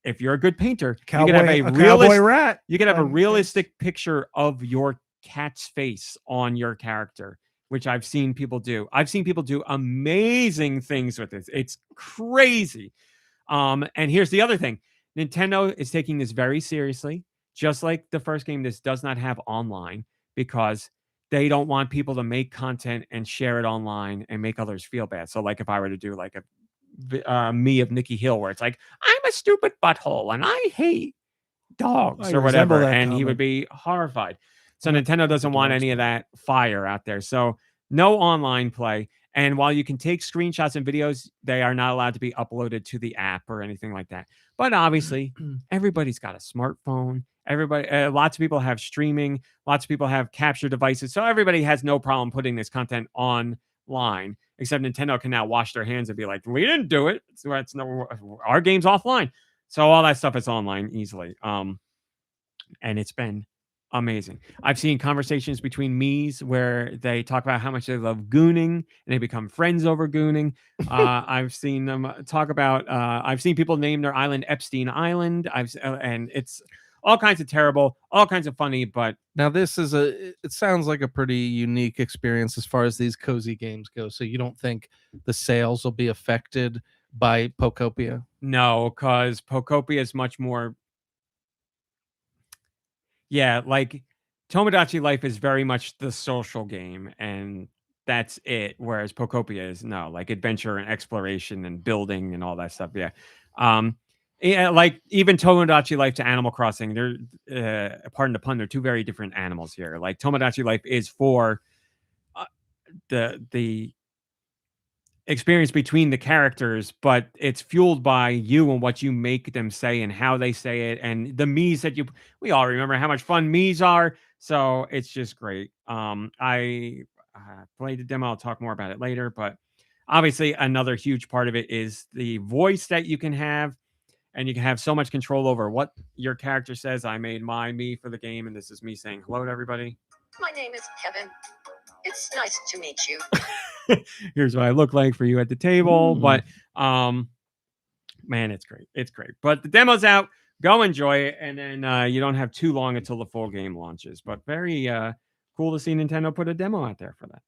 if you're a good painter, you could have a cowboy rat. You could have a realistic picture of your cat's face on your character, which I've seen people do. I've seen people do amazing things with this. It's crazy. And here's the other thing. Nintendo is taking this very seriously. Just like the first game, this does not have online because they don't want people to make content and share it online and make others feel bad. So like if I were to do like a me of Nicky Hill, where it's like, I'm a stupid butthole and I hate dogs or whatever, and he would be horrified. So Nintendo doesn't want any of that fire out there. So no online play. And while you can take screenshots and videos, they are not allowed to be uploaded to the app or anything like that. But obviously, everybody's got a smartphone. Everybody, lots of people have streaming. Lots of people have capture devices. So everybody has no problem putting this content online, except Nintendo can now wash their hands and be like, we didn't do it. Our game's offline. So all that stuff is online easily. And it's been amazing. I've seen conversations between me's where they talk about how much they love gooning and they become friends over gooning. I've seen them talk about, I've seen people name their island Epstein Island. And it's all kinds of terrible, all kinds of funny, but now this is it sounds like a pretty unique experience as far as these cozy games go. So you don't think the sales will be affected by Pokopia? No, because Pokopia is much more. Yeah, like Tomodachi Life is very much the social game, and that's it. Whereas Pokopia is like adventure and exploration and building and all that stuff. Yeah. Yeah, like even Tomodachi Life to Animal Crossing, they're pardon the pun, they're two very different animals here. Like Tomodachi Life is for the experience between the characters, but it's fueled by you and what you make them say and how they say it, and the me's that we all remember how much fun me's are. So it's just great. I played the demo. I'll talk more about it later, but obviously another huge part of it is the voice that you can have. And you can have so much control over what your character says. I made my me for the game, and this is me saying hello to everybody. My name is Kevin. It's nice to meet you. Here's what I look like for you at the table. But man, it's great. It's great. But the demo's out. Go enjoy it. And then you don't have too long until the full game launches. But very cool to see Nintendo put a demo out there for that.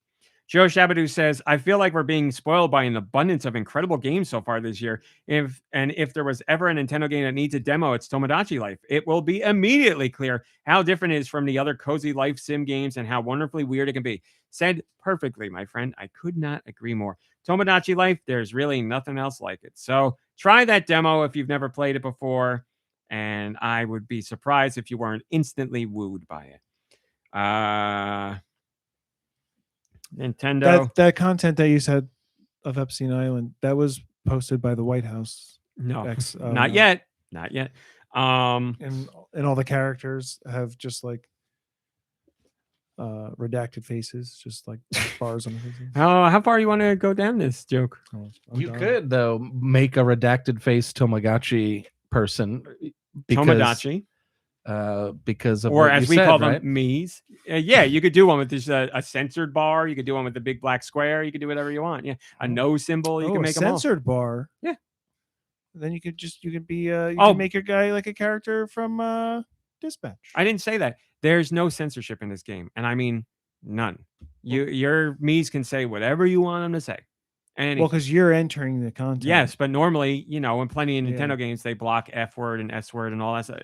Joe Shabadoo says, I feel like we're being spoiled by an abundance of incredible games so far this year. If there was ever a Nintendo game that needs a demo, it's Tomodachi Life. It will be immediately clear how different it is from the other cozy life sim games and how wonderfully weird it can be. Said perfectly, my friend. I could not agree more. Tomodachi Life, there's really nothing else like it. So try that demo if you've never played it before, and I would be surprised if you weren't instantly wooed by it. Nintendo. That content that you said of Epstein Island, that was posted by the White House. No, not yet. Not yet. And all the characters have just like redacted faces, just like bars on the faces. How far you want to go down this joke? You could though make a redacted face Tomodachi person. Tomodachi. Because of or what as you we said, call right? them, me's. Yeah, you could do one with this a censored bar. You could do one with the big black square. You could do whatever you want. Yeah, a no symbol. You can make a them all. censored bar. Yeah. Then you could be you can make your guy like a character from Dispatch. I didn't say that. There's no censorship in this game, and I mean none. Your me's can say whatever you want them to say. And well, because you're entering the content. Yes, but normally, in plenty of Nintendo games, they block F word and S word and all that stuff.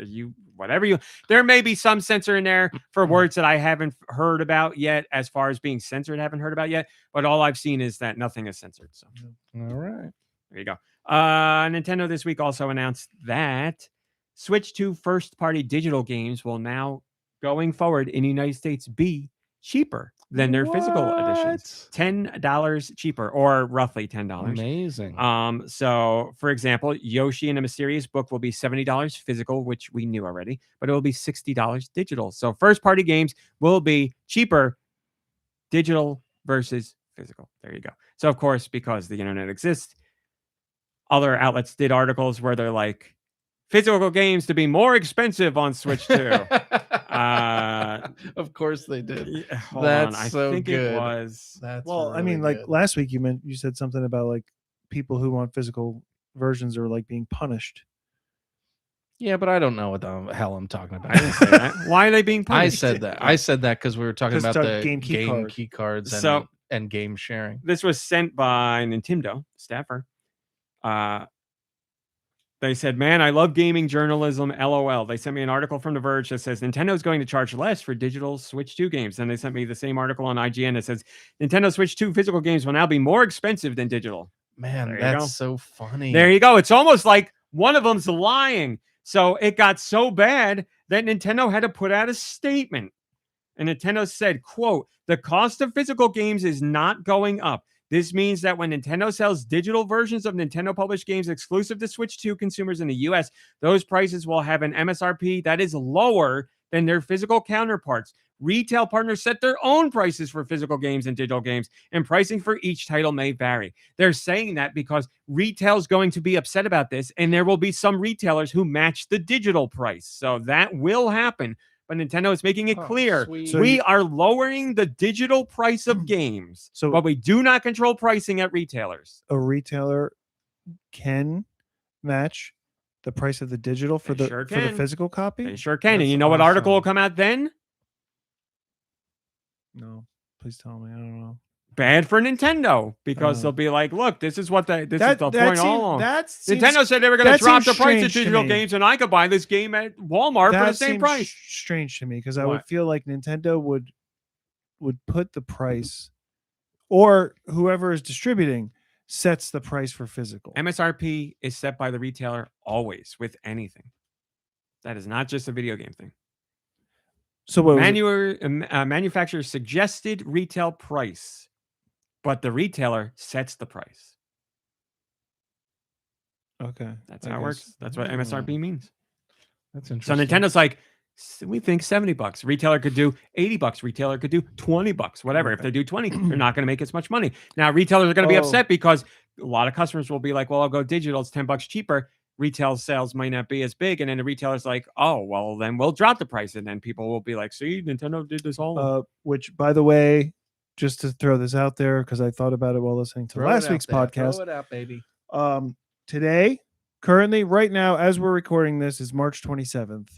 There may be some censor in there for words that I haven't heard about yet, as far as being censored, haven't heard about yet. But all I've seen is that nothing is censored. So, all right, there you go. Nintendo this week also announced that Switch 2 first-party digital games will now, going forward in the United States, be cheaper than their physical editions. $10 cheaper, or roughly $10. Amazing. So for example, Yoshi and a Mysterious Book will be $70 physical, which we knew already, but it will be $60 digital. So first party games will be cheaper digital versus physical. There you go. So of course, because the internet exists, other outlets did articles where they're like, physical games to be more expensive on Switch 2. Of course they did. Hold on. I think good. it was. That's well, really I mean, like good. last week you said something about like people who want physical versions are like being punished. Yeah, but I don't know what the hell I'm talking about. I didn't say that. Why are they being punished? I said that because we were talking about the game key cards and game sharing. This was sent by Nintendo staffer. They said, man, I love gaming journalism, LOL. They sent me an article from The Verge that says Nintendo is going to charge less for digital Switch 2 games. And they sent me the same article on IGN that says Nintendo Switch 2 physical games will now be more expensive than digital. Man, that's so funny. There you go. It's almost like one of them's lying. So it got so bad that Nintendo had to put out a statement. And Nintendo said, quote, the cost of physical games is not going up. This means that when Nintendo sells digital versions of Nintendo published games exclusive to Switch 2 consumers in the US, those prices will have an MSRP that is lower than their physical counterparts. Retail partners set their own prices for physical games and digital games, and pricing for each title may vary. They're saying that because retail's going to be upset about this, and there will be some retailers who match the digital price. So that will happen. But Nintendo is making it clear we are lowering the digital price of games, but we do not control pricing at retailers. A retailer can match the price of the digital for the physical copy? They sure can. And you know what article will come out then? No, please tell me. I don't know. Bad for Nintendo, because they'll be like, look, this is what this is the point all along. Nintendo said they were going to drop the price of digital games, and I could buy this game at Walmart for the same price. Strange to me, because I would feel like Nintendo would put the price, or whoever is distributing sets the price for physical. MSRP is set by the retailer always with anything. That is not just a video game thing. So what manufacturer suggested retail price, but the retailer sets the price. Okay. That's how it works. That's what MSRP means. That's interesting. So Nintendo's like, we think $70. Retailer could do $80. Retailer could do $20. Whatever. If they do 20, they're not going to make as much money. Now, retailers are going to be upset because a lot of customers will be like, well, I'll go digital. It's $10 cheaper. Retail sales might not be as big. And then the retailer's like, oh, well, then we'll drop the price. And then people will be like, see, Nintendo did this all. Which, by the way, just to throw this out there, because I thought about it while listening to last week's podcast. Throw it out, baby. Today, currently, right now, as we're recording this, is March 27th.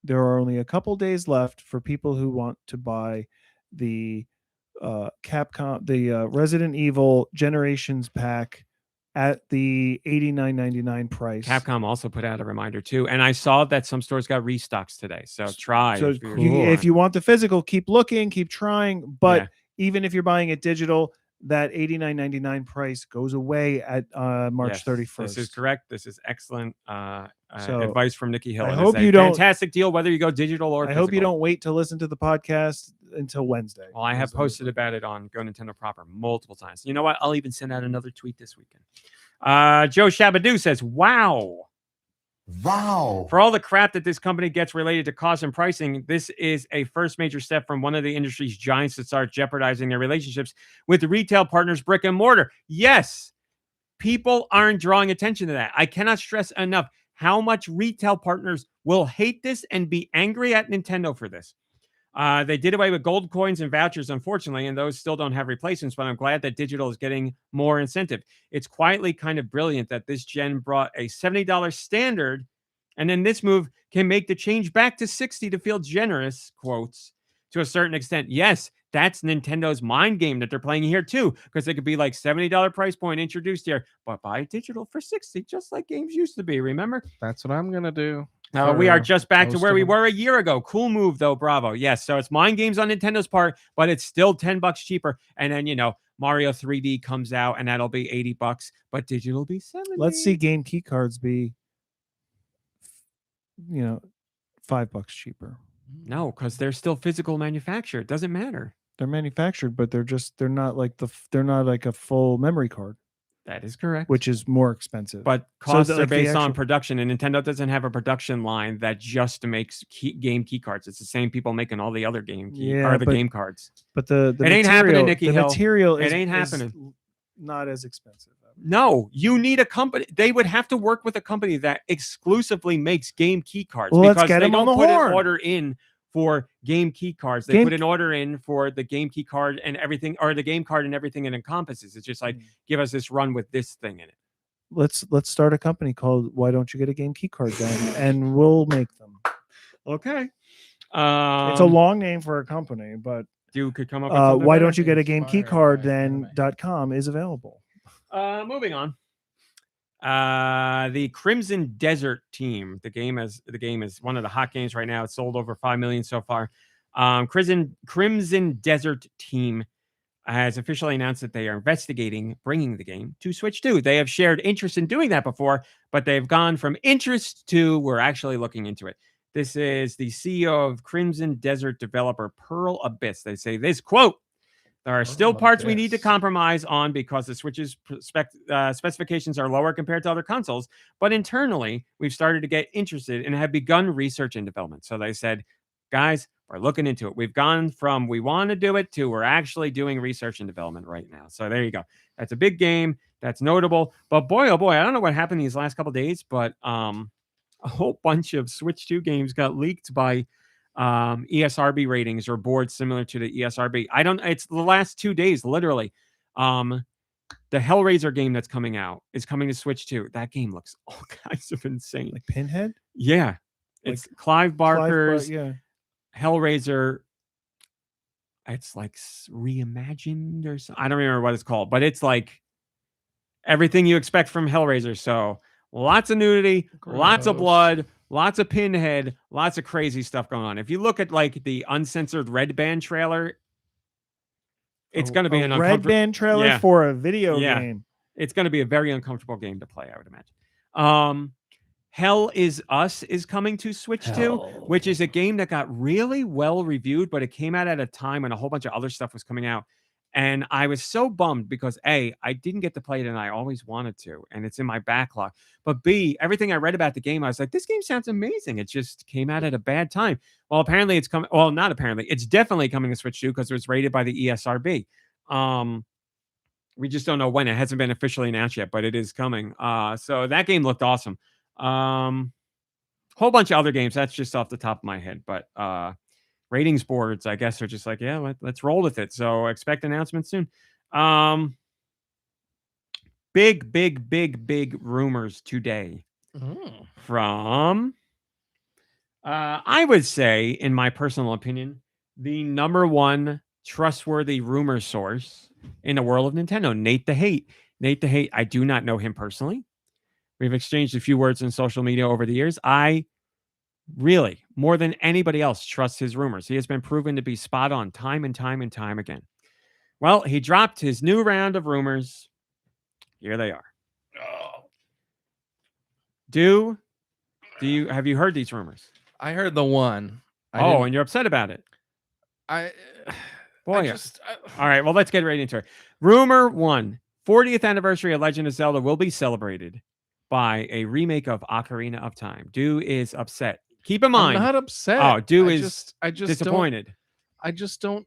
There are only a couple days left for people who want to buy the Capcom, the Resident Evil Generations pack at the $89.99 price. Capcom also put out a reminder too, and I saw that some stores got restocks today. So try. So if you want the physical, keep looking, keep trying. But even if you're buying it digital, that $89.99 price goes away at March 31st. This is correct. This is excellent advice from Nicky Hill. I hope you don't. Fantastic deal, whether you go digital or physical. I hope you don't wait to listen to the podcast until Wednesday. Well, I have posted about it on GoNintendo proper multiple times. You know what? I'll even send out another tweet this weekend. Joe Shabadoo says, wow. For all the crap that this company gets related to cost and pricing, this is a first major step from one of the industry's giants to start jeopardizing their relationships with the retail partners, brick and mortar. Yes, people aren't drawing attention to that. I cannot stress enough how much retail partners will hate this and be angry at Nintendo for this. They did away with gold coins and vouchers, unfortunately, and those still don't have replacements, but I'm glad that digital is getting more incentive. It's quietly kind of brilliant that this gen brought a $70 standard, and then this move can make the change back to $60 to feel generous, quotes, to a certain extent. Yes, that's Nintendo's mind game that they're playing here too, because it could be like $70 price point introduced here, but buy digital for $60, just like games used to be, remember? That's what I'm going to do. We are just back to where we were a year ago. Cool move, though. Bravo. Yes. So it's mind games on Nintendo's part, but it's still $10 cheaper. And then, Mario 3D comes out and that'll be $80, but digital will be $70. Let's see game key cards be, $5 cheaper. No, because they're still physical manufactured. It doesn't matter. They're manufactured, but they're not like a full memory card. That is correct. Which is more expensive. But costs are based on production, and Nintendo doesn't have a production line that just makes game key cards. It's the same people making all the other game cards. But the it ain't happening, Nicky Hill. Material it ain't happening. Not as expensive. No, you need a company. They would have to work with a company that exclusively makes game key cards, because let's get they don't on the put horn. an order in for game key cards. They put an order in for the game key card and everything, or the game card and everything it encompasses. It's just like, give us this run with this thing in it. Let's start a company called Why Don't You Get a Game Key Card Then, and we'll make them. Okay. It's a long name for a company, but you could come up with Why Don't You Get a Game Key Card Then.com is available. Moving on. The Crimson Desert team. The game is one of the hot games right now. It's sold over 5 million so far. Crimson Desert team has officially announced that they are investigating bringing the game to Switch 2. They have shared interest in doing that before, but they've gone from interest to we're actually looking into it. This is the CEO of Crimson Desert developer Pearl Abyss. They say this, quote, There are Oh still my parts we need to goodness. compromise on because the Switch's specifications are lower compared to other consoles. But internally, we've started to get interested and have begun research and development. So they said, guys, we're looking into it. We've gone from we want to do it to we're actually doing research and development right now. So there you go. That's a big game. That's notable. But boy, oh boy, I don't know what happened these last couple days, but a whole bunch of Switch 2 games got leaked by ESRB ratings or boards similar to the ESRB. It's the last 2 days, literally. The Hellraiser game that's coming out is coming to Switch 2. That game looks all kinds of insane. Like Pinhead? Yeah. It's Clive Barker's yeah. Hellraiser. It's like reimagined or something. I don't remember what it's called, but it's like everything you expect from Hellraiser. So lots of nudity, lots of blood, lots of Pinhead, lots of crazy stuff going on. If you look at like the uncensored Red Band trailer, it's going to be a Red Band trailer for a video game. It's going to be a very uncomfortable game to play, I would imagine. Hell is Us is coming to Switch 2, which is a game that got really well reviewed, but it came out at a time when a whole bunch of other stuff was coming out. And I was so bummed because A, I didn't get to play it and I always wanted to, and it's in my backlog. But B, everything I read about the game, I was like, this game sounds amazing. It just came out at a bad time. Well, apparently it's coming. Well, not apparently. It's definitely coming to Switch 2 because it was rated by the ESRB. We just don't know when. It hasn't been officially announced yet, but it is coming. So that game looked awesome. Whole bunch of other games. That's just off the top of my head. But ratings boards, I guess, are just like, yeah, let's roll with it. So expect announcements soon. Big rumors today from, I would say, in my personal opinion, the number one trustworthy rumor source in the world of Nintendo, Nate the Hate. Nate the Hate, I do not know him personally. We've exchanged a few words in social media over the years. I really, more than anybody else, trust his rumors. He has been proven to be spot on time and time and time again. Well, he dropped his new round of rumors. Here they are. Have you heard these rumors? I heard the one. And you're upset about it. All right, well, let's get right into it. Rumor 1, 40th anniversary of Legend of Zelda will be celebrated by a remake of Ocarina of Time. Deux is upset. Keep in mind, I'm not upset. Oh, Deux is disappointed. I just don't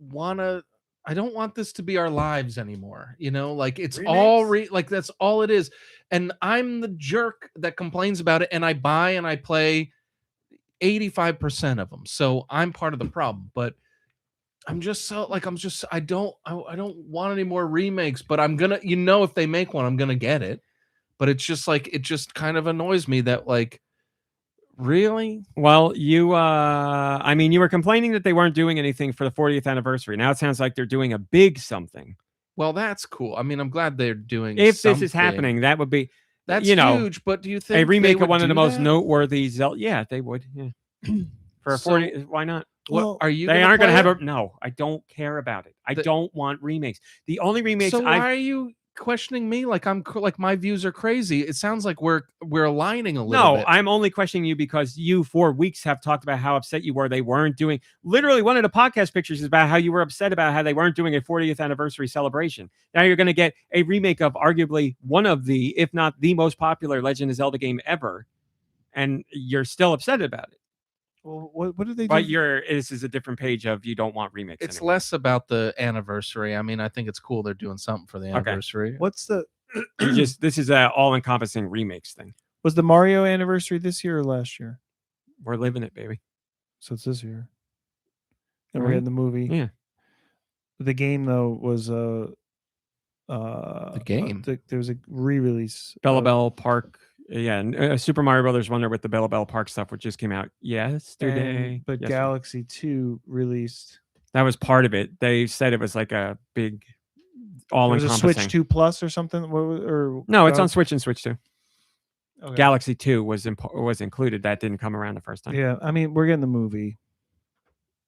want to. I don't want this to be our lives anymore. You know, like it's remakes? Like that's all it is. And I'm the jerk that complains about it, and I buy and I play 85% of them. So I'm part of the problem. But I'm just so like I don't want any more remakes. But I'm gonna, if they make one, I'm gonna get it. But it's just like it just kind of annoys me that like. Really? Well, you were complaining that they weren't doing anything for the 40th anniversary. Now it sounds like they're doing a big something. Well, that's cool. I mean, I'm glad they're doing If this is happening, that would be huge, but do you think a remake of one of the most that? noteworthy Zelda? Yeah, they would. Yeah. For a 40, why not? Well, are you they aren't going to have a no, I don't care about it. I don't want remakes. The only remakes why are you questioning me like I'm like my views are crazy? It sounds like we're aligning a little bit. No, I'm only questioning you because you for weeks have talked about how upset you were they weren't doing. Literally, one of the podcast pictures is about how you were upset about how they weren't doing a 40th anniversary celebration. Now you're going to get a remake of arguably one of the, if not the most popular Legend of Zelda game ever, and you're still upset about it. Well, what did they do? But this is a different page of you don't want remakes. It's less about the anniversary. I mean, I think it's cool they're doing something for the anniversary. What's the this is an all-encompassing remakes thing. Was the Mario anniversary this year or last year? We're living it, baby. So it's this year. And we're in the movie. Yeah. The game though was the game. There was a re-release. Bell Park. Yeah, Super Mario Brothers Wonder with the Bell Park stuff, which just came out yesterday. But Galaxy 2 released. That was part of it. They said it was like a big all-encompassing. Was a Switch 2 Plus or something? No, it's on Switch and Switch 2. Okay. Galaxy 2 was included. That didn't come around the first time. Yeah, I mean, we're getting the movie.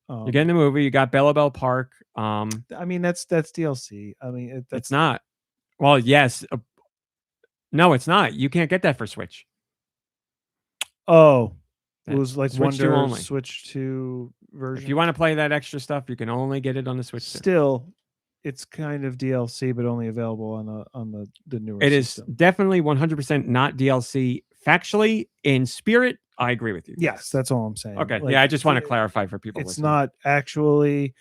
You're getting the movie. You got Bell Park. I mean, that's DLC. I mean, it's not. Well, yes. No, it's not. You can't get that for Switch. Oh, it was like Switch 2 only. Switch 2 version. If you want to play that extra stuff, you can only get it on the Switch 2. Still, it's kind of DLC, but only available on the newer. It is system. definitely 100% not DLC. Factually, in spirit, I agree with you. Yes, that's all I'm saying. Okay. Like, Yeah, I just want to clarify for people. It's listening. not actually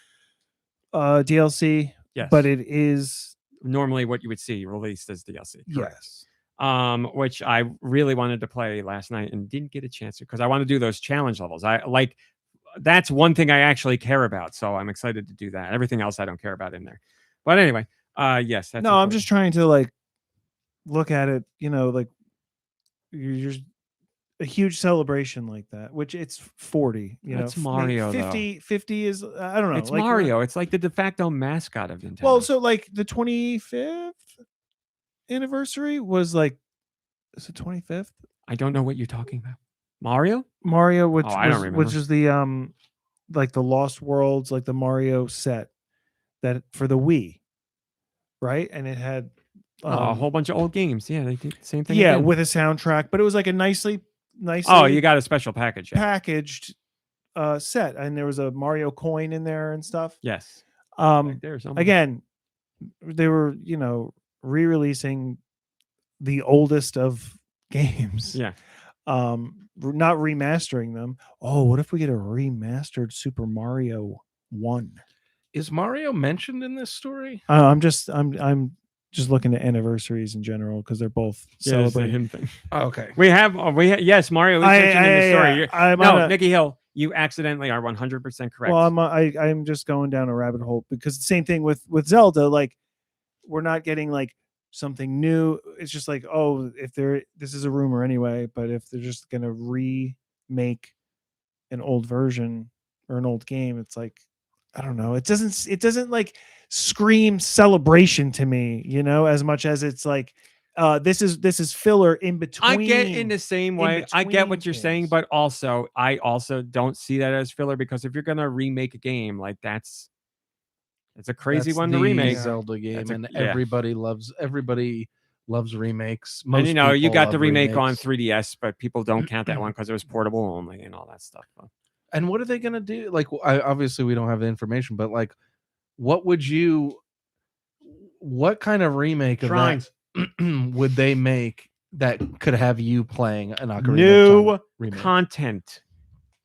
DLC, Yes. but it is normally what you would see released as DLC. Correct. Yes. Which I really wanted to play last night and didn't get a chance to because I want to do those challenge levels. I like that's one thing I actually care about, so I'm excited to do that. Everything else I don't care about in there. But anyway, yes. That's no, I'm just trying to like look at it. Like you're a huge celebration like that, which it's 40. That's Mario. 50. 50 is I don't know. It's like, Mario. It's like the de facto mascot of Nintendo. Well, so like the 25th anniversary was like, is it 25th? I don't know what you're talking about. Mario, which I don't remember. Which is the like the Lost Worlds, like the Mario set that for the Wii, right? And it had a whole bunch of old games. Yeah, they did the same thing. Yeah, again. with a soundtrack, but it was like a nicely. Oh, you got a special package. Yeah. Packaged set, and there was a Mario coin in there and stuff. Yes. Again, they were re-releasing the oldest of games. Yeah. Not remastering them. Oh, what if we get a remastered Super Mario 1? Is Mario mentioned in this story? I'm just looking at anniversaries in general because they're both celebrating him thing. Oh, okay. We have yes, Mario is mentioned in the story. No, Nicky Hill, you accidentally are 100% correct. Well, I'm just going down a rabbit hole because the same thing with Zelda. Like, we're not getting like something new. It's just like, oh, this is a rumor anyway, but if they're just gonna remake an old version or an old game, it's like, I don't know. It doesn't like scream celebration to me, as much as it's like this is filler in between. I get in the same way. I get what you're saying, but also I also don't see that as filler because if you're gonna remake a game, like it's a crazy one to remake. Zelda game, everybody loves remakes. Most and you got the remake on 3DS, but people don't count that one because it was portable only and all that stuff. And what are they gonna do? Like, obviously we don't have the information, but like, what kind of remake of that would they make that could have you playing an Ocarina of Time content?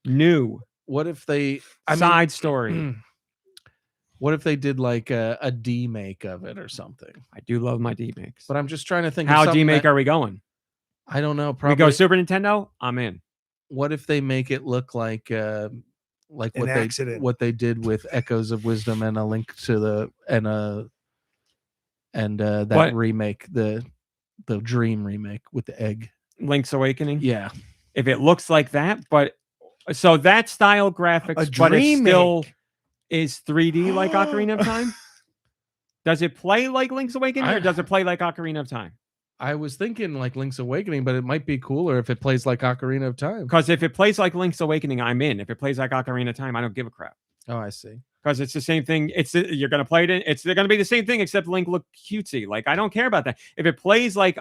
New. What if they side story? What if they did like a D-make of it or something? I do love my D-makes. But I'm just trying to think how D-make are we going? I don't know. Probably we go Super Nintendo, I'm in. What if they make it look like what they did with Echoes of Wisdom and A Link to the that remake, the Dream remake with the egg, Link's Awakening? Yeah. If it looks like that, but so that style graphics, but it still is 3D like Ocarina of Time? Does it play like Link's Awakening or does it play like Ocarina of Time? I was thinking like Link's Awakening, but it might be cooler if it plays like Ocarina of Time. Because if it plays like Link's Awakening, I'm in. If it plays like Ocarina of Time, I don't give a crap. Oh, I see. Because it's the same thing. You're gonna play it. They're gonna be the same thing, except Link look cutesy. Like I don't care about that. If it plays like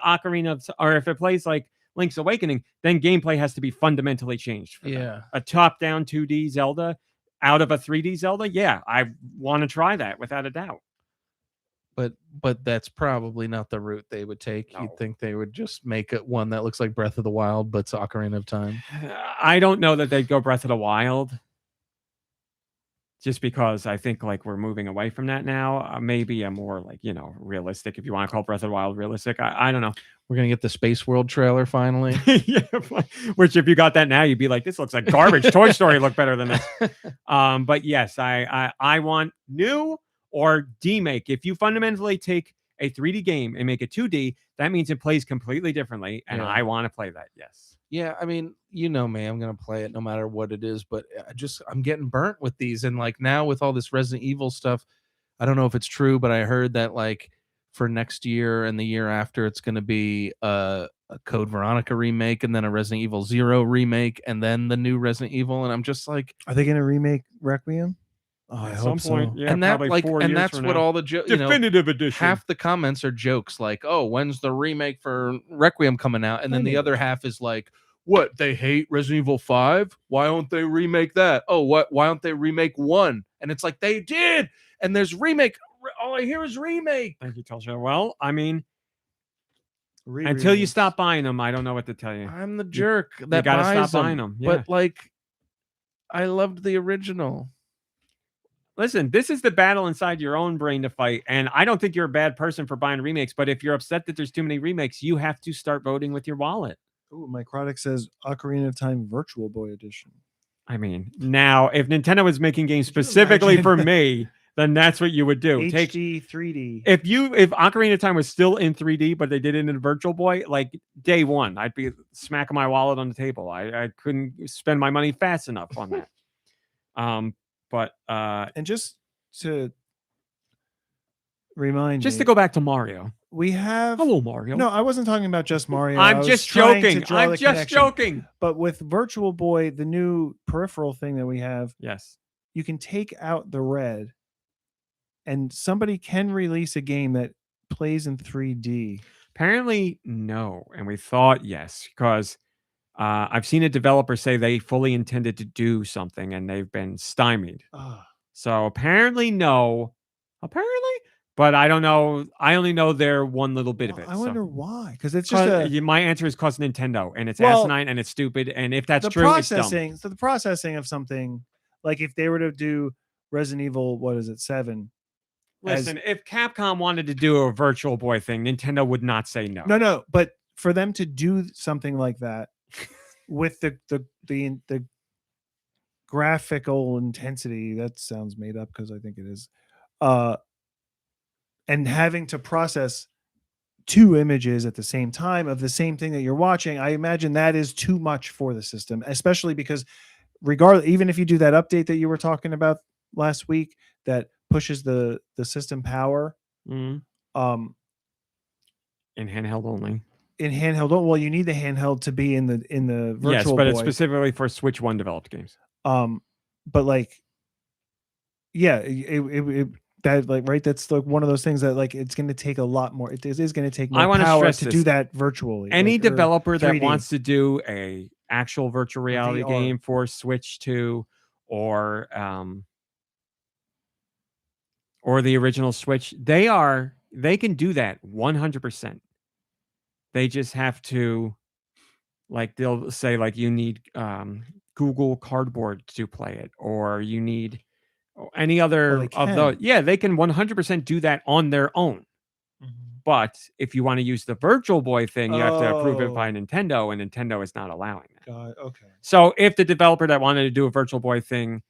or if it plays like Link's Awakening, then gameplay has to be fundamentally changed. For that. A top-down 2D Zelda out of a 3D Zelda. Yeah, I want to try that without a doubt. But that's probably not the route they would take. No. You'd think they would just make it one that looks like Breath of the Wild, but it's Ocarina of Time. I don't know that they'd go Breath of the Wild. Just because I think like we're moving away from that now. Maybe a more like, realistic, if you want to call Breath of the Wild realistic. I don't know. We're going to get the Space World trailer finally. Yeah, which if you got that now, you'd be like, this looks like garbage. Toy Story looked better than this. But yes, I want new or D-make. If you fundamentally take a 3D game and make it 2D, that means it plays completely differently. And I want to play that. Yes. Yeah. I mean, me, I'm going to play it no matter what it is, but I'm getting burnt with these. And like now with all this Resident Evil stuff, I don't know if it's true, but I heard that like for next year and the year after, it's going to be a Code Veronica remake and then a Resident Evil 0 remake and then the new Resident Evil. And I'm just like, are they going to remake Requiem? Oh, I hope so. Yeah, and that's what all the definitive edition. Half the comments are jokes like, "Oh, when's the remake for Requiem coming out?" And then the other half is like, "What? They hate Resident Evil 5? Why don't they remake that? Oh, what? Why don't they remake 1?" And it's like they did. And there's remake all I hear is remake. Thank you, Tulsa. Well, I mean, until you Re-release. stop buying them, I don't know what to tell you. I'm the jerk You that gotta buys stop buying them. Yeah. But like, I loved the original. Listen, this is the battle inside your own brain to fight. And I don't think you're a bad person for buying remakes, but if you're upset that there's too many remakes, you have to start voting with your wallet. Ooh, my Necrotic says Ocarina of Time Virtual Boy Edition. I mean, now, if Nintendo was making games specifically for me, then that's what you would do. HD 3D. If Ocarina of Time was still in 3D, but they did it in Virtual Boy, like day one, I'd be smacking my wallet on the table. I couldn't spend my money fast enough on that. And just to remind just me, to go back to Mario. we have Hello, Mario. No, I wasn't talking about just Mario. I'm I was just trying to joking. draw I'm the just connection. joking. But with Virtual Boy, the new peripheral thing that we have, Yes. you can take out the red, and somebody can release a game that plays in 3D. Apparently, no. And we thought yes, because I've seen a developer say they fully intended to do something and they've been stymied. So apparently, no. Apparently, but I don't know. I only know their one little bit of it. I wonder why. Because it's just my answer is because Nintendo, and it's Well, asinine and it's stupid. And if that's the true, it's dumb. processing. So the processing of something, like if they were to do Resident Evil, 7? Listen, if Capcom wanted to do a Virtual Boy thing, Nintendo would not say no. No. But for them to do something like that with the graphical intensity, that sounds made up because I think it is, and having to process 2 images at the same time of the same thing that you're watching, I imagine that is too much for the system, especially because regardless, even if you do that update that you were talking about last week that pushes the system power, in handheld only. In handheld, well, you need the handheld to be in the Virtual Yes, but it's Boy. specifically for Switch 1 developed games. But like, yeah, that like right, that's like one of those things that like it's going to take a lot more. It is going to take more power to do that virtually. Any like, or developer that 3D. wants to do a actual virtual reality VR. game for Switch 2 or the original Switch, they can do that 100%. They just have to, like, they'll say like you need Google Cardboard to play it, or you need any other of those. Yeah, they can 100% do that on their own. But if you want to use the Virtual Boy thing, you have to approve it by Nintendo, and Nintendo is not allowing that. Okay. So if the developer that wanted to do a Virtual Boy thing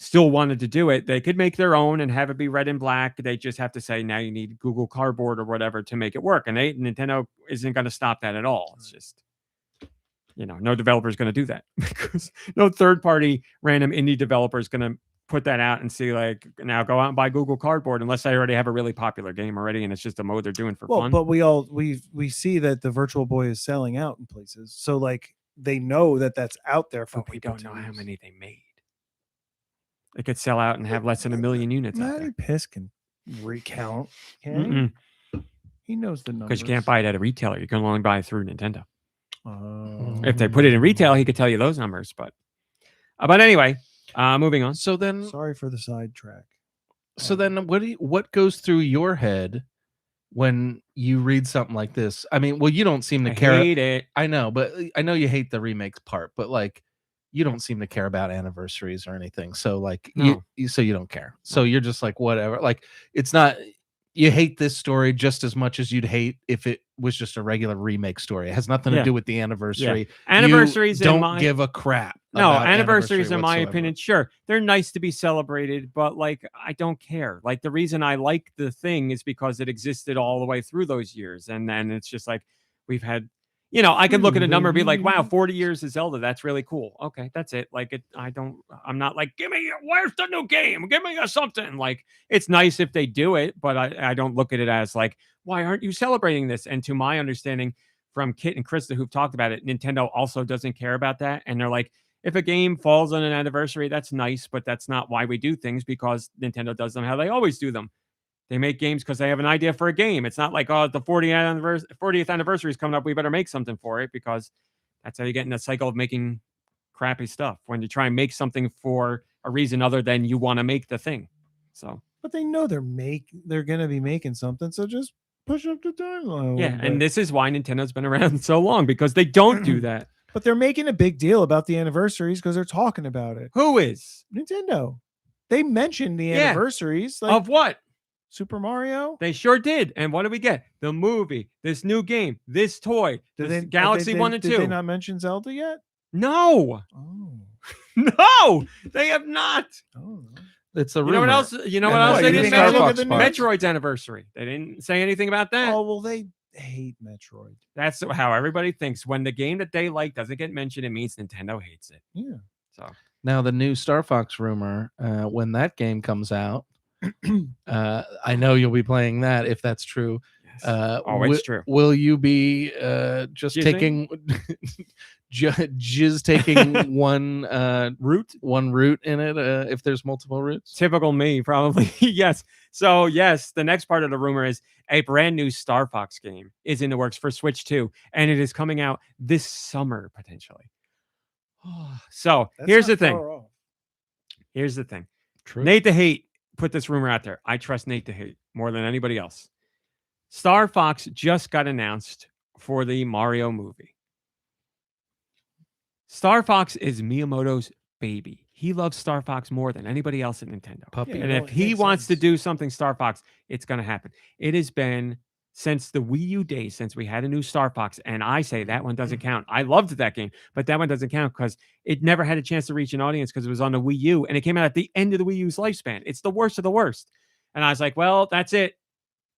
still wanted to do it, they could make their own and have it be red and black. They just have to say, now you need Google Cardboard or whatever to make it work. And Nintendo isn't going to stop that at all. It's just, no developer is going to do that because no third-party random indie developer is going to put that out and see, like, now go out and buy Google Cardboard unless they already have a really popular game already and it's just a mode they're doing for fun. But we see that the Virtual Boy is selling out in places. So like they know that that's out there for but we people. don't know how many they made. It could sell out and have less than 1 million units out there. Matty Piss can recount. Can he knows the numbers. Because you can't buy it at a retailer. You can only buy it through Nintendo. If they put it in retail, he could tell you those numbers. But anyway, moving on. So then, sorry for the sidetrack. So then, what goes through your head when you read something like this? I mean, well, you don't seem to care. I hate it. I know, but I know you hate the remakes part. But like, you don't seem to care about anniversaries or anything. So like, No. you don't care. So you're just like, whatever. Like, it's not. You hate this story just as much as you'd hate if it was just a regular remake story. It has nothing to do with the anniversary. Yeah. Anniversaries you don't give a crap. No, about anniversaries, in my whatsoever. opinion, sure, they're nice to be celebrated, but like, I don't care. Like, the reason I like the thing is because it existed all the way through those years, and then it's just like we've had. I can look at a number and be like, wow, 40 years of Zelda. That's really cool. Okay, that's it. Like, I'm not like, where's the new game? Give me something. Like, it's nice if they do it, but I don't look at it as like, why aren't you celebrating this? And to my understanding from Kit and Krista, who've talked about it, Nintendo also doesn't care about that. And they're like, if a game falls on an anniversary, that's nice, but that's not why we do things, because Nintendo does them how they always do them. They make games because they have an idea for a game. It's not like, oh, the 40th anniversary is coming up, we better make something for it, because that's how you get in the cycle of making crappy stuff, when you try and make something for a reason other than you want to make the thing. So But they know they're gonna be making something, so just push up the timeline. Yeah, and this is why Nintendo's been around so long, because they don't do that. But they're making a big deal about the anniversaries because they're talking about it. Who is? Nintendo. They mentioned the anniversaries of what? Super Mario. They sure did. And what did we get? The movie, this new game, this toy, Galaxy 1 and 2. Did they not mention Zelda yet? No. Oh. No, they have not. Oh. It's a You rumor. know what else? You know what else? They didn't Star mention Fox parts. Metroid's anniversary. They didn't say anything about that. Oh, well, they hate Metroid. That's how everybody thinks. When the game that they like doesn't get mentioned, it means Nintendo hates it. Yeah. So Now the new Star Fox rumor, when that game comes out, I know you'll be playing that if that's true. yes. It's true. Will you be just Jizzing? taking taking one route in it if there's multiple routes? Typical me, probably. Yes. So yes, the next part of the rumor is a brand new Star Fox game is in the works for Switch 2, and it is coming out this summer potentially. So here's the thing. Here's the thing. True. Nate the Hate put this rumor out there. I trust Nate the Hate more than anybody else. Star Fox just got announced for the Mario movie. Star Fox is Miyamoto's baby. He loves Star Fox more than anybody else at Nintendo. Puppy. And if he wants to do something Star Fox, it's going to happen. It has been since the Wii U days, since we had a new Star Fox, and I say that one doesn't count. I loved that game, but that one doesn't count because it never had a chance to reach an audience because it was on the Wii U, and it came out at the end of the Wii U's lifespan. It's the worst of the worst. And I was like, well, that's it.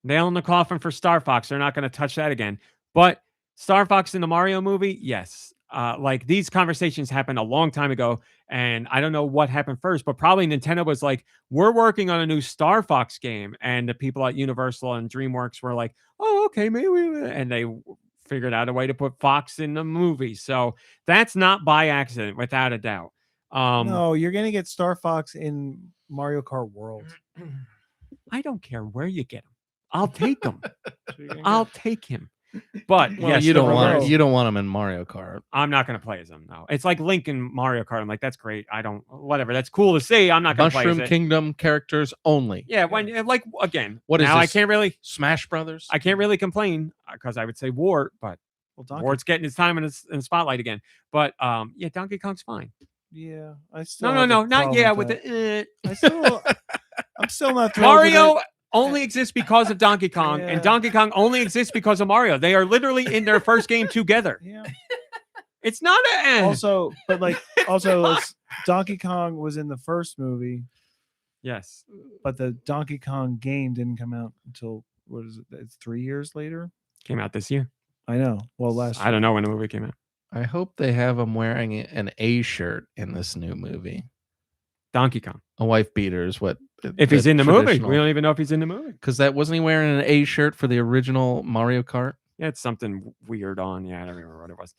Nail in the coffin for Star Fox. They're not going to touch that again. But Star Fox in the Mario movie, yes. Like these conversations happened a long time ago, and I don't know what happened first, but probably Nintendo was like, we're working on a new Star Fox game, and the people at Universal and DreamWorks were like, oh, okay, maybe and they figured out a way to put Fox in the movie. So that's not by accident, without a doubt. No, you're gonna get Star Fox in Mario Kart World. I don't care where you get him. I'll take him. I'll take him. But Well, yes, you don't Roberto, want him in Mario Kart. I'm not going to play as him. No, it's like Link in Mario Kart. I'm like, that's great. I don't, whatever. That's cool to see. I'm not going to play as Mushroom it. Kingdom characters only. Yeah, when like again, What is now this? I can't really, Smash Brothers. I can't really complain because I would say Wart, but Well, Wart's getting his time in the spotlight again. But yeah, Donkey Kong's fine. Yeah, I still No, have a not problem yeah with with that. the. I'm still not thrilled with Mario it. only exists because of Donkey Kong, Yeah. and Donkey Kong only exists because of Mario. They are literally in their first game together. Yeah. It's not a Also, it's Donkey Kong was in the first movie, yes. but the Donkey Kong game didn't come out until what is it? It's 3 years later. Came out this year. I know. Well, last I don't know when the movie came out. I hope they have him wearing an A shirt in this new movie. Donkey Kong. A wife beater is what. If he's in the movie, we don't even know if he's in the movie. Because that wasn't he wearing an A shirt for the original Mario Kart? Yeah, it's something weird on. Yeah, I don't remember what it was.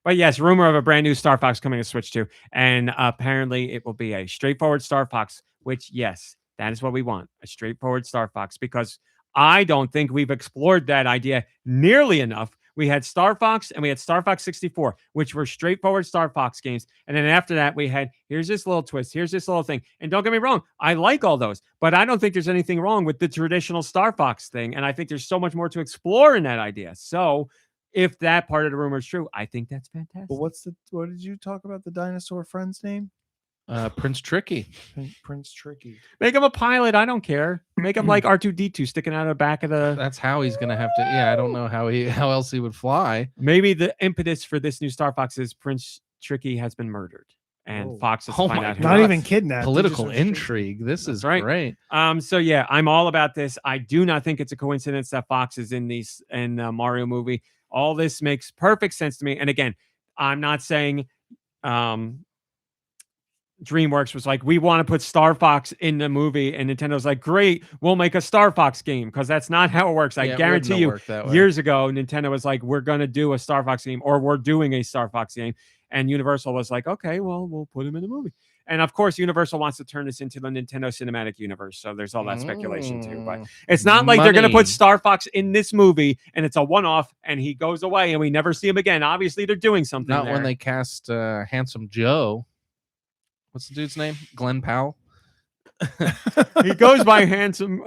But yes, rumor of a brand new Star Fox coming to Switch 2. And apparently it will be a straightforward Star Fox, which, yes, that is what we want. A straightforward Star Fox, because I don't think we've explored that idea nearly enough. We had Star Fox and we had Star Fox 64, which were straightforward Star Fox games. And then after that, we had, here's this little twist, here's this little thing. And don't get me wrong, I like all those, but I don't think there's anything wrong with the traditional Star Fox thing. And I think there's so much more to explore in that idea. So if that part of the rumor is true, I think that's fantastic. But what did you talk about the dinosaur friend's name? Prince Tricky. Prince Tricky. Make him a pilot. I don't care. Make him like R2-D2 sticking out of the back of the. That's how he's gonna have to. Yeah, I don't know how else he would fly. Maybe the impetus for this new Star Fox is Prince Tricky has been murdered, and Oh. Fox has Oh to find my out. who Not it even is. kidnapped. Political He just went intrigue. This is right. great. So yeah, I'm all about this. I do not think it's a coincidence that Fox is in the Mario movie. All this makes perfect sense to me. And again, I'm not saying DreamWorks was like, we want to put Star Fox in the movie, and Nintendo's like, great, we'll make a Star Fox game, because that's not how it works. I Yeah, it guarantee wouldn't you, have worked that way. years ago, Nintendo was like, we're going to do a Star Fox game, or we're doing a Star Fox game. And Universal was like, okay, well, we'll put him in the movie. And of course, Universal wants to turn this into the Nintendo Cinematic Universe. So there's all that speculation too. But it's not like they're going to Money. put Star Fox in this movie and it's a one-off and he goes away and we never see him again. Obviously, they're doing something Not there. when they cast Handsome Joe. What's the dude's name? Glenn Powell. He goes by handsome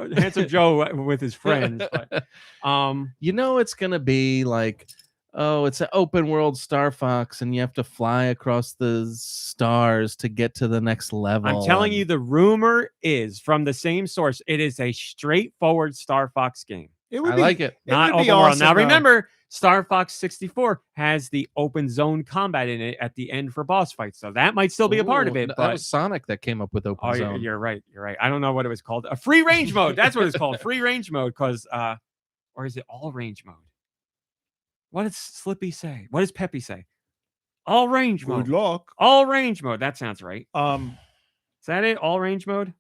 Joe with his friends. But, it's gonna be like, oh, it's an open world Star Fox, and you have to fly across the stars to get to the next level. I'm telling you, the rumor is from the same source. It is a straightforward Star Fox game. I like it. Not would be open world. awesome, Now though. remember, Star Fox 64 has the open zone combat in it at the end for boss fights, so that might still be a part of it. That But was Sonic that came up with open zone. you're right. You're right. I don't know what it was called. A free range mode. That's what it's called. Free range mode. Because or is it all range mode? What does Slippy say? What does Peppy say? All range mode. Good luck. All range mode. That sounds right. Is that it? All range mode?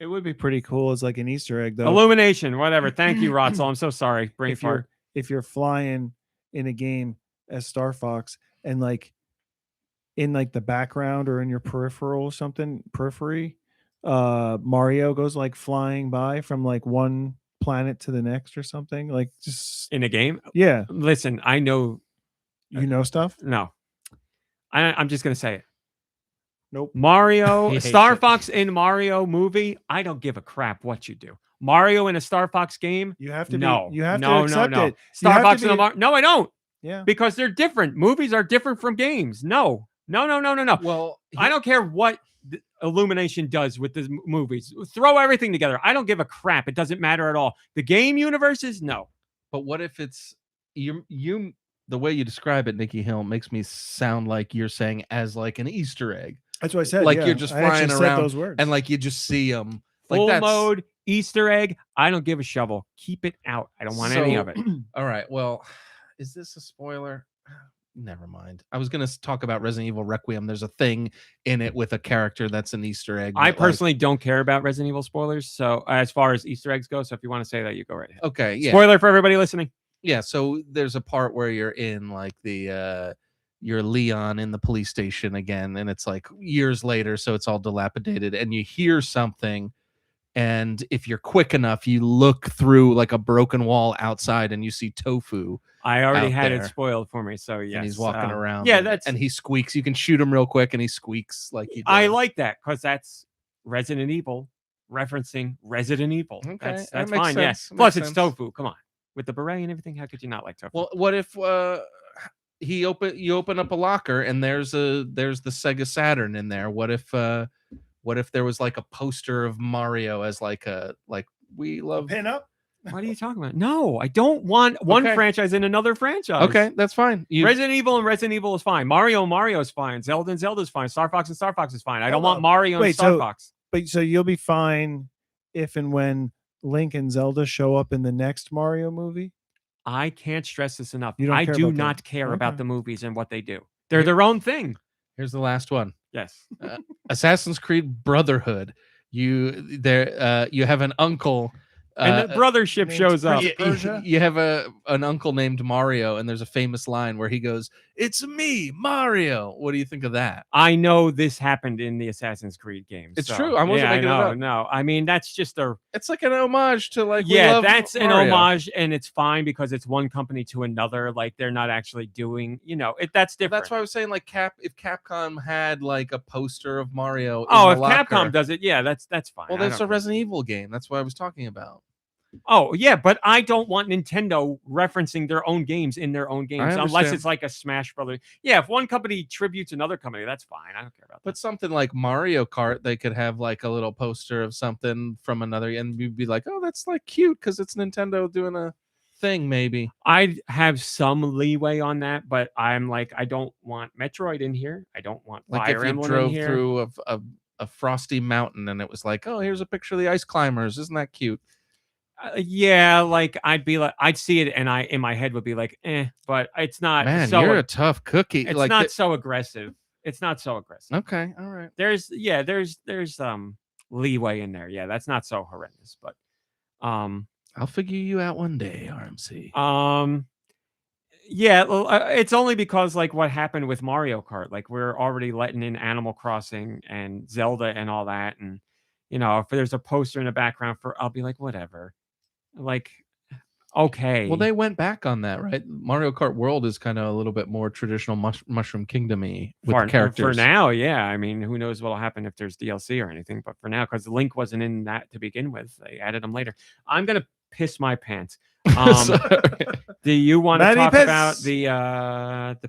It would be pretty cool as like an Easter egg, though. Illumination, whatever. Thank you, Rotzel. I'm so sorry. Brain if fart. you're flying in a game as Star Fox and like in like the background or in your periphery, Mario goes like flying by from like one planet to the next or something, like just In a game? yeah. Listen, I know. You know stuff? No. I'm just going to say it. Nope. Mario, He hates Star it. Fox in Mario movie, I don't give a crap what you do. Mario in a Star Fox game? You have to No. you have no, to accept no. it. You Star have to Fox in be- a Mario. No, I don't. Yeah. Because they're different. Movies are different from games. No. Well, I don't care what Illumination does with the movies. Throw everything together. I don't give a crap. It doesn't matter at all. The game universes, no. but what if it's you? The way you describe it, Nicky Hill, makes me sound like you're saying as like an Easter egg. That's what I said. Like yeah. you're just I actually flying said around those words. and like you just see them. Like Full that's mode, Easter egg. I don't give a shovel. Keep it out. I don't want any So- of it. All right. Well, is this a spoiler? Never mind. I was gonna talk about Resident Evil Requiem. There's a thing in it with a character that's an Easter egg. I that, like- personally don't care about Resident Evil spoilers. So as far as Easter eggs go, so if you want to say that, you go right ahead. okay, yeah, Spoiler for everybody listening. yeah. So there's a part where you're in like the you're Leon in the police station again, and it's like years later, so it's all dilapidated, and you hear something. And if you're quick enough, you look through like a broken wall outside and you see Tofu. I already Out had there. it spoiled for me. So yes, And he's walking around. Yeah, and he squeaks. You can shoot him real quick and he squeaks like he I did. like that because that's Resident Evil referencing Resident Evil. Okay, That's that makes fine. Yeah. sense. Plus, Makes it's sense. Tofu. Come on, with the beret and everything. How could you not like Tofu? Well, what if you open up a locker and there's the Sega Saturn in there? What if there was like a poster of Mario as like we love Pin up. What are you talking about? No, I don't want one Okay. franchise in another franchise. Okay, that's fine. Resident Evil and Resident Evil is fine. Mario is fine. Zelda and Zelda is fine. Star Fox and Star Fox is fine. I don't Hold want on. Mario and Wait, Star so- Fox. But so you'll be fine if and when Link and Zelda show up in the next Mario movie? I can't stress this enough. You don't I care do about them. not care about Okay. the movies and what they do. They're their own thing. Here's the last one. Yes. Assassin's Creed Brotherhood. You have an uncle. And the brothership named shows up. Prince Persia? You have an uncle named Mario, and there's a famous line where he goes, "It's me, Mario." What do you think of that? I know this happened in the Assassin's Creed games. It's so- true. I wasn't yeah, making it know, up. No, I mean that's just a It's like an homage to like we yeah. love That's an Mario. homage, and it's fine because it's one company to another. Like they're not actually doing. That's different. That's why I was saying like if Capcom had like a poster of Mario. Oh, in if the locker, Capcom does it, yeah, that's fine. well, I that's don't a care. Resident Evil game. That's what I was talking about. Oh, yeah, but I don't want Nintendo referencing their own games in their own games unless understand. it's like a Smash Brothers. Yeah, if one company tributes another company, that's fine. I don't care about that. But something like Mario Kart, they could have like a little poster of something from another, and you'd be like, "Oh, that's like cute because it's Nintendo doing a thing." Maybe I'd have some leeway on that, but I'm like, I don't want Metroid in here. I don't want like Fire if you Emblem in drove here. through a frosty mountain and it was like, "Oh, here's a picture of the ice climbers. Isn't that cute?" Yeah, like I'd see it, and I in my head would be like, but it's not. Man, so, you're a tough cookie. It's like not so aggressive. It's not so aggressive. okay, all right. There's leeway in there. Yeah, that's not so horrendous, but I'll figure you out one day, RMC. yeah, well, it's only because like what happened with Mario Kart, like we're already letting in Animal Crossing and Zelda and all that, and if there's a poster in the background I'll be like, whatever. Like Okay. Well, they went back on that, right? Mario Kart World is kind of a little bit more traditional Mushroom Kingdom-y with the characters. For now, yeah. I mean, who knows what'll happen if there's DLC or anything? But for now, because Link wasn't in that to begin with, they added him later. I'm gonna piss my pants. Do you want to talk about the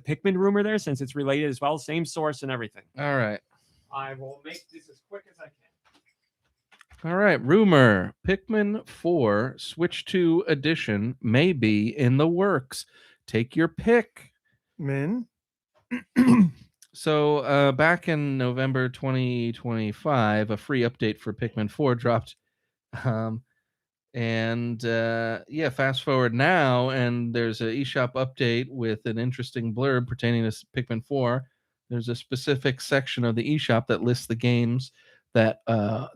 Pikmin rumor there, since it's related as well? Same source and everything. All right. I will make this as quick as I can. All right, rumor. Pikmin 4 Switch 2 edition may be in the works. Take your pick. Min. So back in November 2025, a free update for Pikmin 4 dropped. Fast forward now, and there's an eShop update with an interesting blurb pertaining to Pikmin 4. There's a specific section of the eShop that lists the games that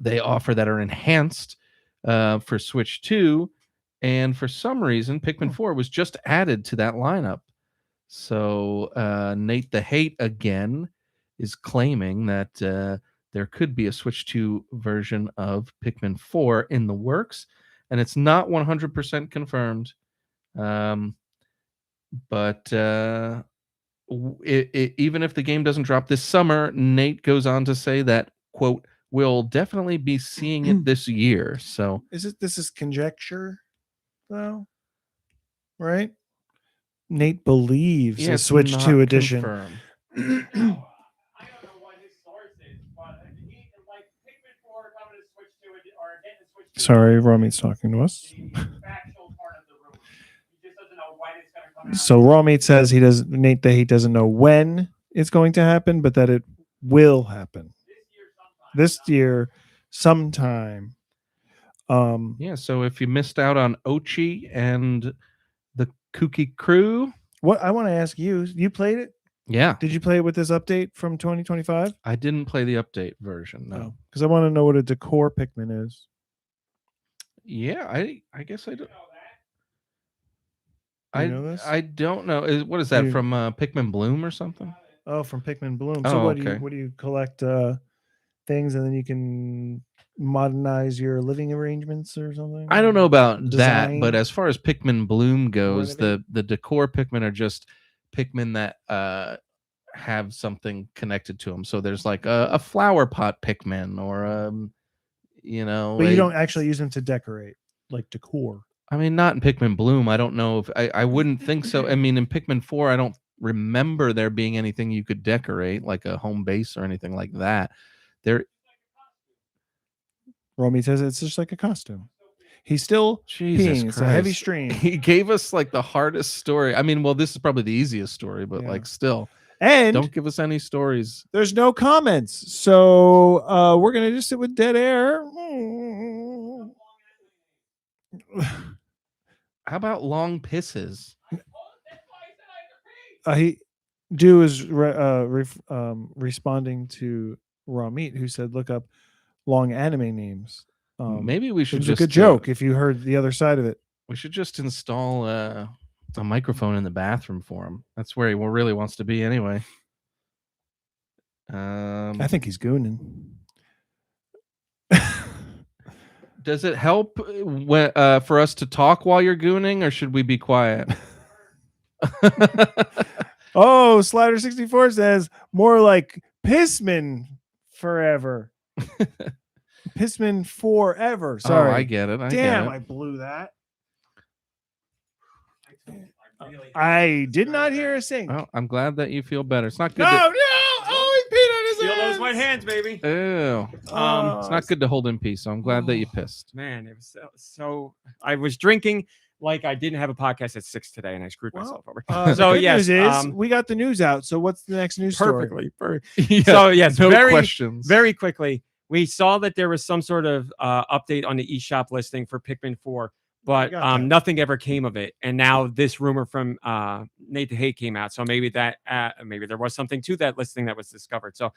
they offer that are enhanced for Switch 2. And for some reason, Pikmin 4 was just added to that lineup. So Nate the Hate again is claiming that there could be a Switch 2 version of Pikmin 4 in the works. And it's not 100% confirmed. Even if the game doesn't drop this summer, Nate goes on to say that, quote, we'll definitely be seeing it this year. So this is conjecture, though, right? Nate believes a Switch 2 edition. I don't know what his source is, but he like Pikmin 4 coming to Switch 2 or getting a Switch 2. Sorry, Rawmeat's talking to us. The factual part of the rumor. He just doesn't know when it's going to come out. So Rawmeat says Nate that he doesn't know when it's going to happen, but that it will happen. This year sometime. So if you missed out on Ochi and the Kooky Crew, what I want to ask you played it? Yeah. Did you play it with this update from 2025? I didn't play the update version, no. Because I want to know what a decor Pikmin is. Yeah, I guess I don't. You know this? I don't know. What is that from Pikmin Bloom or something? Oh, from Pikmin Bloom. Oh, So okay. what do you collect things and then you can modernize your living arrangements or something? I don't know about Design. that, but as far as Pikmin Bloom goes, the decor Pikmin are just Pikmin that have something connected to them. So there's like a flower pot Pikmin or But you don't actually use them to decorate, like decor. I mean, not in Pikmin Bloom. I don't know if I wouldn't think so. I mean, in Pikmin 4, I don't remember there being anything you could decorate, like a home base or anything like that. Romy says it's just like a costume. He's still peeing. It's a heavy stream. He gave us like the hardest story. I mean, well, this is probably the easiest story, but like still. And don't give us any stories. There's no comments. So we're going to just sit with dead air. How about long pisses? Deux is responding to Raw Meat, who said, look up long anime names. Maybe we should just just a good joke if you heard the other side of it. We should just install a microphone in the bathroom for him. That's where he really wants to be anyway. I think he's gooning. Does it help for us to talk while you're gooning, or should we be quiet? Oh, Slider64 says more like Pissman forever. Pissman forever. Sorry. Oh, I get it. Damn, I blew that. I did not hear a sing. Well, I'm glad that you feel better. It's not good. No! Oh, he peed on his Feel hands. those wet hands, baby. Ew. It's not good to hold in peace, so I'm glad that you pissed. Man, it was so I was drinking like I didn't have a podcast at 6 today, and I screwed myself over. So yes, news is we got the news out. So what's the next news story? Yeah, so yes, no very questions. Very quickly, we saw that there was some sort of update on the eShop listing for Pikmin 4, but nothing ever came of it. And now this rumor from Nate the Hate came out. So maybe that maybe there was something to that listing that was discovered. So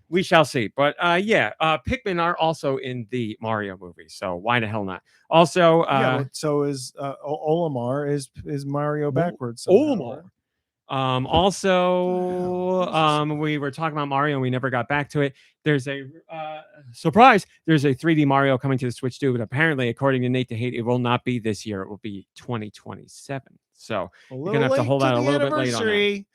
we shall see. But Pikmin are also in the Mario movie. So why the hell not? Also, so is Olimar is Mario backwards. Olimar. We were talking about Mario and we never got back to it. There's a surprise. There's a 3D Mario coming to the Switch too, but apparently, according to Nate the Hate, it will not be this year. It will be 2027. So you're gonna have to hold out a little bit late on that.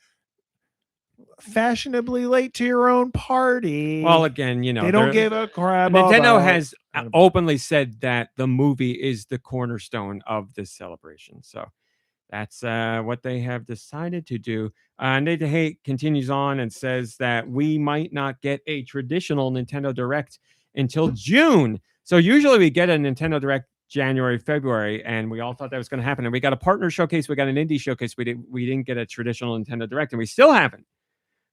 Fashionably late to your own party. Well, again, you know, they don't give a crap. Nintendo has openly said that the movie is the cornerstone of this celebration. So that's what they have decided to do. Nate the Hate continues on and says that we might not get a traditional Nintendo Direct until June. So usually we get a Nintendo Direct January, February, and we all thought that was going to happen. And we got a partner showcase, we got an indie showcase. We didn't get a traditional Nintendo Direct, and we still haven't.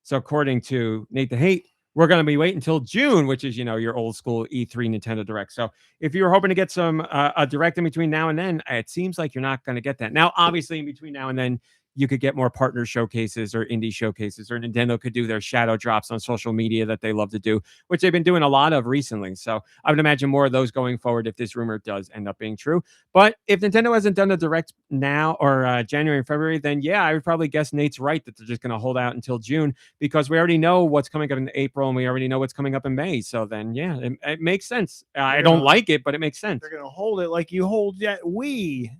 So according to Nate the Hate, we're going to be waiting until June, which is, you know, your old school E3 Nintendo Direct. So if you're hoping to get some a Direct in between now and then, it seems like you're not going to get that. Now, obviously, in between now and then, you could get more partner showcases or indie showcases, or Nintendo could do their shadow drops on social media that they love to do, which they've been doing a lot of recently. So I would imagine more of those going forward if this rumor does end up being true. But if Nintendo hasn't done a Direct now or January and February, then yeah, I would probably guess Nate's right that they're just going to hold out until June, because we already know what's coming up in April and we already know what's coming up in May. So then, yeah, it makes sense. I don't like it, but it makes sense. They're going to hold it like you hold that Wii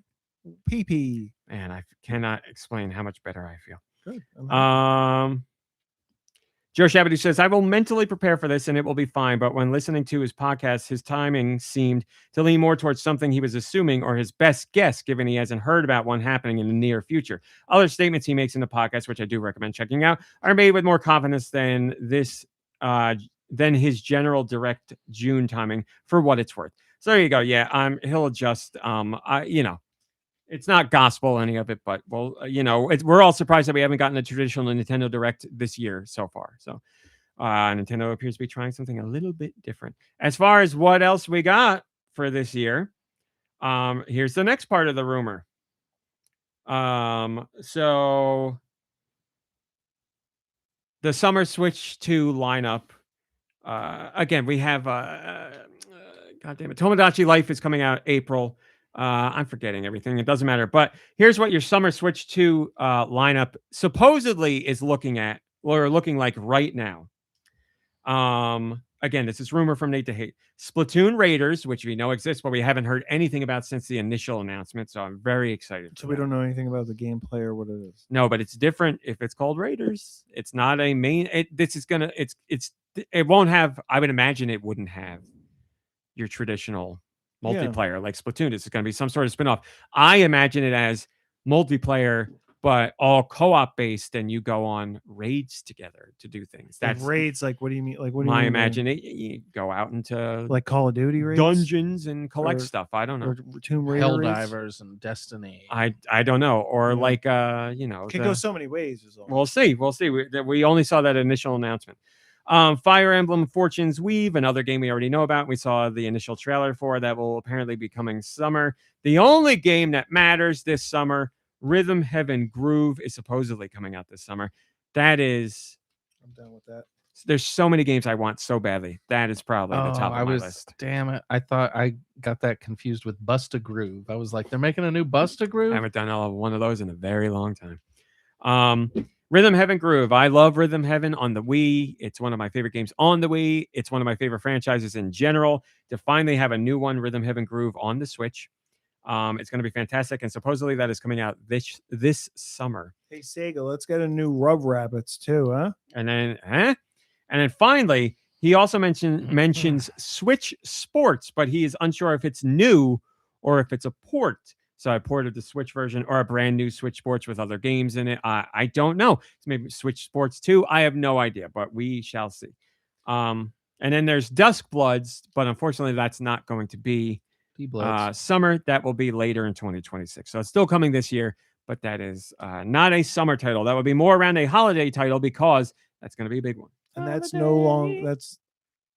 PP. Man, I cannot explain how much better I feel. Good. Joe Shabadoo says, I will mentally prepare for this and it will be fine. But when listening to his podcast, his timing seemed to lean more towards something he was assuming or his best guess, given he hasn't heard about one happening in the near future. Other statements he makes in the podcast, which I do recommend checking out, are made with more confidence than this, than his general Direct June timing, for what it's worth. So there you go. Yeah, he'll adjust. It's not gospel, any of it, but well, we're all surprised that we haven't gotten a traditional Nintendo Direct this year so far. So Nintendo appears to be trying something a little bit different. As far as what else we got for this year, here's the next part of the rumor. So the Summer Switch 2 lineup. Again, we have goddamn it, Tomodachi Life is coming out April. I'm forgetting everything. It doesn't matter. But here's what your Summer Switch 2 lineup supposedly is looking like right now. Again, this is rumor from Nate the Hate. Splatoon Raiders, which we know exists, but we haven't heard anything about since the initial announcement. So I'm very excited. So we don't know anything about the gameplay or what it is. No, but it's different if it's called Raiders. It's not a main. It won't have. I would imagine it wouldn't have your traditional multiplayer like Splatoon. This is going to be some sort of spinoff. I imagine it as multiplayer, but all co-op based, and you go on raids together to do things. That's like raids. Like, what do you mean? Like, what do you mean? I imagine it. You go out into like Call of Duty raids, dungeons, and collect stuff. I don't know. Or Tomb Raider Helldivers and Destiny. I don't know. Or like can go so many ways. We'll see. We only saw that initial announcement. Fire Emblem Fortune's Weave, another game we already know about. We saw the initial trailer for that will apparently be coming summer. The only game that matters this summer, Rhythm Heaven Groove, is supposedly coming out this summer. I'm done with that. There's so many games I want so badly. That is probably the top of my list. Damn it. I thought I got that confused with Busta Groove. I was like, they're making a new Busta Groove? I haven't done one of those in a very long time. Rhythm Heaven Groove. I love Rhythm Heaven on the Wii. It's one of my favorite games on the Wii. It's one of my favorite franchises in general. To finally have a new one, Rhythm Heaven Groove, on the Switch. It's going to be fantastic, and supposedly that is coming out this summer. Hey Sega, let's get a new Rub Rabbits too, huh? And then finally, he also mentions Switch Sports, but he is unsure if it's new or if it's a port. So I ported the Switch version or a brand new Switch Sports with other games in it. I don't know. It's maybe Switch Sports 2. I have no idea, but we shall see. And then there's Dusk Bloods, but unfortunately that's not going to be summer. That will be later in 2026. So it's still coming this year, but that is not a summer title. That would be more around a holiday title, because that's going to be a big one. And that's no longer.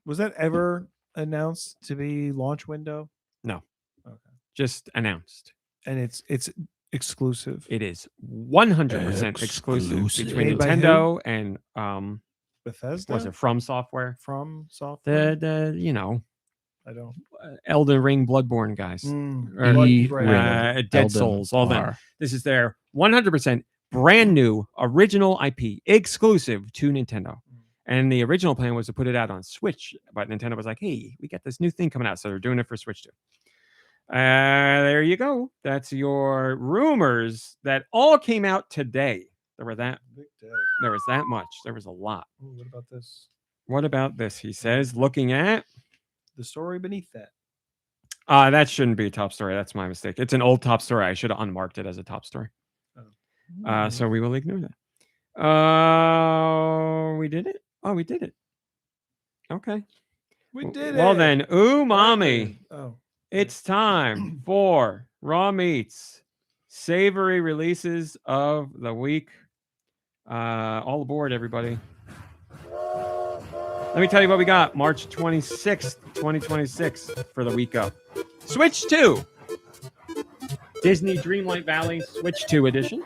Was that ever announced to be launch window? No. Okay. Just announced. And it's exclusive. It is 100% exclusive between Nintendo and Bethesda. Was it From Software? From Software. I don't. Elden Ring, Bloodborne guys, Dead Souls, all that. This is their 100% brand new original IP exclusive to Nintendo. And the original plan was to put it out on Switch, but Nintendo was like, hey, we got this new thing coming out, so they're doing it for Switch too. There you go. That's your rumors that all came out today. There was that much. There was a lot. Ooh, what about this? What about this? He says, looking at The story beneath that. that shouldn't be a top story. That's my mistake. It's an old top story. I should have unmarked it as a top story. So we will ignore that. We did it? Oh, we did it. Okay. We did it. Well then, Umami. Oh. It's time for Raw Meats. Savory releases of the week. All aboard, everybody. Let me tell you what we got. March 26th, 2026 for the week up. Switch 2. Disney Dreamlight Valley Switch 2 edition.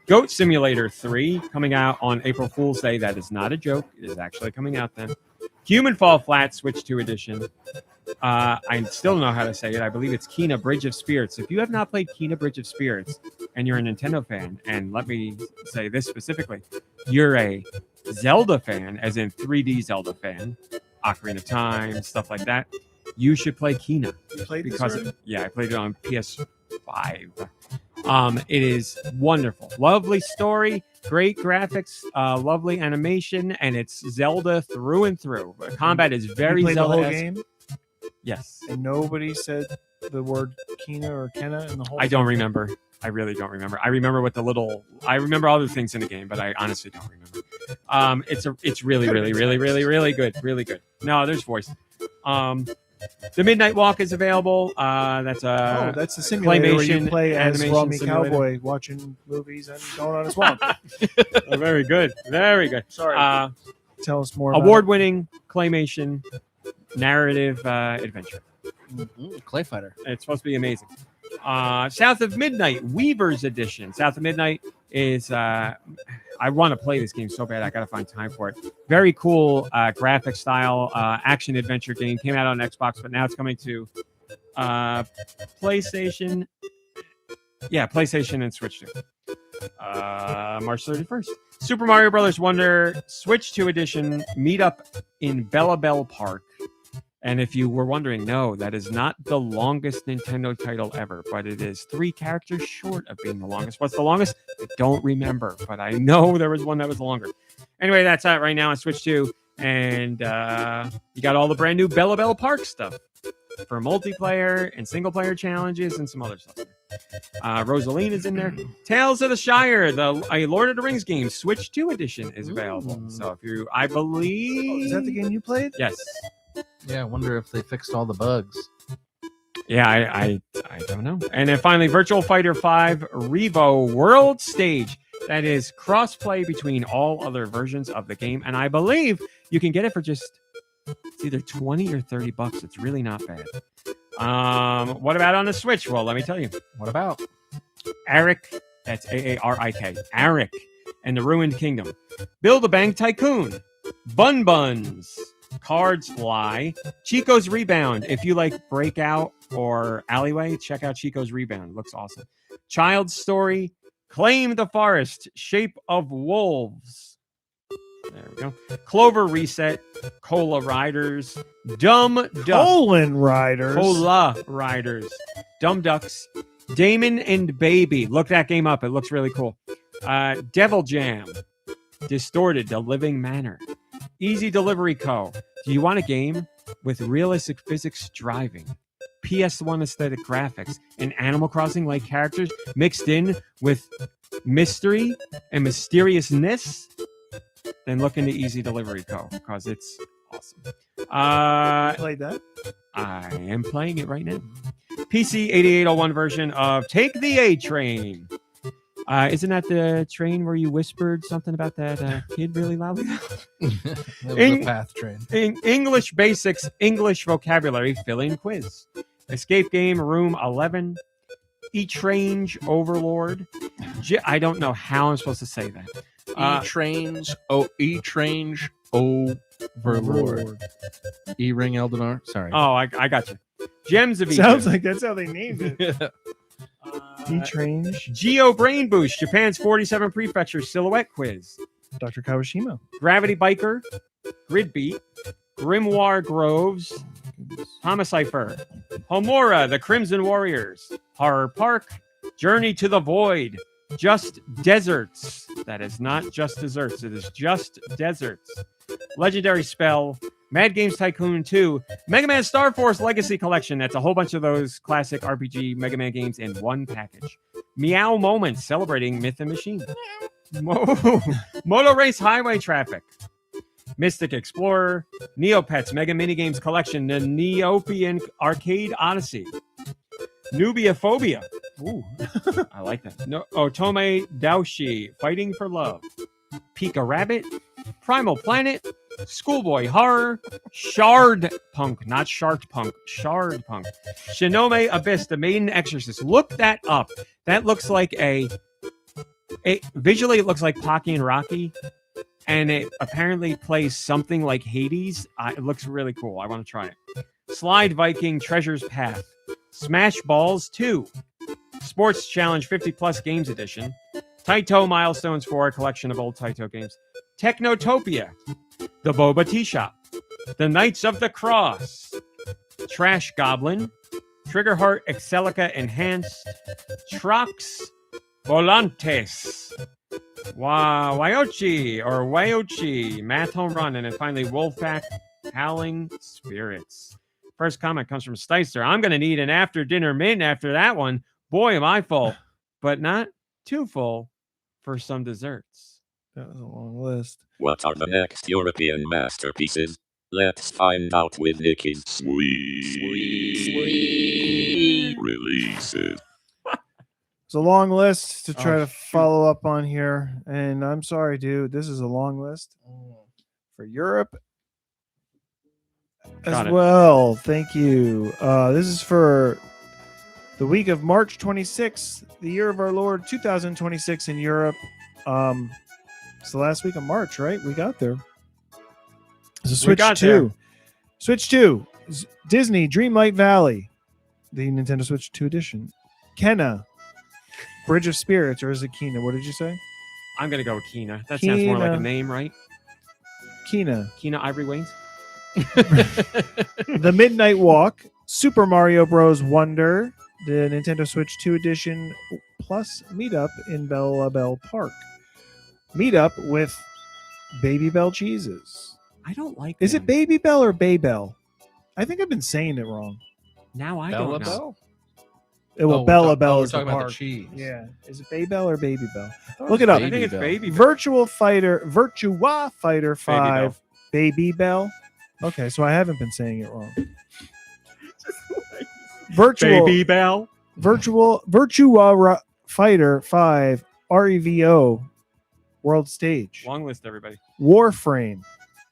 Goat Simulator 3 coming out on April Fool's Day. That is not a joke. It is actually coming out then. Human Fall Flat Switch 2 edition. I still don't know how to say it. I believe it's Kena Bridge of Spirits. If you have not played Kena Bridge of Spirits and you're a Nintendo fan, and let me say this specifically, you're a Zelda fan, as in 3D Zelda fan, Ocarina of Time, stuff like that, you should play Kena. You played this because already? yeah, I played it on PS5. It is wonderful. Lovely story, great graphics, lovely animation, and it's Zelda through and through. Combat is very You played the whole Zelda-esque. game, Yes. and nobody said the word Kena or Kenna in the whole. I don't remember. I really don't remember. I remember what I remember all the things in the game, but I honestly don't remember. It's really good. Really good. No, there's voice. The Midnight Walk is available. That's that's the simulator where you claymation play as animation Romy simulator. Cowboy watching movies and going on a swamp. Oh, very good. Very good. Sorry. Tell us more. About Award-winning claymation narrative adventure. Clay Fighter. It's supposed to be amazing. South of Midnight, Weaver's Edition. South of Midnight is, I want to play this game so bad. I got to find time for it. Very cool graphic style action adventure game. Came out on Xbox, but now it's coming to PlayStation. Yeah, PlayStation and Switch 2. March 31st. Super Mario Brothers Wonder Switch 2 Edition Meetup in Bella Bell Park. And if you were wondering, no, that is not the longest Nintendo title ever, but it is 3 characters short of being the longest. What's the longest? I don't remember, but I know there was one that was longer. Anyway, that's out right now on Switch 2. And you got all the brand new Bella Bella Park stuff for multiplayer and single-player challenges and some other stuff. Rosaline is in there. Tales of the Shire, a Lord of the Rings game, Switch 2 edition is available. So if you, I believe... is that the game you played? Yes. Yeah, I wonder if they fixed all the bugs. Yeah, I don't know. And then finally, Virtual Fighter 5 Revo World Stage. That is cross-play between all other versions of the game. And I believe you can get it for just... it's either 20 or 30 bucks. It's really not bad. What about on the Switch? Well, let me tell you. What about? Arik, that's Aarik, Arik and the Ruined Kingdom. Build-A-Bank Tycoon. Bun Buns. Cards Fly. Chico's Rebound. If you like Breakout or Alleyway, check out Chico's Rebound. Looks awesome. Child's Story. Claim the Forest. Shape of Wolves. There we go. Clover Reset. Cola Riders. Dumb Ducks. Colon Riders. Cola Riders. Dumb Ducks. Damon and Baby. Look that game up. It looks really cool. Devil Jam. Distorted. The Living Manor. Easy Delivery Co. Do you want a game with realistic physics driving, PS1 aesthetic graphics, and Animal Crossing-like characters mixed in with mystery and mysteriousness? Then look into Easy Delivery Co. because it's awesome. Played that? I am playing it right now. PC 8801 version of Take the A Train. Isn't that the train where you whispered something about that kid really loudly? That was the Path Train. English basics, English vocabulary fill-in quiz. Escape game room 11. E-Trange Overlord. I don't know how I'm supposed to say that. E-Trange Overlord. E-Ring Eldenar. Sorry. Oh, I got you. Gems of Egypt. Sounds like that's how they named it. D-Trange. Geo Brain Boost, Japan's 47 Prefecture Silhouette Quiz. Dr. Kawashima. Gravity Biker, Grid Beat, Grimoire Groves, Homicipher, Homura, The Crimson Warriors, Horror Park, Journey to the Void, Just Deserts. That is not just desserts, it is just deserts. Legendary Spell, Mad Games Tycoon 2, Mega Man Star Force Legacy Collection. That's a whole bunch of those classic RPG Mega Man games in one package. Meow Moments, celebrating Myth and Machine. Moto Race Highway Traffic. Mystic Explorer, Neopets Mega Minigames Collection, the Neopian Arcade Odyssey. Nubia Phobia. Ooh, I like that. No, Tomodachi, Fighting for Love. Pika Rabbit, Primal Planet, Schoolboy Horror, Shard Punk, not Shark Punk, Shard Punk. Shinome Abyss, The Maiden Exorcist. Look that up. That looks like visually it looks like Pocky and Rocky, and it apparently plays something like Hades. It looks really cool. I want to try it. Slide Viking, Treasure's Path. Smash Balls 2. Sports Challenge 50 Plus Games Edition. Taito Milestones 4, a collection of old Taito games. Technotopia. The Boba Tea Shop. The Knights of the Cross. Trash Goblin. Triggerheart Excelica Enhanced. Trox Volantes. Waiochi, Math Home Run, and then finally Wolfpack Howling Spirits. First comment comes from Steister. I'm going to need an after-dinner mint after that one. Boy, am I full, but not too full for some desserts. That was a long list. What are the next European masterpieces? Let's find out with Nicky's sweet releases. It's a long list to try to follow up on here. And I'm sorry, dude. This is a long list for Europe as well. Thank you. This is for the week of March 26th, the year of our Lord 2026 in Europe. It's the last week of March, right? We got there. So Switch 2. There. Switch 2. Disney Dreamlight Valley. The Nintendo Switch 2 edition. Kenna. Bridge of Spirits, or is it Kina? What did you say? I'm going to go with Kina. That sounds more like a name, right? Kina. Kina Ivory Wings. The Midnight Walk. Super Mario Bros. Wonder. The Nintendo Switch 2 edition plus Meetup in Bella Bell Park. Meetup with Baby Bell cheeses. I don't like Is it Baby Bell or Baybell? I think I've been saying it wrong. Now I don't know. Bella Bell is talking the about park. the cheese. Yeah. Is it Baybell or Baby Bell? Look it up. I think it's Baby Bell. Virtua Fighter 5 Baby Bell. Okay, so I haven't been saying it wrong. Baby Bell. Virtua Fighter 5 REVO World Stage. Long list, everybody. Warframe.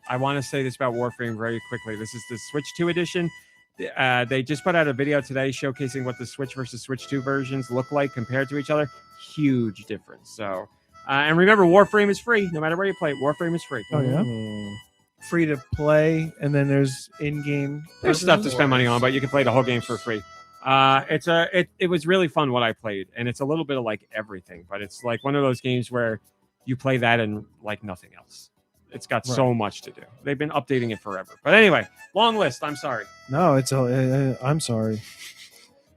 I want to say this about Warframe very quickly. This is the Switch 2 edition. They just put out a video today showcasing what the Switch versus Switch 2 versions look like compared to each other. Huge difference. So, and remember, Warframe is free. No matter where you play it, Warframe is free. Oh, yeah? Free to play, and then there's in-game. There's stuff to spend money on, but you can play the whole game for free. It was really fun what I played, and it's a little bit of like everything, but it's like one of those games where you play that and like nothing else. It's got so much to do. They've been updating it forever. But anyway, long list. I'm sorry. No, I'm sorry.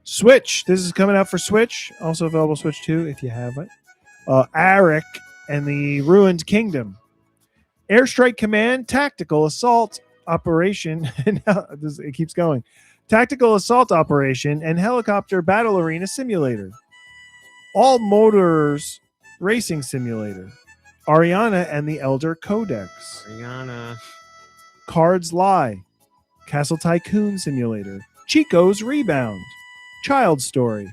Switch. This is coming out for Switch. Also available Switch 2 if you have it. Arik and the Ruined Kingdom. Airstrike Command Tactical Assault Operation. It keeps going. Tactical Assault Operation and Helicopter Battle Arena Simulator. All Motors Racing Simulator. Ariana and the Elder Codex. Ariana. Cards Lie. Castle Tycoon Simulator. Chico's Rebound. Child Story.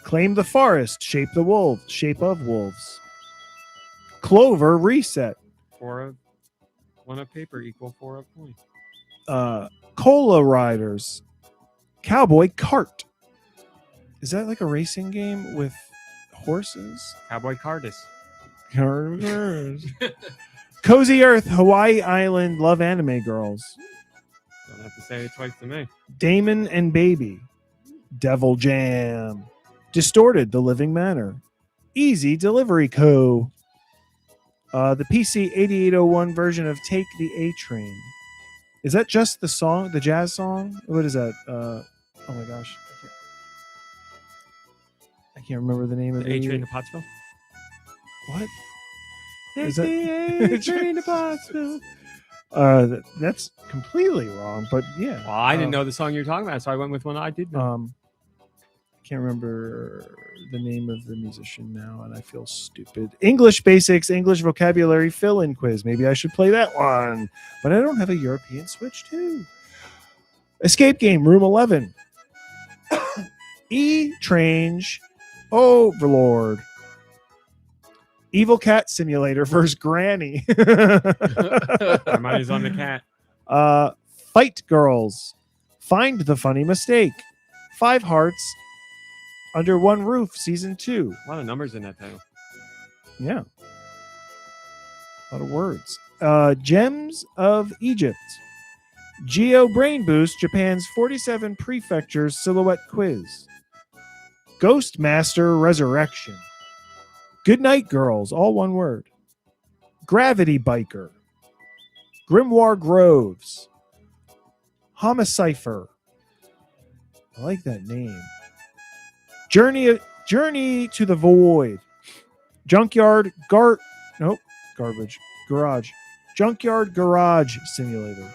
Claim the Forest. Shape of Wolves. Clover Reset. 4 of 1 of paper equal 4 of coin. Cola Riders. Cowboy Kart. Is that like a racing game with horses? Cowboy Cardis. Cozy Earth, Hawaii Island, Love Anime Girls. Don't have to say it twice to me. Damon and Baby. Devil Jam. Distorted, The Living Manor. Easy Delivery Co. The PC 8801 version of Take the A Train. Is that just the song, the jazz song? What is that? Oh my gosh. I can't remember the name of The A Train the... to Pottsville? What? Is Is that- the A Train to Pottsville? That's completely wrong, but yeah. Well, I didn't know the song you were talking about, so I went with one I did know. I can't remember the name of the musician now, and I feel stupid. English Basics, English Vocabulary Fill-In Quiz. Maybe I should play that one, but I don't have a European Switch 2. Escape Game, Room 11. E-Trange, Overlord. Evil Cat Simulator versus Granny. My money's on the cat. Fight Girls. Find the Funny Mistake. 5 Hearts. Under One Roof, Season 2. A lot of numbers in that title. Yeah. A lot of words. Gems of Egypt. Geo Brain Boost, Japan's 47 Prefectures Silhouette Quiz. Ghost Master Resurrection. Goodnight Girls, all one word. Gravity Biker. Grimoire Groves. Homicipher. I like that name. Journey to the Void. Junkyard Garbage. Garage. Junkyard Garage Simulator.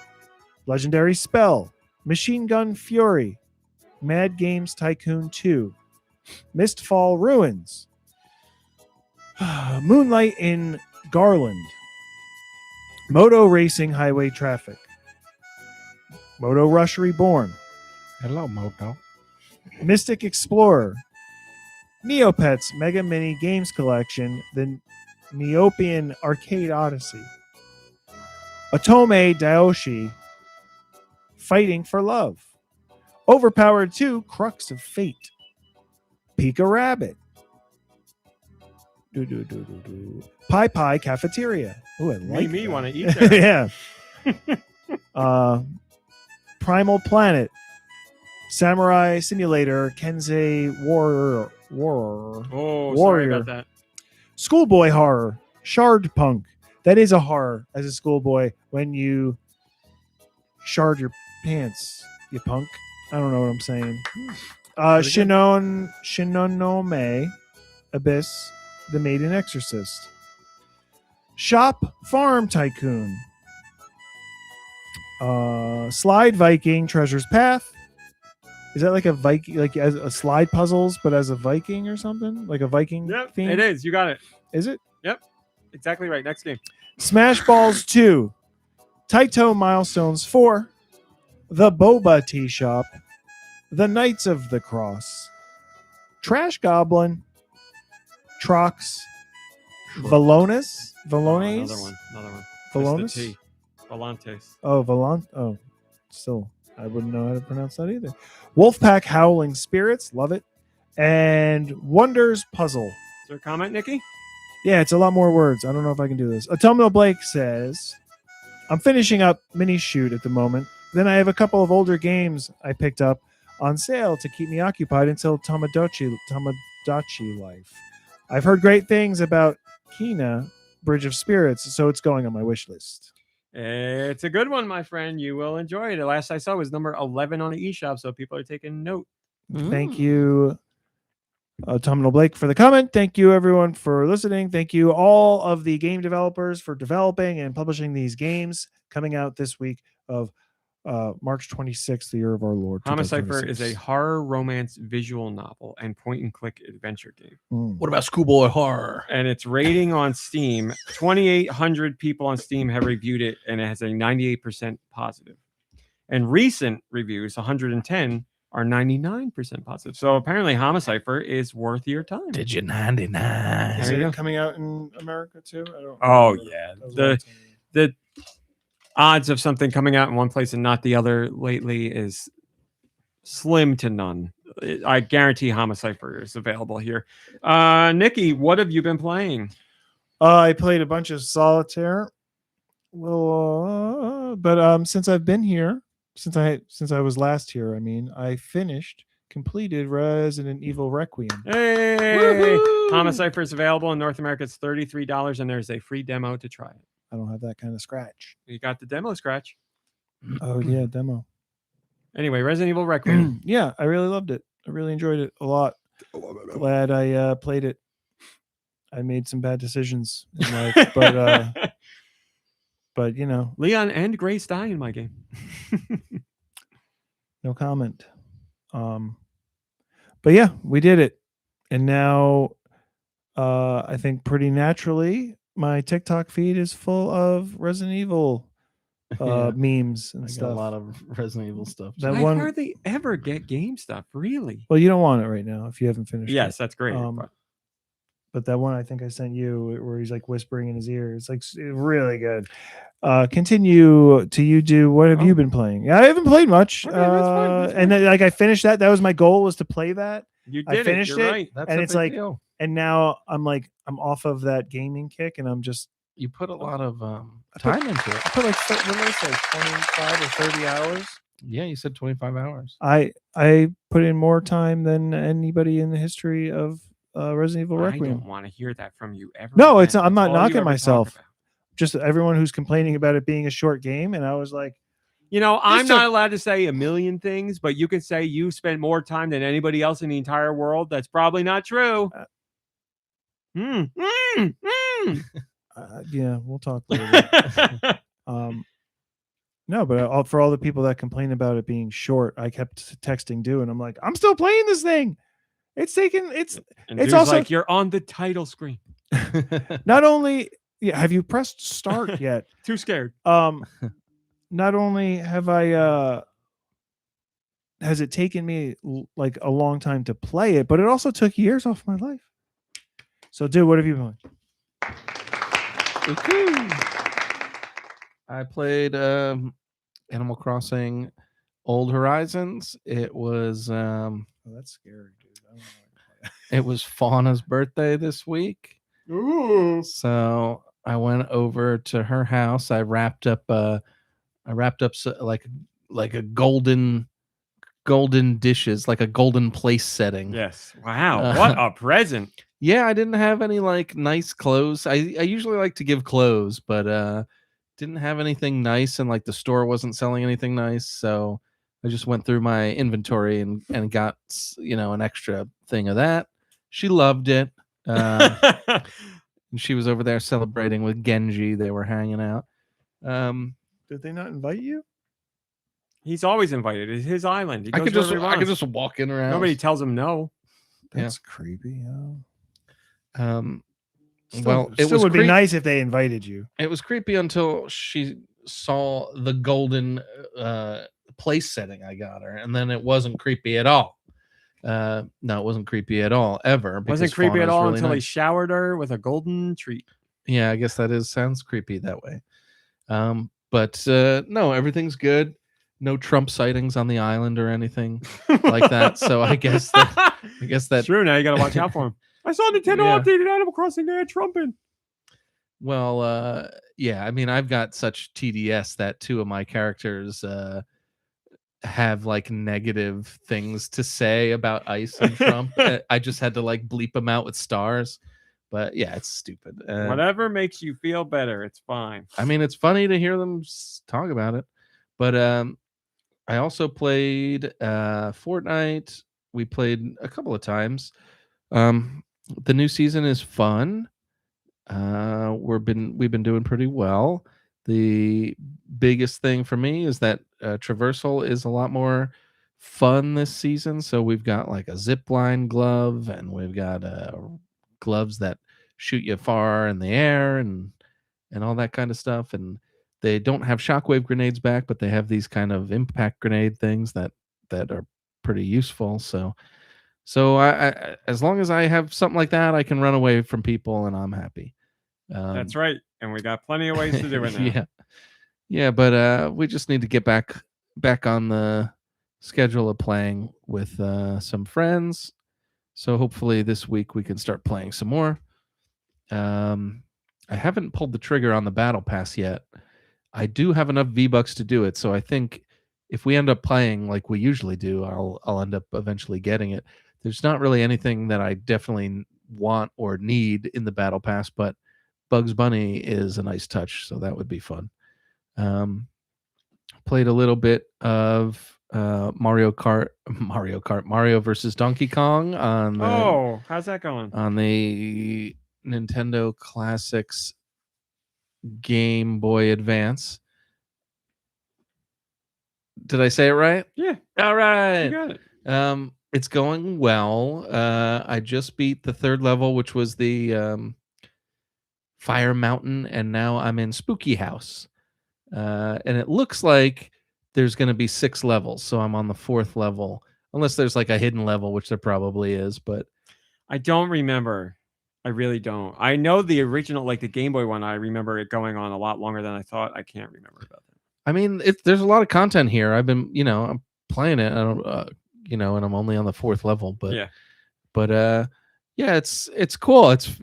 Legendary Spell. Machine Gun Fury. Mad Games Tycoon 2. Mistfall Ruins. Moonlight in Garland. Moto Racing Highway Traffic. Moto Rush Reborn. Hello, Moto. Mystic Explorer. Neopets Mega Mini Games Collection. The Neopian Arcade Odyssey. Otome Daoshi. Fighting for Love. Overpowered 2 Crux of Fate. Pika Rabbit. Pie Pie Cafeteria. Oh, I like Me that. want to eat that. Yeah. Primal Planet. Samurai Simulator. Kensei Warrior. Oh, sorry Warrior. about that. Schoolboy Horror. Shard Punk. That is a horror as a schoolboy when you shard your pants, you punk. I don't know what I'm saying. Shinonome Abyss. The Maiden Exorcist. Shop Farm Tycoon. Slide Viking Treasure's Path. Is that like a Viking, like as a slide puzzles, but as a Viking or something? Like a Viking Yep, theme? it is. You got it. Is it? Exactly right. Next game. Smash Balls 2. Taito Milestones 4. The Boba Tea Shop. The Knights of the Cross. Trash Goblin. Trox. Valones. Valones. Another one. Valones? Mr. T. Volantes. Oh, Volant. Oh, still, I wouldn't know how to pronounce that either. Wolfpack Howling Spirits. Love it. And Wonders Puzzle. Is there a comment, Nicky? Yeah, it's a lot more words. I don't know if I can do this. AutumnalBlake says, I'm finishing up Mini Shoot at the moment. Then I have a couple of older games I picked up on sale to keep me occupied until Tomodachi Life. I've heard great things about Kina, Bridge of Spirits, so it's going on my wish list. It's a good one, my friend. You will enjoy it. The last I saw was number 11 on the eShop, so people are taking note. Thank you, AutumnalBlake, for the comment. Thank you, everyone, for listening. Thank you, all of the game developers, for developing and publishing these games coming out this week of March 26th, the year of our Lord. Homicipher is a 2026. horror romance visual novel and point-and-click adventure game. What about Schoolboy Horror? And its rating on Steam, 2,800 people on Steam have reviewed it, and it has a 98% positive. And recent reviews, 110, are 99% positive. So apparently Homicipher is worth your time. Did you 99? Is There you go. it coming out in America too? I don't. Oh, remember. yeah. That was a long time ago. The odds of something coming out in one place and not the other lately is slim to none. I guarantee Homicipher is available here. Nicky, what have you been playing? I played a bunch of solitaire. But since I've been here, since I was last here, I mean, I finished completed Resident Evil Requiem. Hey, Woohoo! Homicipher is available in North America. It's $33, and there's a free demo to try it. I don't have that kind of scratch. You got the demo scratch. Oh yeah, demo. Anyway, Resident Evil Requiem. Yeah, I really loved it. I really enjoyed it a lot. Glad I played it. I made some bad decisions in life, but you know, Leon and Grace die in my game. no comment. But yeah, we did it, and now I think pretty naturally my TikTok feed is full of Resident Evil Yeah. memes and I got stuff. a lot of Resident Evil stuff. That I one- hardly ever get game stuff, really. Well, you don't want it right now if you haven't finished. Yes, it. that's great. But that one I think I sent you where he's like whispering in his ear. It's like really good. Continue to you do. What have you been playing? Yeah, I haven't played much. Okay, that's fine, that's and then, like I finished that. That was my goal, was to play that. You I did finished it. You're it. right. That's and a it's big like- deal. And now I'm off of that gaming kick, and I'm just You put a lot of time into it. I put like what did I say, 25 or 30 hours. Yeah, you said 25 hours. I put in more time than anybody in the history of Resident Evil I Requiem. don't want to hear that from you ever. No, again. it's not- I'm That's not all you knocking ever talk myself. about. Just everyone who's complaining about it being a short game, and I was like, You know, I'm This not took- allowed to say a million things, but you can say you spend more time than anybody else in the entire world. That's probably not true. yeah, we'll talk later. No, but for all the people that complain about it being short, I kept texting Deux, and I'm like, I'm still playing this thing. It's taken. It's And It's Dude's also- like, you're on the title screen. not only. Yeah, have you pressed start yet? Too scared. Not only have I has it taken me like a long time to play it, but it also took years off my life. So, dude, what have you been playing? I played Animal Crossing Old Horizons. It was Oh, that's scary, dude. I don't know. it was Fauna's birthday this week. Ooh. So I went over to her house. I wrapped up like a golden dishes, like a golden place setting. Yes. Wow. What a present. Yeah, I didn't have any like nice clothes. I usually like to give clothes, but didn't have anything nice, and like the store wasn't selling anything nice, so I just went through my inventory and got an extra thing of that. She loved it. And she was over there celebrating with Genji. They were hanging out. Did they not invite you? He's always invited. It's his island. He I goes could just wherever he I could wants. just walk in around. Nobody tells him no. Yeah. That's creepy. Oh. Well, it still was would be nice if they invited you. It was creepy until she saw the golden place setting I got her, and then it wasn't creepy at all. No, it wasn't creepy at all ever. Wasn't because creepy at Fauna's all really until he nice. showered her with a golden treat. Yeah, I guess that sounds creepy that way. But no, everything's good. No Trump sightings on the island or anything like that. So I guess that True. Now you got to watch out for him. I saw Nintendo Yeah. updated Animal Crossing. They had Trump in. Well, yeah, I mean, I've got such TDS that two of my characters have like negative things to say about ICE and Trump. I just had to like bleep them out with stars. But yeah, it's stupid. Whatever makes you feel better, it's fine. I mean, it's funny to hear them talk about it. But I also played Fortnite. We played a couple of times. The new season is fun. We've been doing pretty well. The biggest thing for me is that traversal is a lot more fun this season. So we've got like a zip line glove, and we've got gloves that shoot you far in the air, and all that kind of stuff. And they don't have shockwave grenades back, but they have these kind of impact grenade things that are pretty useful. So I as long as I have something like that, I can run away from people, and I'm happy. That's right. And we got plenty of ways to do it now. Yeah, but we just need to get back on the schedule of playing with some friends. So hopefully this week we can start playing some more. I haven't pulled the trigger on the battle pass yet. I do have enough V-Bucks to do it, so I think if we end up playing like we usually do, I'll end up eventually getting it. There's not really anything that I definitely want or need in the battle pass, but Bugs Bunny is a nice touch, so that would be fun. Played a little bit of Mario versus Donkey Kong on the, how's that going? on the Nintendo Classics Game Boy Advance. Did I say it right? Yeah. All right. You got it. It's going well. I just beat the 3rd level, which was the Fire Mountain, and now I'm in Spooky House. And it looks like there's going to be 6 levels, so I'm on the 4th level, unless there's like a hidden level, which there probably is. But I don't remember. I really don't. I know the original, like the Game Boy one. I remember it going on a lot longer than I thought. I can't remember about that. I mean, there's a lot of content here. I've been, I'm playing it. I don't, and I'm only on the 4th level. But yeah, it's cool. It's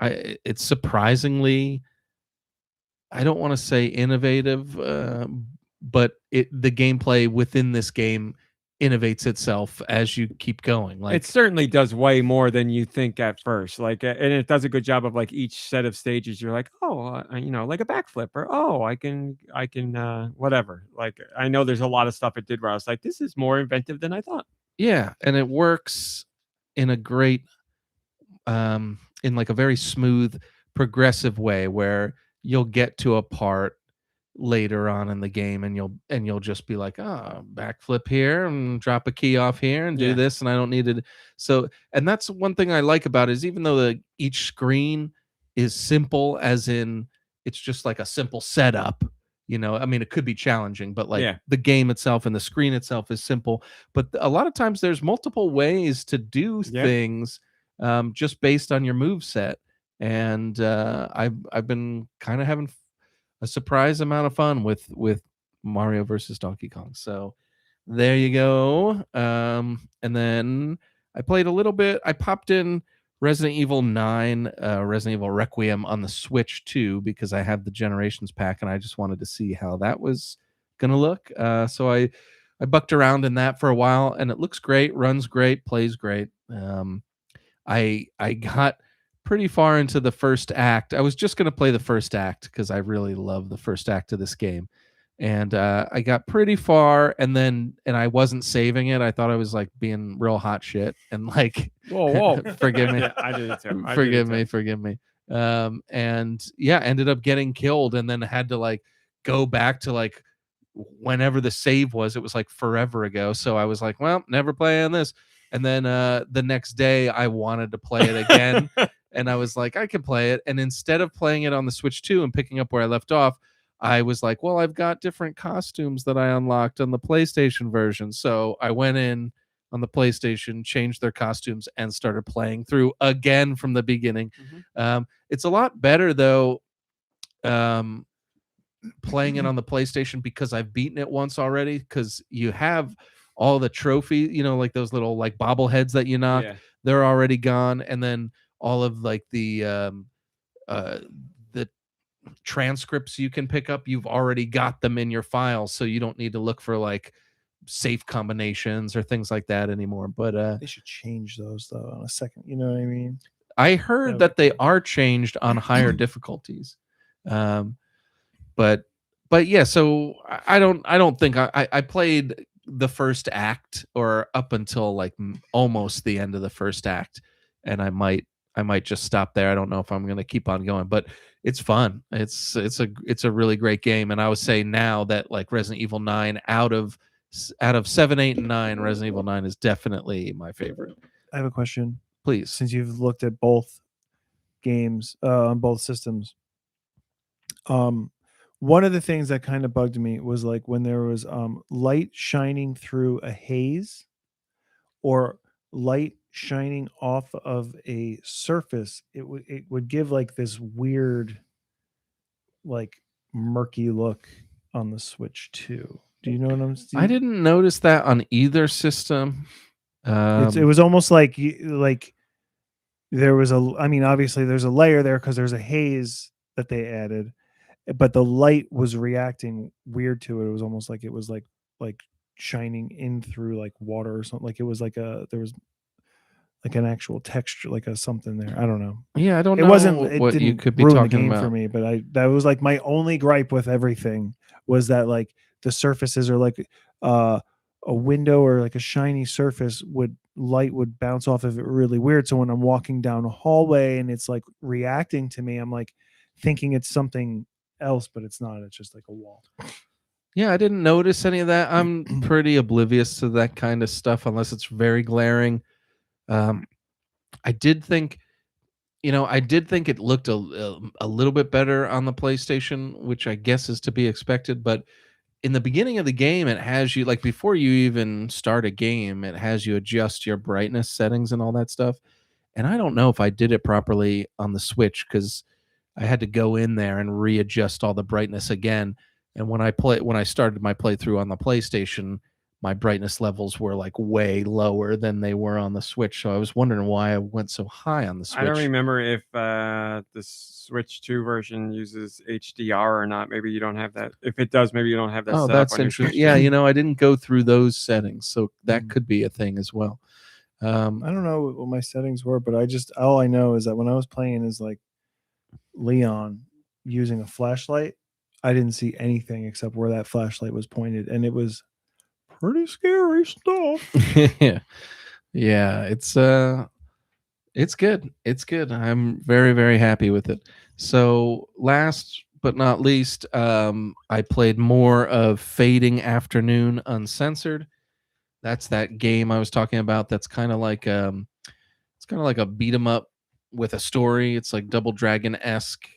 it's surprisingly, I don't want to say innovative, but the gameplay within this game innovates itself as you keep going. Like, it certainly does way more than you think at first. Like, and it does a good job of like each set of stages. You're like, like a backflip, or I can whatever. Like, I know there's a lot of stuff it did where I was like, this is more inventive than I thought. Yeah, and it works in a great, in like a very smooth, progressive way where you'll get to a part later on in the game and you'll just be like, backflip here and drop a key off here and do this, and I don't need it. So, and that's one thing I like about it, is even though each screen is simple, as in it's just like a simple setup, I mean, it could be challenging, but like the game itself and the screen itself is simple, but a lot of times there's multiple ways to do things, just based on your move set. And I've been kind of having a surprise amount of fun with Mario versus Donkey Kong. So there you go. And then I played a little bit. I popped in Resident Evil 9, Resident Evil Requiem on the Switch too, because I had the Generations pack and I just wanted to see how that was gonna look. So I bucked around in that for a while, and it looks great, runs great, plays great. I got pretty far into the first act. I was just going to play the first act because I really love the first act of this game. And I got pretty far, and I wasn't saving it. I thought I was like being real hot shit, and like, whoa, forgive me. Yeah, I did it too. Forgive me. And yeah, ended up getting killed, and then had to like go back to like whenever the save was. It was like forever ago. So I was like, well, never playing this. And then the next day I wanted to play it again. And I was like, I can play it. And instead of playing it on the Switch 2 and picking up where I left off, I was like, well, I've got different costumes that I unlocked on the PlayStation version. So I went in on the PlayStation, changed their costumes, and started playing through again from the beginning. Mm-hmm. It's a lot better, though, playing it on the PlayStation, because I've beaten it once already, because you have all the trophy, like those little like bobbleheads that you knock, they're already gone. And then all of like the transcripts you can pick up, you've already got them in your files, so you don't need to look for like safe combinations or things like that anymore. But they should change those though on a second, you know what I mean? I heard that they are changed on higher difficulties. But yeah, so I don't think I played the first act, or up until like almost the end of the first act, and I might just stop there. I don't know if I'm going to keep on going, but it's fun. It's a really great game. And I would say now that like Resident Evil 9, out of 7, 8, and 9, Resident Evil 9 is definitely my favorite. I have a question, please. Since you've looked at both games on both systems, one of the things that kind of bugged me was like when there was light shining through a haze, or light shining off of a surface, it would give like this weird, like murky look on the Switch 2. Do you know what I'm saying? I didn't notice that on either system. It was almost like there was obviously there's a layer there because there's a haze that they added, but the light was reacting weird to it. It was almost like it was like shining in through like water or something. Like it was like there was like an actual texture, like a something there. I don't know. Yeah, I don't It know wasn't. It what didn't you could be ruin the talking game about. for me, but that was like my only gripe with everything was that like the surfaces are like a window or like a shiny surface light would bounce off of it really weird. So when I'm walking down a hallway and it's like reacting to me, I'm like thinking it's something else, but it's not. It's just like a wall. Yeah, I didn't notice any of that. I'm pretty oblivious to that kind of stuff unless it's very glaring. I did think it looked a little bit better on the PlayStation, which I guess is to be expected. But in the beginning of the game, it has you, like, before you even start a game, it has you adjust your brightness settings and all that stuff. And I don't know if I did it properly on the Switch because I had to go in there and readjust all the brightness again. And when I started my playthrough on the PlayStation, my brightness levels were like way lower than they were on the Switch. So I was wondering why I went so high on the Switch. I don't remember if the Switch 2 version uses HDR or not. Maybe you don't have that. If it does, maybe you don't have that. Oh, set that's up on interesting. Your Yeah, I didn't go through those settings, so that could be a thing as well. I don't know what my settings were, but all I know is that when I was playing as like Leon using a flashlight, I didn't see anything except where that flashlight was pointed, and it was pretty scary stuff. Yeah, it's good. It's good. I'm very, very happy with it. So last but not least, I played more of Fading Afternoon Uncensored. That's that game I was talking about. That's kind of like a beat 'em up with a story. It's like Double Dragon-esque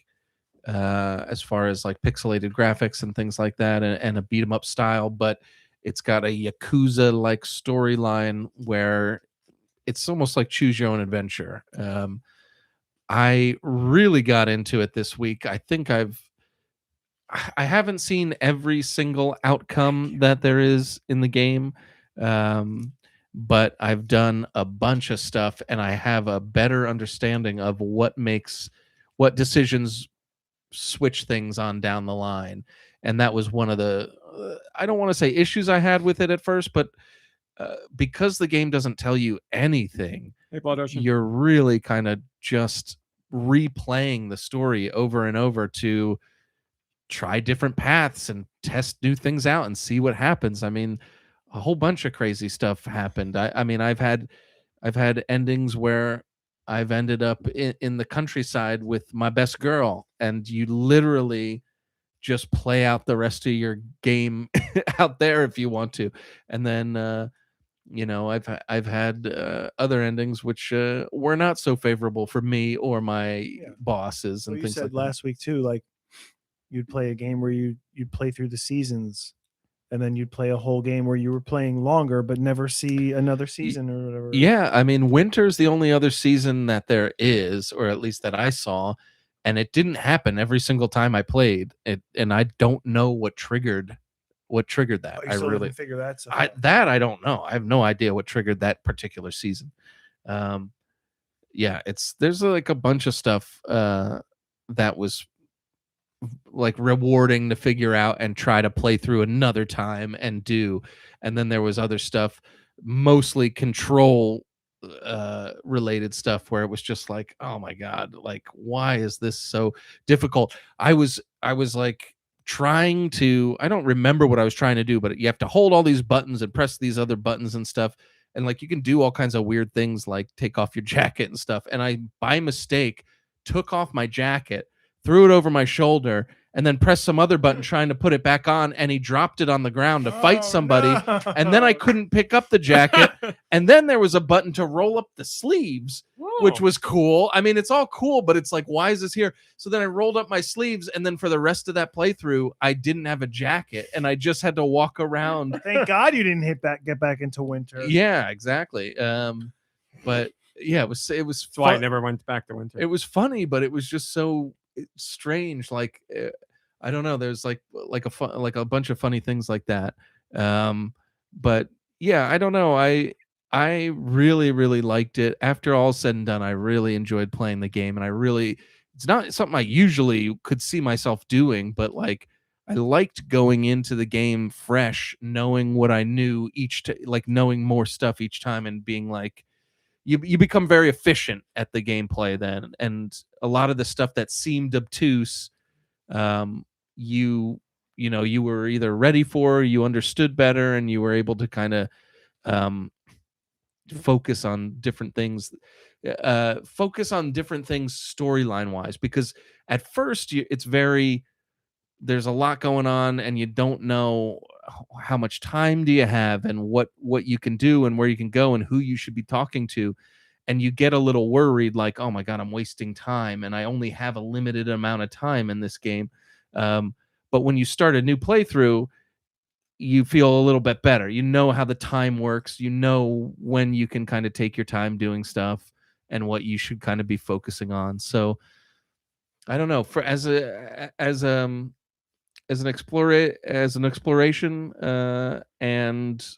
as far as like pixelated graphics and things like that, and a beat 'em up style, but it's got a Yakuza like storyline where it's almost like choose your own adventure. I really got into it this week. I think I haven't seen every single outcome that there is in the game, but I've done a bunch of stuff, and I have a better understanding of what decisions switch things on down the line. And that was one of the I don't want to say issues I had with it at first, but because the game doesn't tell you anything, you're really kind of just replaying the story over and over to try different paths and test new things out and see what happens. I mean, a whole bunch of crazy stuff happened. I mean, I've had endings where I've ended up in the countryside with my best girl, and you literally just play out the rest of your game out there if you want to. And then I've had other endings which were not so favorable for me or my bosses and you things said like that. last week too, like you'd play a game where you'd play through the seasons, and then you'd play a whole game where you were playing longer but never see another season or whatever. Yeah, I mean, winter's the only other season that there is, or at least that I saw, and it didn't happen every single time I played it, and I don't know what triggered that. I still haven't figured that stuff out. I don't know. I have no idea what triggered that particular season. Yeah, there's like a bunch of stuff that was like rewarding to figure out and try to play through another time and do. And then there was other stuff, mostly control related stuff, where it was just like, oh my god, like why is this so difficult? I was like trying to, I don't remember what I was trying to do, but you have to hold all these buttons and press these other buttons and stuff, and like you can do all kinds of weird things like take off your jacket and stuff, and I by mistake took off my jacket, threw it over my shoulder, and then pressed some other button trying to put it back on, and he dropped it on the ground to fight somebody. No. And then I couldn't pick up the jacket. And then there was a button to roll up the sleeves, which was cool. I mean, it's all cool, but it's like, why is this here? So then I rolled up my sleeves, and then for the rest of that playthrough, I didn't have a jacket, and I just had to walk around. Thank God you didn't get back into winter. Yeah, exactly. But yeah, it was That's why I never went back to winter. It was funny, but it was just so strange. Like I don't know, there's like a bunch of funny things like that. But yeah, I don't know, I really liked it. After all said and done, I really enjoyed playing the game, and I really it's not something I usually could see myself doing, but like I liked going into the game fresh, knowing what I knew like knowing more stuff each time, and being like, you become very efficient at the gameplay then, and a lot of the stuff that seemed obtuse, you were either ready for, you understood better, and you were able to kind of focus on different things storyline wise, because at first there's a lot going on, and you don't know how much time do you have, and what you can do, and where you can go, and who you should be talking to, and you get a little worried, like, oh my god, I'm wasting time, and I only have a limited amount of time in this game. But when you start a new playthrough, you feel a little bit better. You know how the time works. You know when you can kind of take your time doing stuff, and what you should kind of be focusing on. So I don't know, as an exploration, and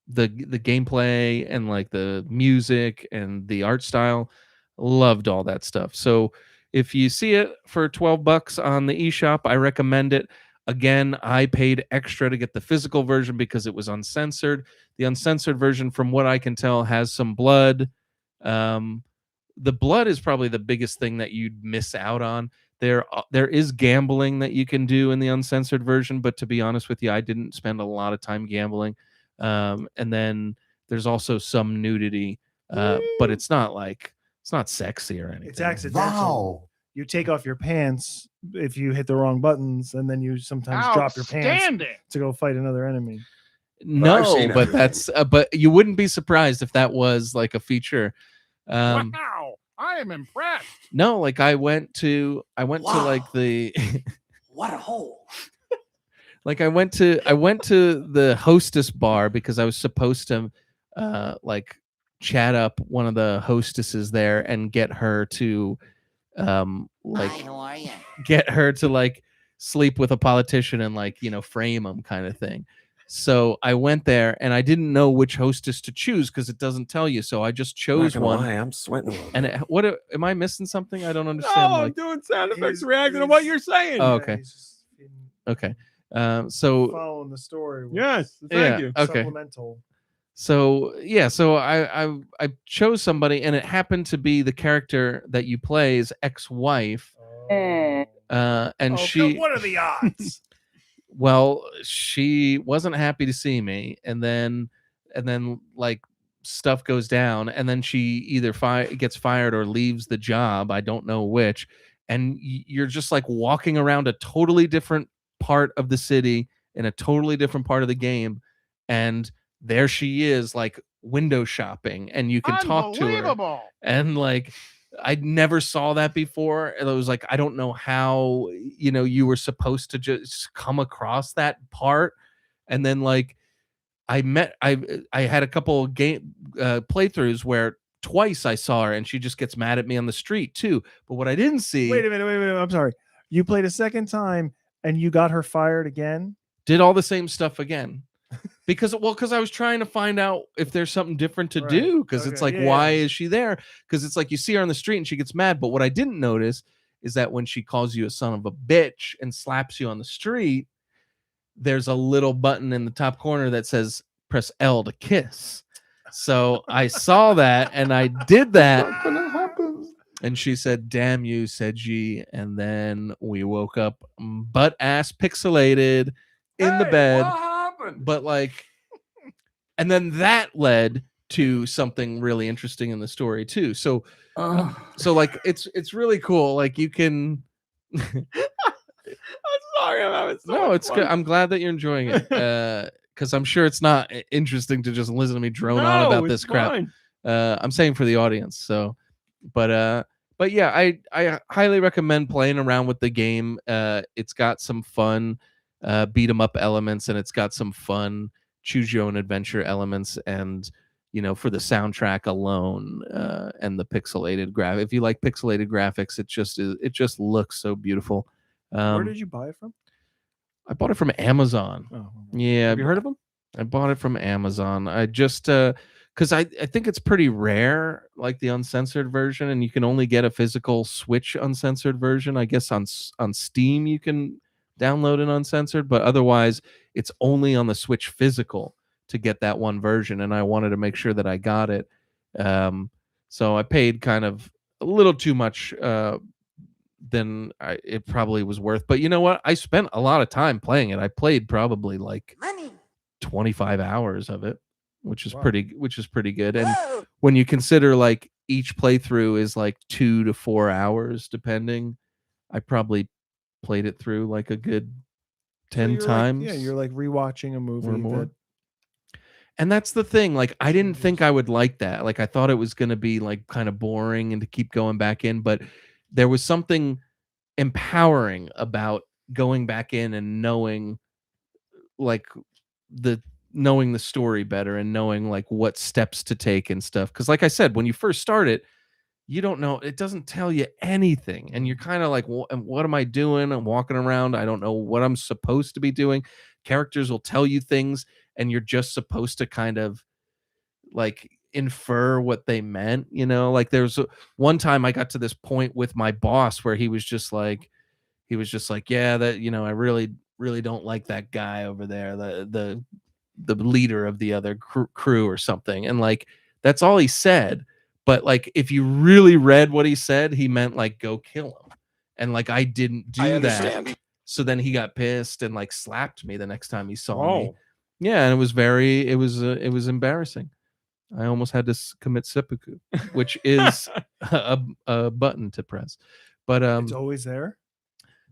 the gameplay, and like the music and the art style, loved all that stuff. So if you see it for $12 on the eShop, I recommend it. Again, I paid extra to get the physical version because it was uncensored. The uncensored version, from what I can tell, has some blood. The blood is probably the biggest thing that you'd miss out on. There is gambling that you can do in the uncensored version, but to be honest with you, I didn't spend a lot of time gambling. And then there's also some nudity, but it's not sexy or anything. It's accidental. Wow. You take off your pants if you hit the wrong buttons, and then you sometimes drop your pants to go fight another enemy. No, but that's but you wouldn't be surprised if that was like a feature. Wow, I am impressed. No, like I went to like the What a hole. like I went to the hostess bar because I was supposed to like chat up one of the hostesses there and get her to like, Hi, how are you? get her to like sleep with a politician and like, frame him, kind of thing. So I went there and I didn't know which hostess to choose because it doesn't tell you. So I just chose one. I'm sweating a little. And am I missing something? I don't understand. No, I'm doing sound effects reacting to what you're saying. Oh, okay. Okay. So Following the story. Yes, thank you. Okay. Supplemental. So I chose somebody, and it happened to be the character that you play's ex-wife. And What are the odds? well, she wasn't happy to see me, and then like stuff goes down, and then she either gets fired or leaves the job. I don't know which. And you're just like walking around a totally different part of the city in a totally different part of the game, and there she is, like window shopping, and you can talk to her. And like I never saw that before. And I was like, I don't know how you were supposed to just come across that part. And then like I had a couple of game playthroughs where twice I saw her, and she just gets mad at me on the street too. But what I didn't see. Wait a minute. I'm sorry. You played a second time and you got her fired again? Did all the same stuff again. Because I was trying to find out if there's something different to do. Because it's like, why is she there? Because it's like you see her on the street and she gets mad. But what I didn't notice is that when she calls you a son of a bitch and slaps you on the street, there's a little button in the top corner that says press L to kiss. So I saw that and I did that. And she said, damn you, said she. And then we woke up butt ass pixelated in the bed. But like, and then that led to something really interesting in the story too. So like it's really cool. Like you can. I'm sorry, I'm having so no, much it's fun. good. I'm glad that you're enjoying it. Because I'm sure it's not interesting to just listen to me drone on about this crap. Fine. I'm saying for the audience. So, but yeah, I highly recommend playing around with the game. It's got some fun beat 'em up elements, and it's got some fun choose your own adventure elements, and for the soundtrack alone, and the pixelated graph. If you like pixelated graphics, it just looks so beautiful. Where did you buy it from? I bought it from Amazon. Oh, Yeah. Have you heard of them? I bought it from Amazon. I just because because I think it's pretty rare, like the uncensored version, and you can only get a physical Switch uncensored version. I guess on Steam you can download an uncensored, but otherwise it's only on the Switch physical to get that one version, and I wanted to make sure that I got it. So I paid kind of a little too much than it probably was worth. But you know what? I spent a lot of time playing it. I played probably like 25 hours of it, which is pretty good. And when you consider like each playthrough is like 2 to 4 hours depending, I probably played it through like a good 10 times. You're like rewatching a movie or more. And that's the thing. Like, I didn't think I would like that. Like, I thought it was going to be like kind of boring and to keep going back in, but there was something empowering about going back in and knowing like knowing the story better and knowing like what steps to take and stuff. Because like I said, when you first start it, you don't know, it doesn't tell you anything, and you're kind of like, well, what am I doing? I'm walking around, I don't know what I'm supposed to be doing. Characters will tell you things and you're just supposed to kind of like infer what they meant, you know. Like there's one time I got to this point with my boss where he was just like, yeah, that, you know, I really don't like that guy over there, the leader of the other crew or something. And like that's all he said, but like if you really read what he said, he meant like go kill him. And like I didn't do that. So then he got pissed and like slapped me the next time he saw me. Yeah, and it was embarrassing. I almost had to commit seppuku, which is a button to press. But it's always there.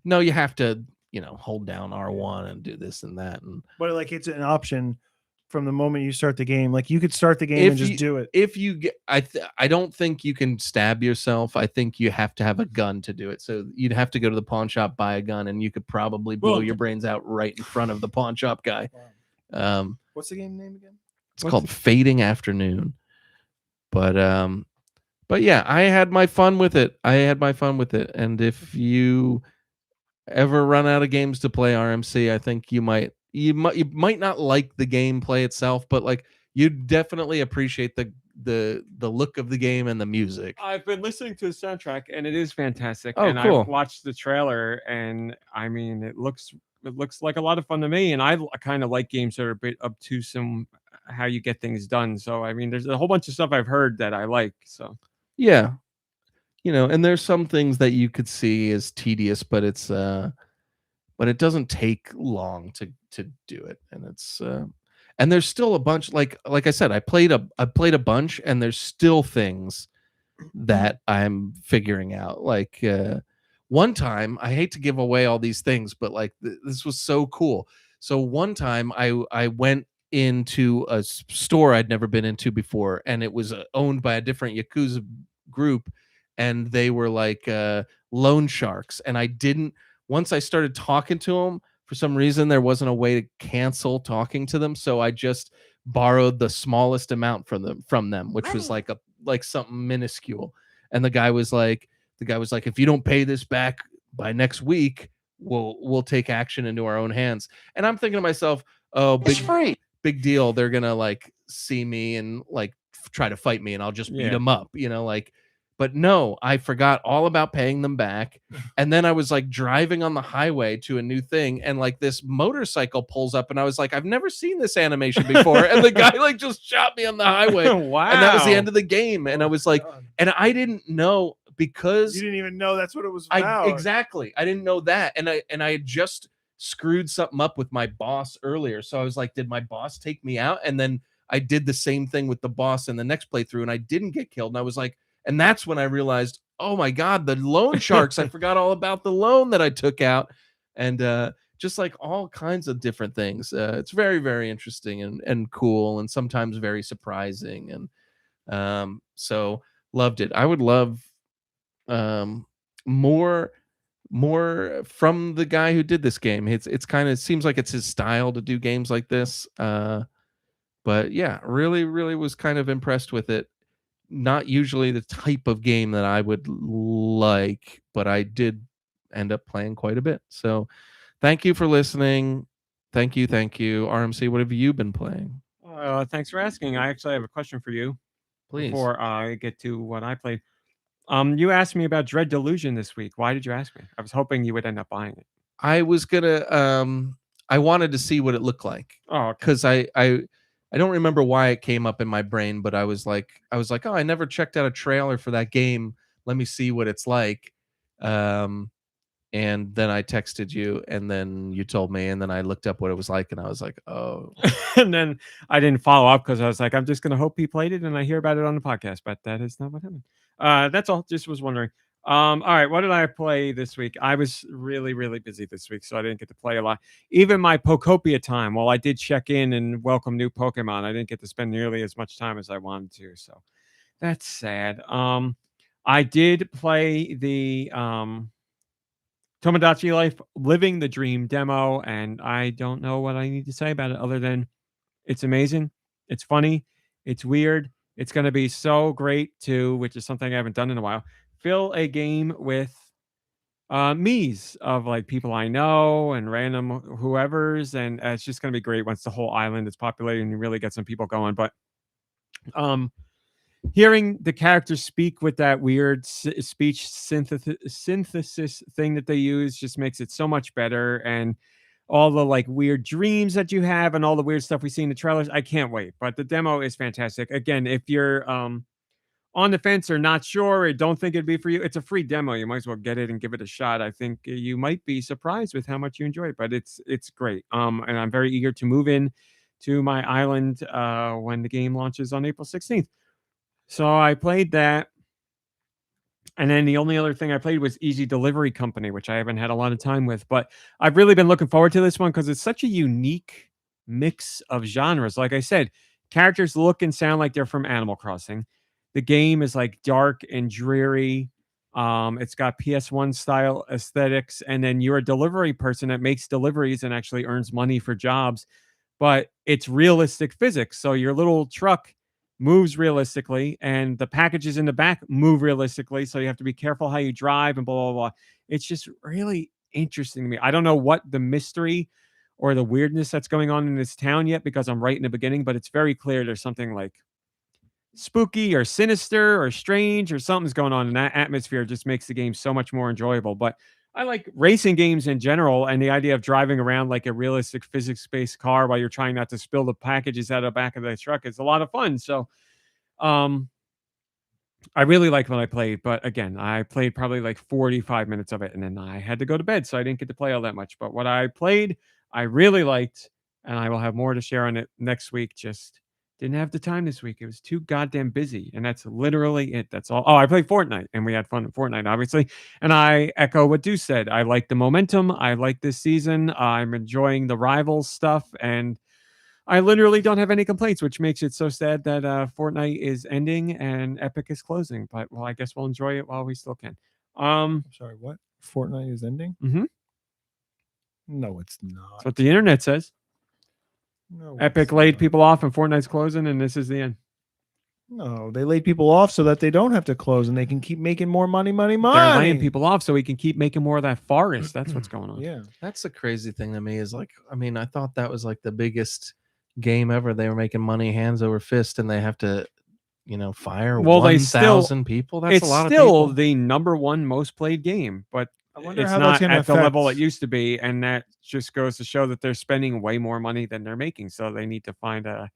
No, you have to, you know, hold down R1 and do this and that. But like it's an option from the moment you start the game. Like you could start the game and just do it. If you get, I don't think you can stab yourself. I think you have to have a gun to do it. So you'd have to go to the pawn shop, buy a gun, and you could probably blow your brains out right in front of the pawn shop guy. What's the game name again? It's called Fading Afternoon. But yeah, I had my fun with it. And if you ever run out of games to play RMC, I think you might not like the gameplay itself, but like you definitely appreciate the look of the game and the music. I've been listening to the soundtrack and it is fantastic. Oh, and cool. I've watched the trailer and I mean it looks like a lot of fun to me, and I kind of like games that are a bit obtuse in how you get things done. So I mean there's a whole bunch of stuff I've heard that I like. So yeah, you know, and there's some things that you could see as tedious, but it's but it doesn't take long to do it, and it's and there's still a bunch, like I said, I played a bunch, and there's still things that I'm figuring out. Like one time, I hate to give away all these things, but like this was so cool. So one time I went into a store I'd never been into before, and it was owned by a different Yakuza group, and they were like loan sharks, and once I started talking to them, for some reason there wasn't a way to cancel talking to them, so I just borrowed the smallest amount from them, which was like something minuscule. And the guy was like, if you don't pay this back by next week, we'll take action into our own hands. And I'm thinking to myself, oh, big deal. They're gonna like see me and like try to fight me, and I'll just beat them up, you know, like. But no, I forgot all about paying them back. And then I was like driving on the highway to a new thing, and like this motorcycle pulls up, and I was like, I've never seen this animation before. And the guy like just shot me on the highway. Wow. And that was the end of the game. And I was like, and I didn't know, because you didn't even know that's what it was about. Exactly. I didn't know that. And I had just screwed something up with my boss earlier. So I was like, did my boss take me out? And then I did the same thing with the boss in the next playthrough, and I didn't get killed. And I was like, and that's when I realized, oh my God, the loan sharks. I forgot all about the loan that I took out. And just like all kinds of different things. It's very, very interesting and cool, and sometimes very surprising. And so loved it. I would love more from the guy who did this game. It's kind of seems like it's his style to do games like this. But yeah, really, really was kind of impressed with it. Not usually the type of game that I would like, but I did end up playing quite a bit. So thank you for listening. Thank you. RMC, what have you been playing? Thanks for asking. I actually have a question for you Please. before I get to what I played. You asked me about Dread Delusion this week. Why did you ask me? I was hoping you would end up buying it. I was gonna I wanted to see what it looked like. Oh, okay. Because I don't remember why it came up in my brain, but I was like, oh, I never checked out a trailer for that game. Let me see what it's like. And then I texted you, and then you told me, and then I looked up what it was like, and I was like, oh. And then I didn't follow up because I was like, I'm just gonna hope he played it and I hear about it on the podcast, but that is not what happened. That's all. Just was wondering. All right, what did I play this week? I was really, really busy this week, so I didn't get to play a lot. Even my Pokopia time, while I did check in and welcome new Pokemon, I didn't get to spend nearly as much time as I wanted to. So that's sad. I did play the Tomodachi Life Living the Dream demo, and I don't know what I need to say about it other than it's amazing, it's funny, it's weird, it's going to be so great too, which is something I haven't done in a while. Fill a game with me's of like people I know and random whoever's, and it's just going to be great once the whole island is populated and you really get some people going. But hearing the characters speak with that weird speech synthesis thing that they use just makes it so much better. And all the like weird dreams that you have and all the weird stuff we see in the trailers, I can't wait. But the demo is fantastic. Again, if you're on the fence or not sure or don't think it'd be for you, it's a free demo. You might as well get it and give it a shot. I think you might be surprised with how much you enjoy it, but it's great. And I'm very eager to move in to my island when the game launches on April 16th. So I played that. And then the only other thing I played was Easy Delivery Company, which I haven't had a lot of time with. But I've really been looking forward to this one because it's such a unique mix of genres. Like I said, characters look and sound like they're from Animal Crossing. The game is like dark and dreary. It's got PS1 style aesthetics. And then you're a delivery person that makes deliveries and actually earns money for jobs. But it's realistic physics. So your little truck moves realistically and the packages in the back move realistically, so you have to be careful how you drive and blah blah blah. It's just really interesting to me. I don't know what the mystery or the weirdness that's going on in this town yet because I'm right in the beginning, but it's very clear there's something like spooky or sinister or strange or something's going on, and that atmosphere just makes the game so much more enjoyable. But I like racing games in general, and the idea of driving around like a realistic physics-based car while you're trying not to spill the packages out of the back of the truck is a lot of fun. So I really liked what I played, but again, I played probably like 45 minutes of it, and then I had to go to bed, so I didn't get to play all that much. But what I played, I really liked, and I will have more to share on it next week. Just didn't have the time this week. It was too goddamn busy, and that's literally it. That's all. Oh, I played Fortnite, and we had fun in Fortnite, obviously. And I echo what Deux said. I like the momentum. I like this season. I'm enjoying the Rivals stuff, and I literally don't have any complaints, which makes it so sad that Fortnite is ending and Epic is closing. But, well, I guess we'll enjoy it while we still can. Sorry, what? Fortnite is ending? Mm-hmm. No, it's not. That's what the internet says. No, Epic laid people off and Fortnite's closing, and this is the end. No, they laid people off so that they don't have to close and they can keep making more money. They're laying people off so we can keep making more of that forest. That's what's going on. Yeah. That's the crazy thing to me is like, I mean, I thought that was like the biggest game ever. They were making money hands over fist, and they have to, fire 1,000 people. That's a lot of people. It's still the number one most played game, but I wonder it's how not that's gonna at the affect... level it used to be, and that just goes to show that they're spending way more money than they're making, so they need to find a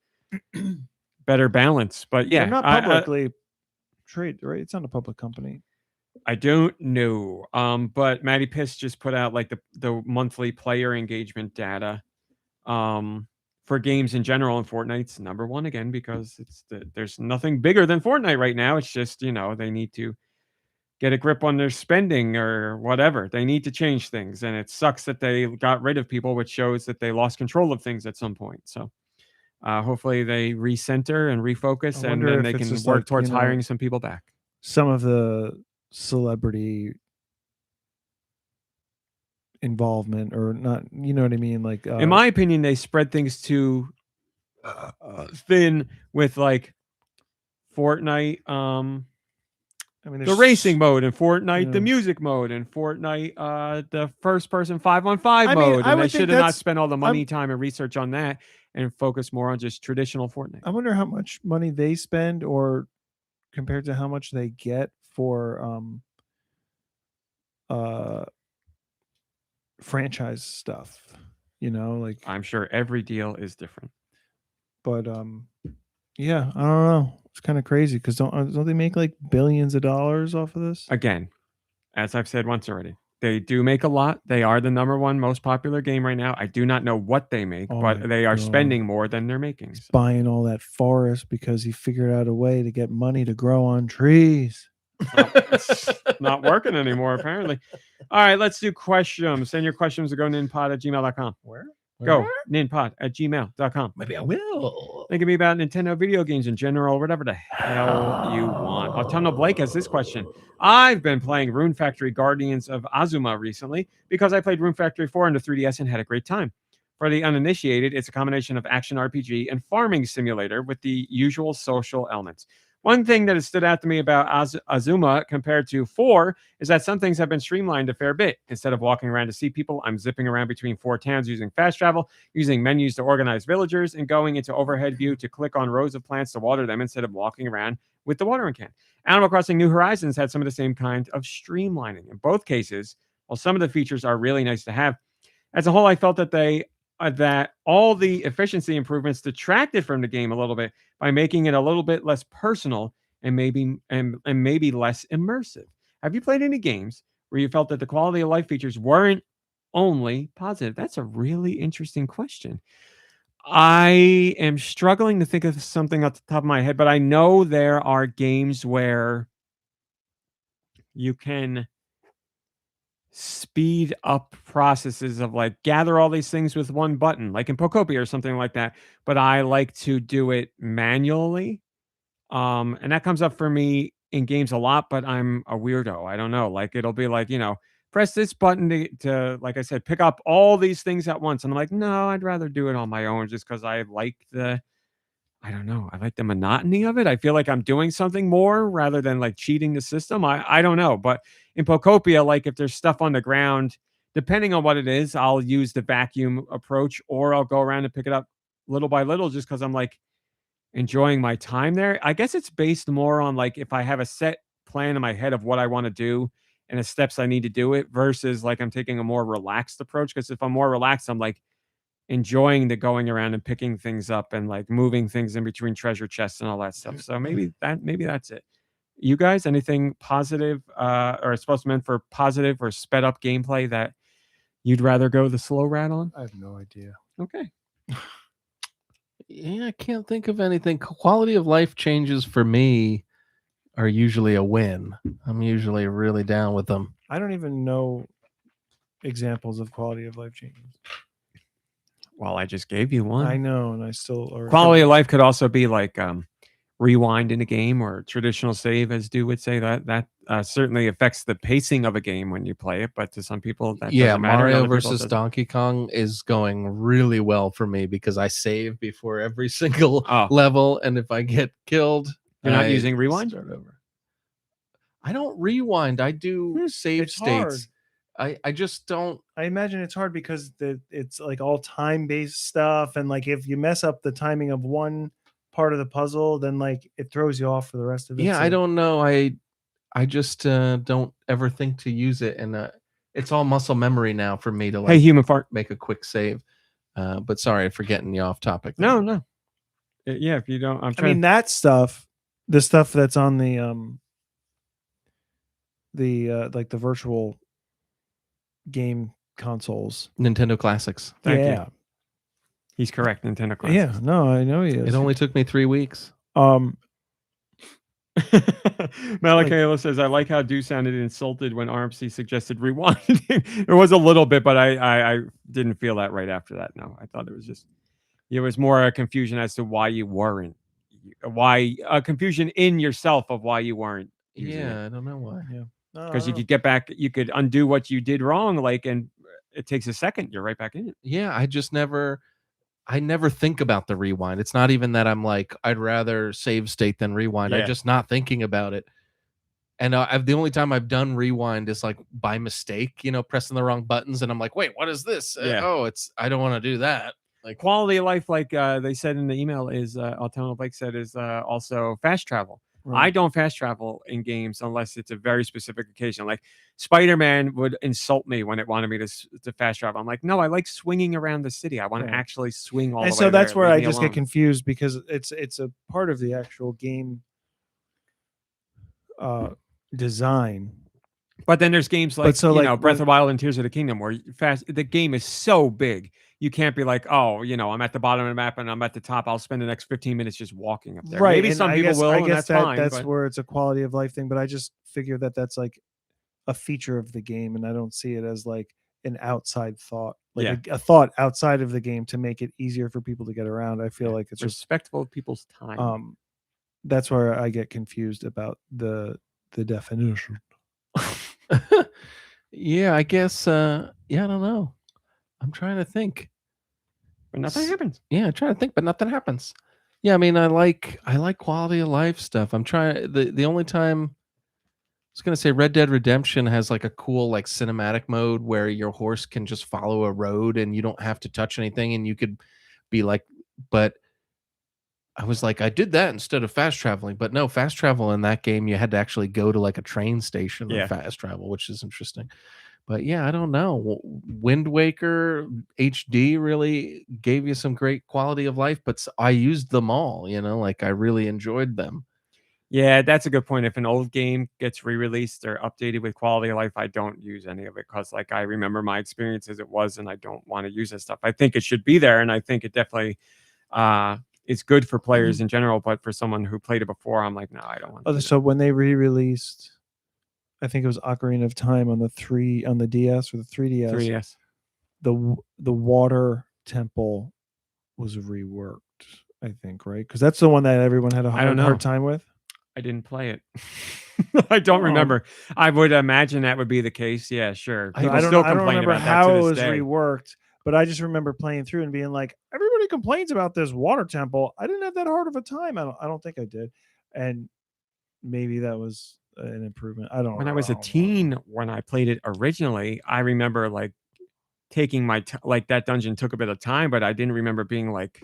better balance. But yeah, they're not publicly traded, right? It's not a public company. I don't know. But Matty Piss just put out like the monthly player engagement data for games in general, and Fortnite's number one again because there's nothing bigger than Fortnite right now. It's just, they need to get a grip on their spending or whatever. They need to change things, and it sucks that they got rid of people, which shows that they lost control of things at some point. So hopefully they recenter and refocus, and then they can work towards hiring some people back. Some of the celebrity involvement or not, you know what I mean? Like, in my opinion, they spread things too thin with like Fortnite. I mean, the there's racing mode in Fortnite, the Yeah. music mode in Fortnite, the first-person 5-on-5 I mean, mode, I and would they think should have not that's- spent all the money, time, and research on that and focus more on just traditional Fortnite. I wonder how much money they spend, or compared to how much they get for franchise stuff. You know, like, I'm sure every deal is different. but yeah, I don't know. It's kind of crazy because don't they make like billions of dollars off of this? Again, as I've said once already, they do make a lot. They are the number one most popular game right now. I do not know what they make, Oh my but they are God. spending more than they're making. So. Buying all that forest because he figured out a way to get money to grow on trees. It's not working anymore, apparently. All right, let's do questions. Send your questions to goninpod@gmail.com. Where? Go ninpod@gmail.com. Maybe I will. They can be about Nintendo video games in general, whatever the hell you want. AutumnalBlake has this question. I've been playing Rune Factory Guardians of Azuma recently because I played Rune Factory 4 on the 3DS and had a great time. For the uninitiated, it's a combination of action RPG and farming simulator with the usual social elements. One thing that has stood out to me about Azuma compared to 4 is that some things have been streamlined a fair bit. Instead of walking around to see people, I'm zipping around between 4 towns using fast travel, using menus to organize villagers, and going into overhead view to click on rows of plants to water them instead of walking around with the watering can. Animal Crossing New Horizons had some of the same kind of streamlining. In both cases, while some of the features are really nice to have, as a whole, I felt that that all the efficiency improvements detracted from the game a little bit by making it a little bit less personal and maybe less immersive. Have you played any games where you felt that the quality of life features weren't only positive? That's a really interesting question. I am struggling to think of something off the top of my head, but I know there are games where you can speed up processes of like gather all these things with one button, like in Pokopia or something like that. But I like to do it manually. And that comes up for me in games a lot, but I'm a weirdo. I don't know. Like it'll be like, press this button to, like I said, pick up all these things at once. And I'm like, no, I'd rather do it on my own just because I like I don't know. I like the monotony of it. I feel like I'm doing something more rather than like cheating the system. I don't know. But in Pokopia, like if there's stuff on the ground, depending on what it is, I'll use the vacuum approach or I'll go around and pick it up little by little just because I'm like enjoying my time there. I guess it's based more on like if I have a set plan in my head of what I want to do and the steps I need to do it versus like I'm taking a more relaxed approach. Because if I'm more relaxed, I'm like enjoying the going around and picking things up and like moving things in between treasure chests and all that stuff. So maybe that's it. You guys, anything positive or supposed to meant for positive or sped up gameplay that you'd rather go the slow rat on? I have no idea. Okay. Yeah, I can't think of anything. Quality of life changes for me are usually a win. I'm usually really down with them. I don't even know examples of quality of life changes. Well, I just gave you one. I know, and I still quality of life could also be like rewind in a game or traditional save, as Deux would say. That certainly affects the pacing of a game when you play it, but to some people that doesn't matter. Mario Other people versus doesn't. Donkey Kong is going really well for me because I save before every single Oh. level, and if I get killed, You're not I using rewind? Start over. I don't rewind. I do save It's states. hard. I just don't. I imagine it's hard because it's like all time-based stuff, and like if you mess up the timing of one part of the puzzle, then like it throws you off for the rest of it. Yeah, so- I don't know. I just don't ever think to use it, and it's all muscle memory now for me to like Hey, human fart. make a quick save. But sorry for getting you off topic. No. Yeah, if you don't, I mean that stuff, the stuff that's on the like the virtual game consoles. Nintendo Classics. Thank yeah. you. He's correct. Nintendo Classics. Yeah, no, I know he is. It only took me 3 weeks. Malakayla says, I like how Deux sounded insulted when RMC suggested rewinding. It was a little bit, but I didn't feel that right after that. No, I thought it was more a confusion as to why you weren't. Why a confusion in yourself of why you weren't using it. I don't know why. Yeah. Because you could get back, you could undo what you did wrong, like, and it takes a second, you're right back in it. Yeah, I never think about the rewind. It's not even that I'm like, I'd rather save state than rewind. Yeah. I'm just not thinking about it. And the only time I've done rewind is like by mistake, pressing the wrong buttons, and I'm like, wait, what is this? Yeah. I don't want to do that. Like quality of life, like they said in the email, is AutumnalBlake said is also fast travel. Right. I don't fast travel in games unless it's a very specific occasion. Like Spider-Man would insult me when it wanted me to fast travel. I'm like, no, I like swinging around the city. I want to actually swing all the way. And so that's there. where Leave I me just alone. get confused because it's a part of the actual game design. But then there's games like Breath of the Wild and Tears of the Kingdom where the game is so big. You can't be like, oh, I'm at the bottom of the map and I'm at the top. I'll spend the next 15 minutes just walking up there. Right. Maybe and some people will, I guess and that's fine. That's where it's a quality of life thing. But I just figure that that's like a feature of the game, and I don't see it as like an outside thought, like a thought outside of the game to make it easier for people to get around. I feel like it's respectful of people's time. That's where I get confused about the definition. Yeah, I guess. I don't know. I'm trying to think, but nothing happens. Yeah, I'm trying to think, but nothing happens. Yeah, I mean, I like quality of life stuff. I'm trying. The only time I was gonna say Red Dead Redemption has like a cool like cinematic mode where your horse can just follow a road and you don't have to touch anything, and you could be like, but I was like, I did that instead of fast traveling, but no, fast travel in that game, you had to actually go to like a train station and fast travel, which is interesting. But yeah, I don't know. Wind Waker HD really gave you some great quality of life, but I used them all, like I really enjoyed them. Yeah, that's a good point. If an old game gets re-released or updated with quality of life, I don't use any of it because like I remember my experience as it was and I don't want to use that stuff. I think it should be there, and I think it definitely it's good for players in general, but for someone who played it before, I'm like, no, I don't want to. So when they re-released, I think it was Ocarina of Time on the DS or the 3DS. 3DS. The water temple was reworked, I think, right? Because that's the one that everyone had a hard time with. I didn't play it. I don't remember. I would imagine that would be the case. Yeah, sure. I don't remember how it was reworked. But I just remember playing through and being like, everybody complains about this water temple. I didn't have that hard of a time. I don't think I did. And maybe that was an improvement. I don't know. When I was a teen, when I played it originally, I remember like taking my like that dungeon took a bit of time, but I didn't remember being like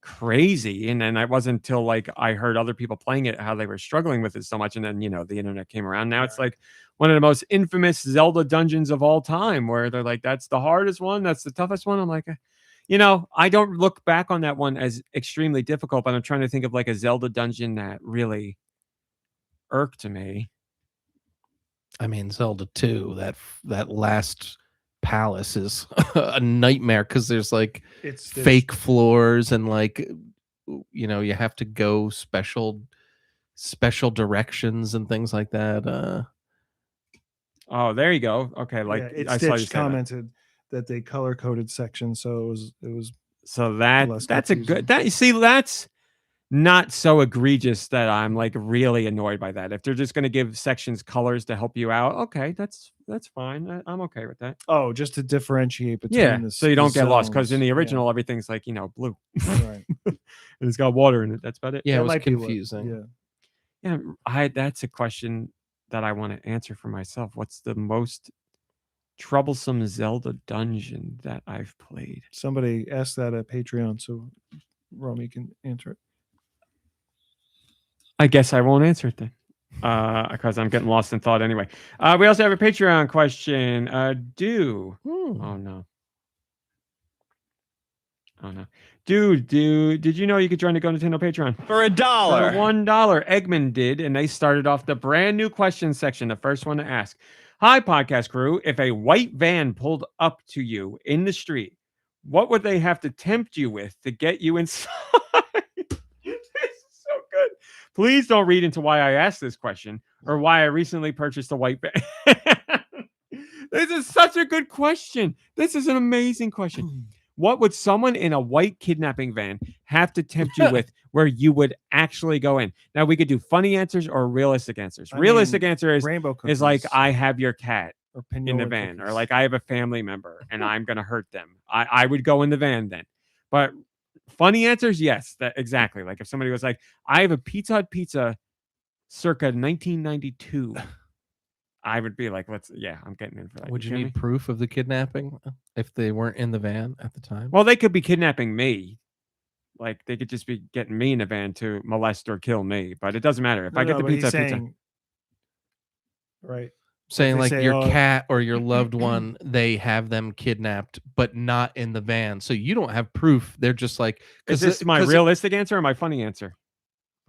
crazy. And then it wasn't until like I heard other people playing it, how they were struggling with it so much. And then, the internet came around. Now it's like one of the most infamous Zelda dungeons of all time, where they're like, that's the hardest one. That's the toughest one. I'm like, I don't look back on that one as extremely difficult, but I'm trying to think of like a Zelda dungeon that really irked me. I mean, Zelda 2, that last palace is a nightmare because there's like fake floors and like you have to go special directions and things like that. Oh, there you go. Okay, like I saw you commented that they color coded sections, so it was so that's a good that you see that's not so egregious that I'm like really annoyed by that. If they're just going to give sections colors to help you out, okay, that's fine. I'm okay with that. Oh, just to differentiate between so you don't get lost, because in the original everything's like blue, right? And it's got water in it. That's about it. Yeah, it was confusing. Yeah, that's a question that I want to answer for myself. What's the most troublesome Zelda dungeon that I've played? Somebody asked that at Patreon, so Romy can answer it. I guess I won't answer it then, because I'm getting lost in thought anyway. We also have a Patreon question. Deux. Oh no. Dude, did you know you could join the GoNintendo Patreon for $1? For $1. Eggmond did, and they started off the brand new question section. The first one to ask: hi, podcast crew. If a white van pulled up to you in the street, what would they have to tempt you with to get you inside? This is so good. Please don't read into why I asked this question or why I recently purchased a white van. This is such a good question. This is an amazing question. What would someone in a white kidnapping van have to tempt you with where you would actually go in? Now, we could do funny answers or realistic answers. Realistic answer is like, I have your cat in the van, or like I have a family member and I'm going to hurt them. I would go in the van then. But funny answers, yes, that exactly. Like if somebody was like, I have a Pizza Hut pizza circa 1992, I would be like, I'm getting in for that. Would you kidding need me? proof of the kidnapping if they weren't in the van at the time? Well, they could be kidnapping me. Like they could just be getting me in a van to molest or kill me, but it doesn't matter if I get the but he's pizza. saying, right. Saying they like say, your cat or your loved one, they have them kidnapped, but not in the van. So you don't have proof. They're just like, Is this my realistic answer or my funny answer?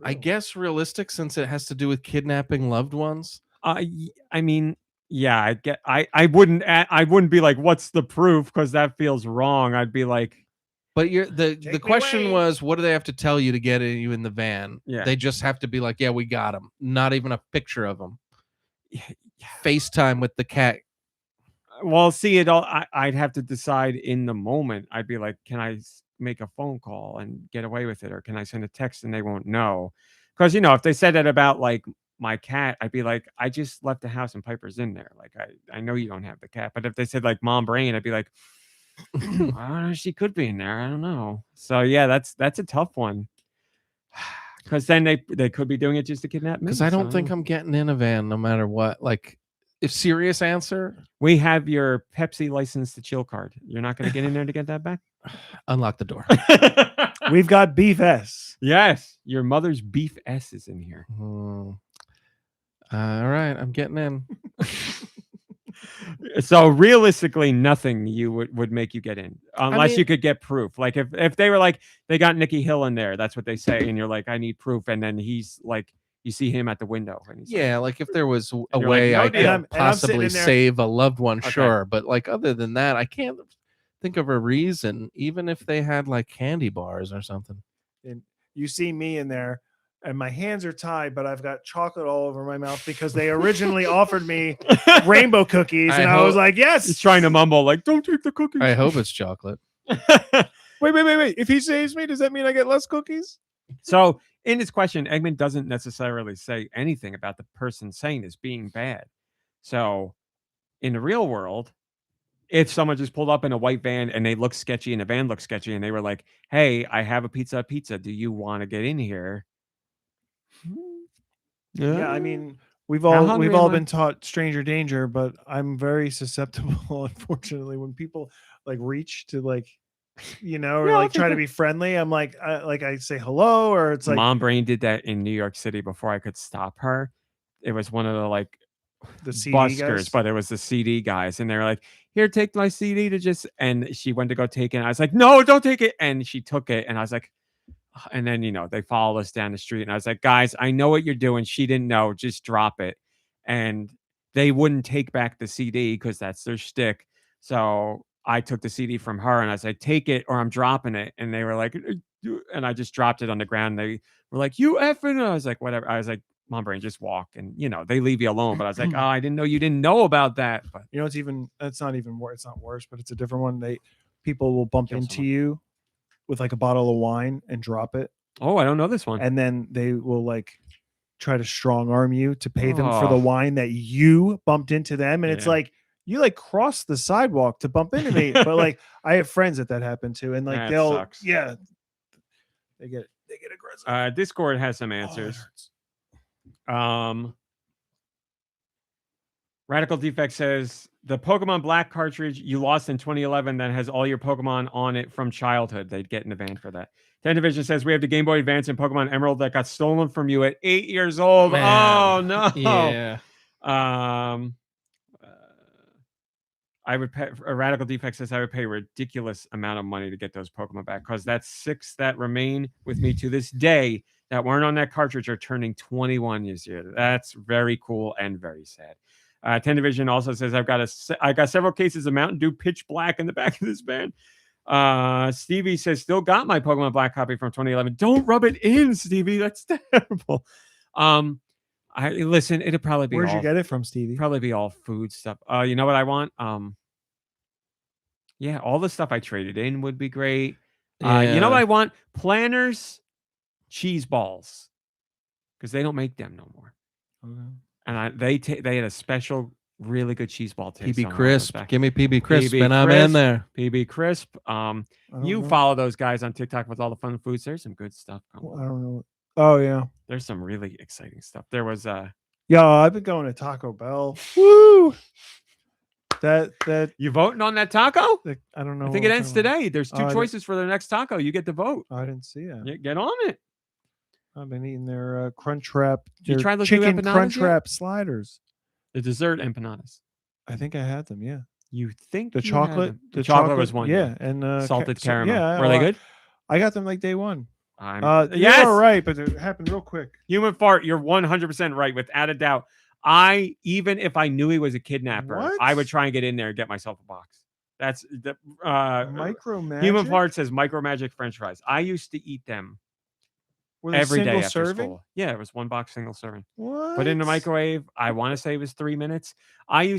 I guess realistic, since it has to do with kidnapping loved ones. I mean, yeah, I wouldn't be like, what's the proof? Because that feels wrong. I'd be like, but the question was, what do they have to tell you to get you in the van? Yeah. They just have to be like, yeah, we got them. Not even a picture of them. FaceTime with the cat. Well, see it all. I'd have to decide in the moment. I'd be like, can I make a phone call and get away with it, or can I send a text and they won't know? Because if they said that about like my cat, I'd be like, I just left the house and Piper's in there. Like I know you don't have the cat. But if they said like Mom Brain, I'd be like, I don't know, she could be in there. I don't know. So yeah, that's a tough one. Because then they could be doing it just to kidnap me. Because I don't think I'm getting in a van no matter what. Like, if serious answer, we have your Pepsi license to chill card. You're not going to get in there to get that back? Unlock the door. We've got Beef S. Yes, your mother's Beef S is in here. All right, I'm getting in. So realistically, nothing you would make you get in unless you could get proof. Like if they were like, they got Nicky Hill in there, that's what they say, and you're like, I need proof, and then he's like, you see him at the window, and he's like if there was a you're way like, no I deal. could possibly save a loved one, Okay. sure, but like other than that, I can't think of a reason. Even if they had like candy bars or something. And you see me in there, and my hands are tied, but I've got chocolate all over my mouth because they originally offered me rainbow cookies, and I was like, yes. He's trying to mumble like, don't take the cookies. I hope it's chocolate. Wait. If he saves me, does that mean I get less cookies? So in his question, Eggman doesn't necessarily say anything about the person saying this being bad. So in the real world, if someone just pulled up in a white van and they look sketchy and the van looks sketchy and they were like, hey, I have a pizza. Do you want to get in here? Yeah, I mean, we've all been taught stranger danger, but I'm very susceptible, unfortunately, when people like reach to like, or like try to be friendly. I'm like I say hello, or it's like Mom Brain did that in New York City before I could stop her. It was one of the like the CD buskers, guys? but it was the CD guys, and they were like, here, take my CD to just, and she went to go take it. And I was like, no, don't take it. And she took it, and I was like, and then they followed us down the street, and I was like, guys, I know what you're doing. She didn't know, just drop it. And they wouldn't take back the CD because that's their shtick. So I took the CD from her, and I was like, take it or I'm dropping it. And they were like, and I just dropped it on the ground. They were like, you effing. I was like, whatever. I was like, Mom Brain, just walk. And they leave you alone. But I was like, oh, I didn't know you didn't know about that. But it's not even worse. It's not worse, but it's a different one. People will bump Kill into someone. you with like a bottle of wine and drop it. Oh, I don't know this one. And then they will like try to strong arm you to pay them for Oh. the wine that you bumped into them. And it's Yeah. like, you like cross the sidewalk to bump into me. But like, I have friends that happened to, and like That they'll, sucks. they get aggressive. Discord has some Oh, it answers. hurts. Radical Defect says the Pokemon Black cartridge you lost in 2011 that has all your Pokemon on it from childhood. They'd get in the van for that. 10 Division says we have the Game Boy Advance and Pokemon Emerald that got stolen from you at 8 years old. Man. Oh no! Yeah. I would pay. A Radical Defect says I would pay a ridiculous amount of money to get those Pokemon back because that's 6 that remain with me to this day that weren't on that cartridge are turning 21 this year. That's very cool and very sad. 10 Division also says I got several cases of Mountain Dew Pitch Black in the back of this van. Stevie says still got my Pokemon Black copy from 2011. Don't rub it in, Stevie. That's terrible. I listen. It'll probably be. Where'd you get it from, Stevie? Probably be all food stuff. You know what I want? Yeah, all the stuff I traded in would be great. You know what I want? Planners, cheese balls, because they don't make them no more. Okay. And they had a special, really good cheese ball taste. PB Crisp. Give me PB Crisp, PB and I'm Crisp. in there. PB Crisp. You know. follow those guys on TikTok with all the fun foods. There's some good stuff going Well, I don't know. Oh yeah. There's some really exciting stuff. There was Yeah, I've been going to Taco Bell. Woo! That you voting on that taco? I don't know. I think what it we're ends talking about. today. There's two choices for the next taco. You get to vote. I didn't see that. Yeah, get on it. I've been eating their Crunch Wrap. You their tried those new chicken empanadas Crunch yet? Wrap sliders. The dessert empanadas. I think I had them. Yeah. You think The you had chocolate. them. The chocolate was one. Yeah, and salted caramel. Yeah. Were they good? I got them like day one. Yes. You're all right, but it happened real quick. Human fart. You're 100% right, without a doubt. Even if I knew he was a kidnapper, What? I would try and get in there and get myself a box. That's the Micro Magic. Human fart says Micro Magic French fries. I used to eat them Were they every day single after serving? school. Yeah, it was one box single serving. What? Put it in the microwave. I want to say it was 3 minutes. I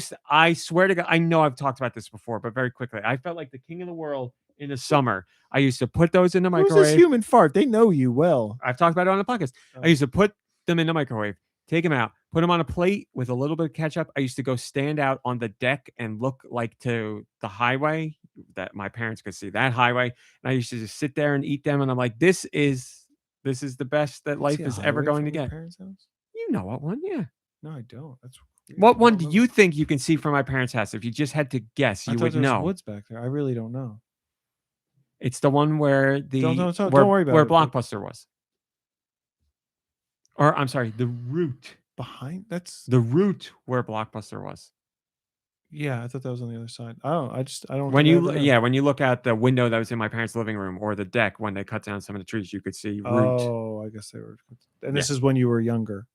swear to God, I know I've talked about this before, but very quickly, I felt like the king of the world in the summer. I used to put those in the Who's microwave. this human fart? They know you well. I've talked about it on the podcast. I used to put them in the microwave, take them out, put them on a plate with a little bit of ketchup. I used to go stand out on the deck and look like to the highway that my parents could see, that highway. And I used to just sit there and eat them. And I'm like, this is the best that life is ever going to get. Parents' house? You know what one? Yeah. No, I don't. That's weird. What I one don't do know. you think you can see from my parents' house? If you just had to guess, I you thought would there was know. woods back there. I really don't know. It's the one where Don't worry about where it. Blockbuster was. Or I'm sorry, the route. Behind that's The route where Blockbuster was. yeah. I thought that was on the other side. I don't. When think I you ever know. when you look out the window that was in my parents' living room or the deck when they cut down some of the trees, you could see route. Oh, I guess they were. And this is when you were younger.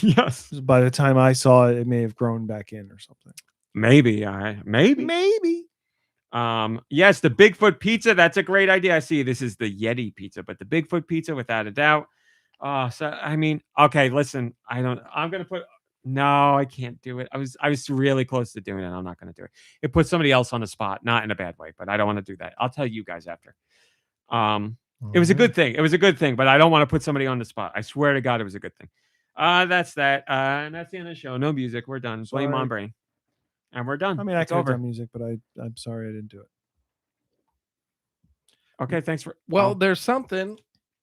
Yes. By the time I saw it, it may have grown back in or something. Maybe. Yes, the Bigfoot pizza. That's a great idea. I see this is the Yeti pizza, but the Bigfoot pizza, without a doubt. So I mean, okay, listen, I'm gonna put no, I can't do it. I was really close to doing it. I'm not gonna do it. It puts somebody else on the spot, not in a bad way, but I don't want to do that. I'll tell you guys after. It was a good thing. It was a good thing, but I don't want to put somebody on the spot. I swear to God, it was a good thing. That's that. And that's the end of the show. No music. We're done. Blame on brain. And we're done. I mean, I It's could have over. done music, but I'm sorry I didn't do it. Okay, thanks for. Well, there's something.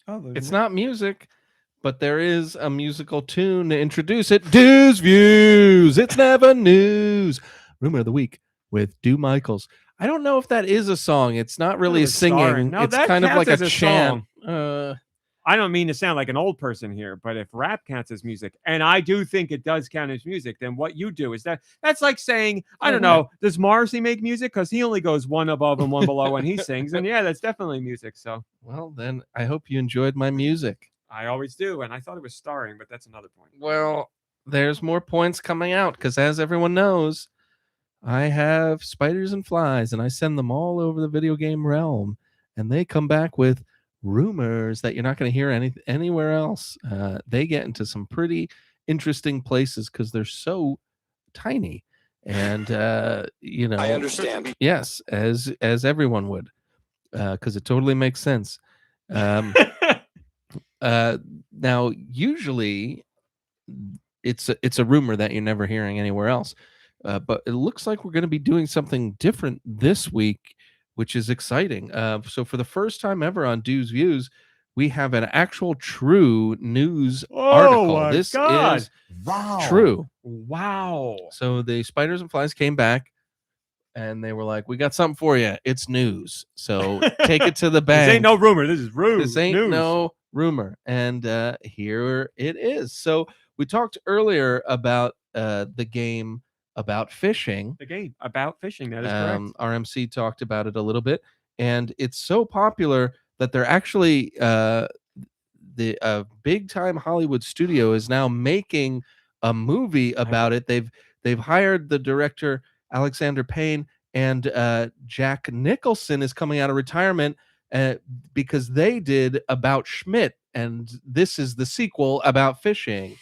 Oh, It's not music, but there is a musical tune to introduce it. Deux Views. It's never news. Rumor of the week with Deux Michaels. I don't know if that is a song. It's not really it's singing. starring. No, it's that kind of counts like as a a chant. I don't mean to sound like an old person here, but if rap counts as music, and I do think it does count as music, then what you do is that's like saying, I don't know, does Morrissey make music? Because he only goes one above and one below when he sings. And yeah, that's definitely music. So Well, then I hope you enjoyed my music. I always do. And I thought it was starring, but that's another point. Well, there's more points coming out because, as everyone knows, I have spiders and flies, and I send them all over the video game realm, and they come back with rumors that you're not going to hear anywhere else. They get into some pretty interesting places because they're so tiny, and I understand. Yes, as everyone would, because it totally makes sense. Now, usually, it's a rumor that you're never hearing anywhere else. But it looks like we're going to be doing something different this week, which is exciting. So for the first time ever on Deux Views, we have an actual true news article. My This God. is true. Wow. So the spiders and flies came back and they were like, we got something for you. It's news. So take it to the bank. This ain't no rumor. This is rude. This ain't news. no rumor. And here it is. So we talked earlier about the game about fishing. The game about fishing. That is correct. RMC talked about it a little bit, and it's so popular that they're actually the big time Hollywood studio is now making a movie about it. They've hired the director Alexander Payne, and Jack Nicholson is coming out of retirement because they did About Schmidt, and this is the sequel about fishing.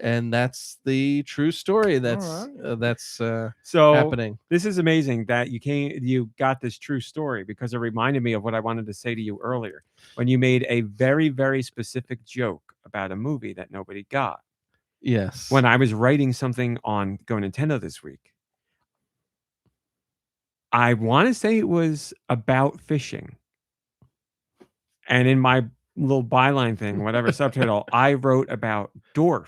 And that's the true story that's So happening. This is amazing that you got this true story, because it reminded me of what I wanted to say to you earlier when you made a very, very specific joke about a movie that nobody got. Yes. When I was writing something on GoNintendo this week, I want to say it was about fishing. And in my little byline thing, whatever subtitle, I wrote about dwarf.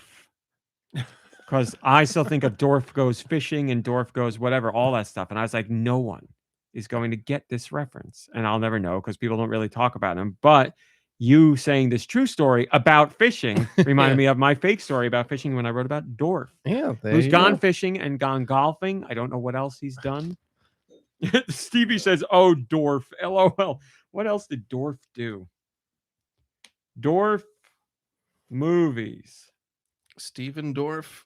Because I still think of Dorf Goes Fishing and Dorf Goes whatever, all that stuff. And I was like, no one is going to get this reference. And I'll never know because people don't really talk about him. But you saying this true story about fishing reminded me of my fake story about fishing when I wrote about Dorf. Yeah. Who's gone fishing and gone golfing. I don't know what else he's done. Stevie says, oh, Dorf. LOL. What else did Dorf do? Dorf movies. Steven Dorff.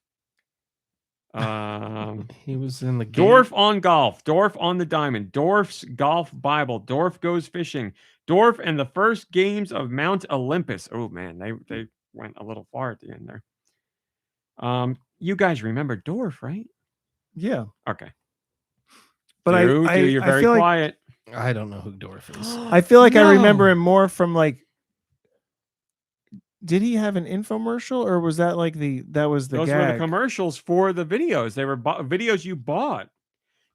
He was in the game. Dorf on golf, Dorf on the diamond, Dorf's golf Bible, Dorf goes fishing, Dorf and the first games of Mount Olympus. Oh man, they went a little far at the end there. You guys remember Dorf, right? Yeah. Okay. But you're very feel quiet. I don't know who Dorf is. I feel like I remember him more from like. Did he have an infomercial, or was that like that was the Those gag? were the commercials for the videos. They were videos you bought.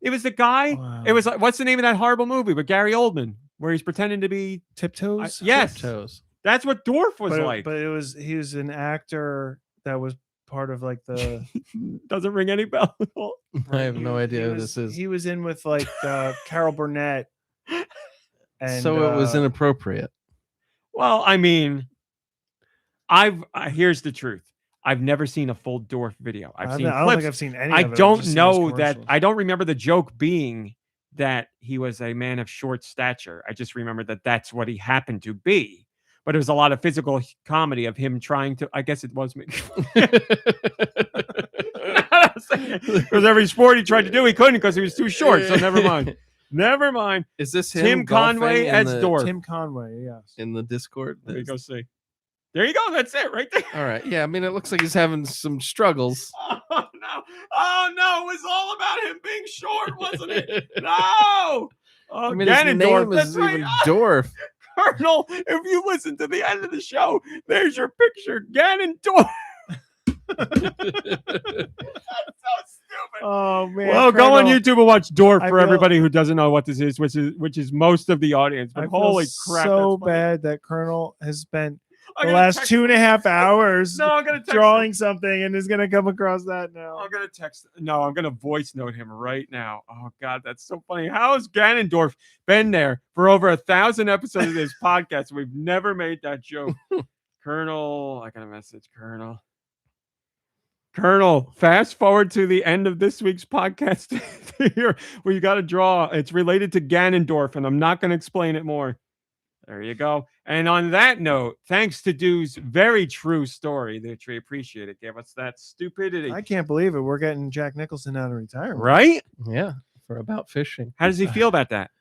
It was the guy. Wow. It was like, what's the name of that horrible movie with Gary Oldman, where he's pretending to be Tiptoes? Yes, Tiptoes. That's what Dorf was like. But he was an actor that was part of like the. Doesn't ring any bell. I have no idea who this is. He was in with like Carol Burnett. And so it was inappropriate. Well, I mean. Here's the truth. I've never seen a full Dorf video. I've seen clips. I don't think I've seen any I of it. don't know that. I don't remember the joke being that he was a man of short stature. I just remember that that's what he happened to be. But it was a lot of physical comedy of him trying to. I guess it was me. Because every sport he tried to do, he couldn't because he was too short. So never mind. Never mind. Is this him Tim Conway as Dorf? Tim Conway, yes. In the Discord. Let me go see. There you go. That's it right there. All right. Yeah. I mean, it looks like he's having some struggles. Oh, no. Oh, no. It was all about him being short, wasn't it? No. Oh, I mean, his name is even Dorf. Colonel, if you listen to the end of the show, there's your picture. Ganondorf. That's so stupid. Oh, man. Well, go on YouTube and watch Dorf for everybody who doesn't know what this is, which is most of the audience. But holy crap. So bad that Colonel has spent the last 2.5 hours drawing something and is going to come across that now. I'm going to text. No, I'm going to voice note him right now. Oh, God, that's so funny. How has Ganondorf been there for over 1,000 episodes of this podcast? We've never made that joke. Colonel, I got a message, Colonel. Colonel, fast forward to the end of this week's podcast here where you got to draw. It's related to Ganondorf, and I'm not going to explain it more. There you go. And on that note, thanks to Deux' very true story, which we appreciate it, gave us that stupidity. I can't believe it. We're getting Jack Nicholson out of retirement. Right? Yeah. For about fishing. How does he feel about that?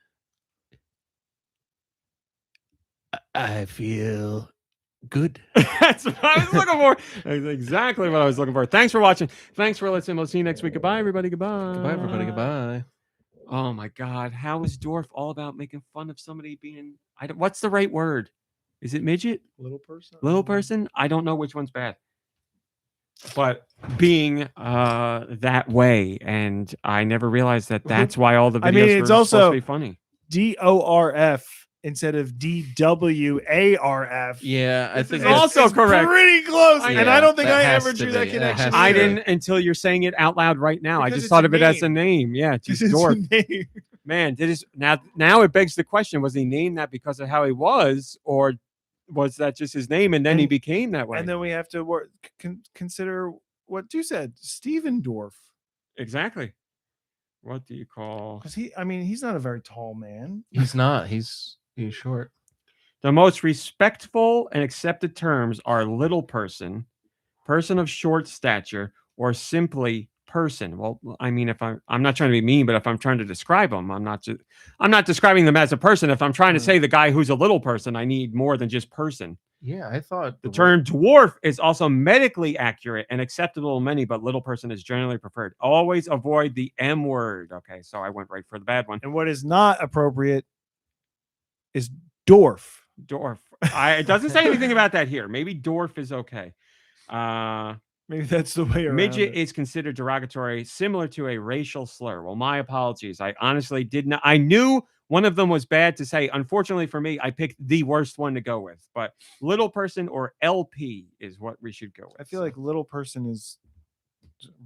I feel good. That's what I was looking for. That's exactly what I was looking for. Thanks for watching. Thanks for listening. We'll see you next week. Goodbye, everybody. Goodbye. Goodbye, everybody. Goodbye. Oh my God. How is Dorf all about making fun of somebody being, what's the right word? Is it midget? Little person? Little person? I don't know which one's bad. But being that way, and I never realized that that's why all the videos it's were also supposed to be funny. DORF instead of DWARF. Yeah, I think it's also correct. Pretty close. Yeah, and I don't think I ever drew that connection. I didn't until you're saying it out loud right now. Because I just thought of it as a name. Yeah, just Dorf. Man, now it begs the question: was he named that because of how he was, or was that just his name and then he became that way? And then we have to consider what you said, Steven Dorf. Exactly. What do you call? Because he's not a very tall man. He's not. He's short. The most respectful and accepted terms are little person, person of short stature, or simply person. Well, I mean, if I'm not trying to be mean, but if I'm trying to describe them, I'm not describing them as a person. If I'm trying to say the guy who's a little person, I need more than just person. Yeah, I thought the term dwarf is also medically accurate and acceptable to many, but little person is generally preferred. Always avoid the M word. Okay, so I went right for the bad one. And what is not appropriate is Dorf. Dorf. It doesn't say anything about that here. Maybe Dorf is okay. Maybe that's the way around Midget it. is considered derogatory, similar to a racial slur. Well, my apologies. I honestly did not. I knew one of them was bad to say. Unfortunately for me, I picked the worst one to go with. But little person or LP is what we should go with. I feel like little person is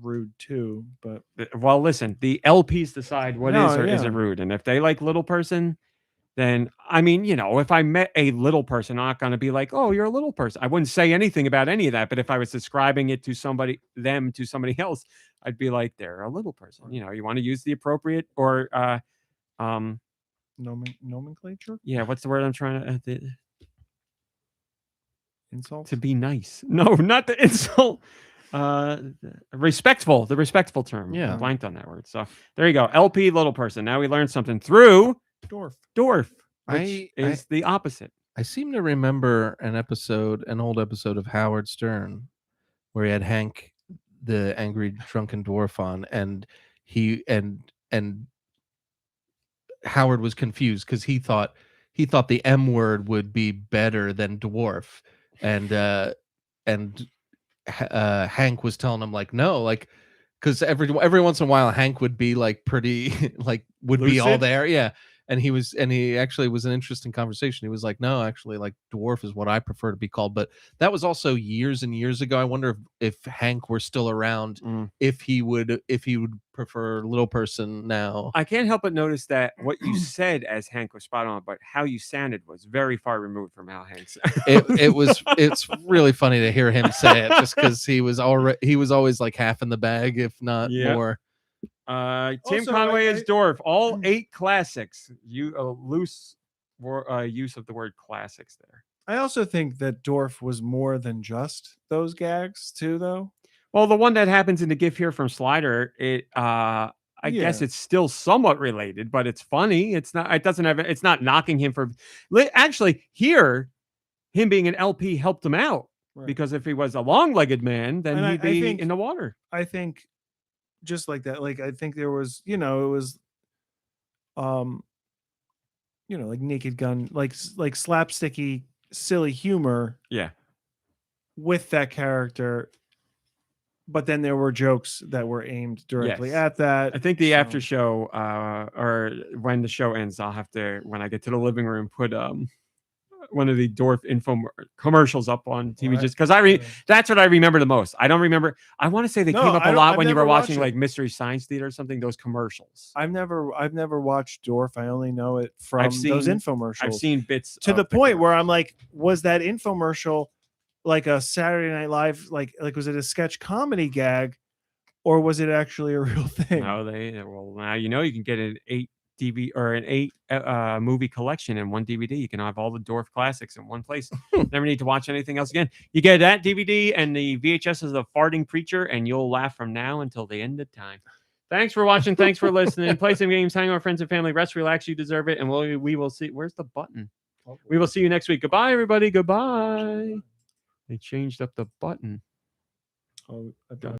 rude too, but Well, listen, the LPs decide what is or yeah. isn't rude. And if they like little person, then I mean, if I met a little person, I'm not going to be like, oh, you're a little person. I wouldn't say anything about any of that. But if I was describing it to somebody else, I'd be like, they're a little person. You want to use the appropriate or nomenclature. Yeah, what's the word I'm trying to Insult? to be nice? No, not the insult. Respectful. The respectful term. Yeah. I blanked on that word. So there you go. LP little person. Now we learned something through dwarf, which is the opposite. I seem to remember an old episode of Howard Stern, where he had Hank, the angry drunken dwarf, on, and Howard was confused because he thought the M word would be better than dwarf, and Hank was telling him like no, like because every once in a while Hank would be like pretty like would be all there, yeah. And he actually was an interesting conversation. He was like, no, actually, like dwarf is what I prefer to be called. But that was also years and years ago. I wonder if Hank were still around, if he would prefer little person now. I can't help but notice that what you said as Hank was spot on, but how you sounded was very far removed from how Hank sounded. It's really funny to hear him say it, just because he was always like half in the bag, if not more. Tim Also, Conway is dwarf. All 8 classics. Loose use of the word classics there. I also think that dwarf was more than just those gags too, though. Well, the one that happens in the GIF here from Slider, I guess it's still somewhat related, but it's funny. It's not. It doesn't have. It's not knocking him for. Actually, here, him being an LP helped him out, because if he was a long-legged man, then he'd be in the water. I think. Just like that, like I think there was, it was, like Naked Gun, like slapsticky, silly humor, with that character. But then there were jokes that were aimed directly at that. I think the after show, or when the show ends, I'll have to, when I get to the living room, put one of the dwarf info commercials up on TV, just because that's what I remember the most. I don't remember. I want to say they came up a lot when you were watching like Mystery Science Theater or something. Those commercials. I've never watched Dwarf. I only know it from those infomercials. I've seen bits to the point where I'm like, was that infomercial like a Saturday Night Live, like was it a sketch comedy gag, or was it actually a real thing? No, now you can get an 8 DVD or an 8 movie collection in one DVD. You can have all the dwarf classics in one place. Never need to watch anything else again. You get that DVD and the VHS is a farting preacher, and you'll laugh from now until the end of time. Thanks for watching. Thanks for listening. Play some games, hang out with friends and family, rest, relax. You deserve it. And we will see. Where's the button? We will see you next week. Goodbye, everybody. Goodbye. They changed up the button. Oh, I've got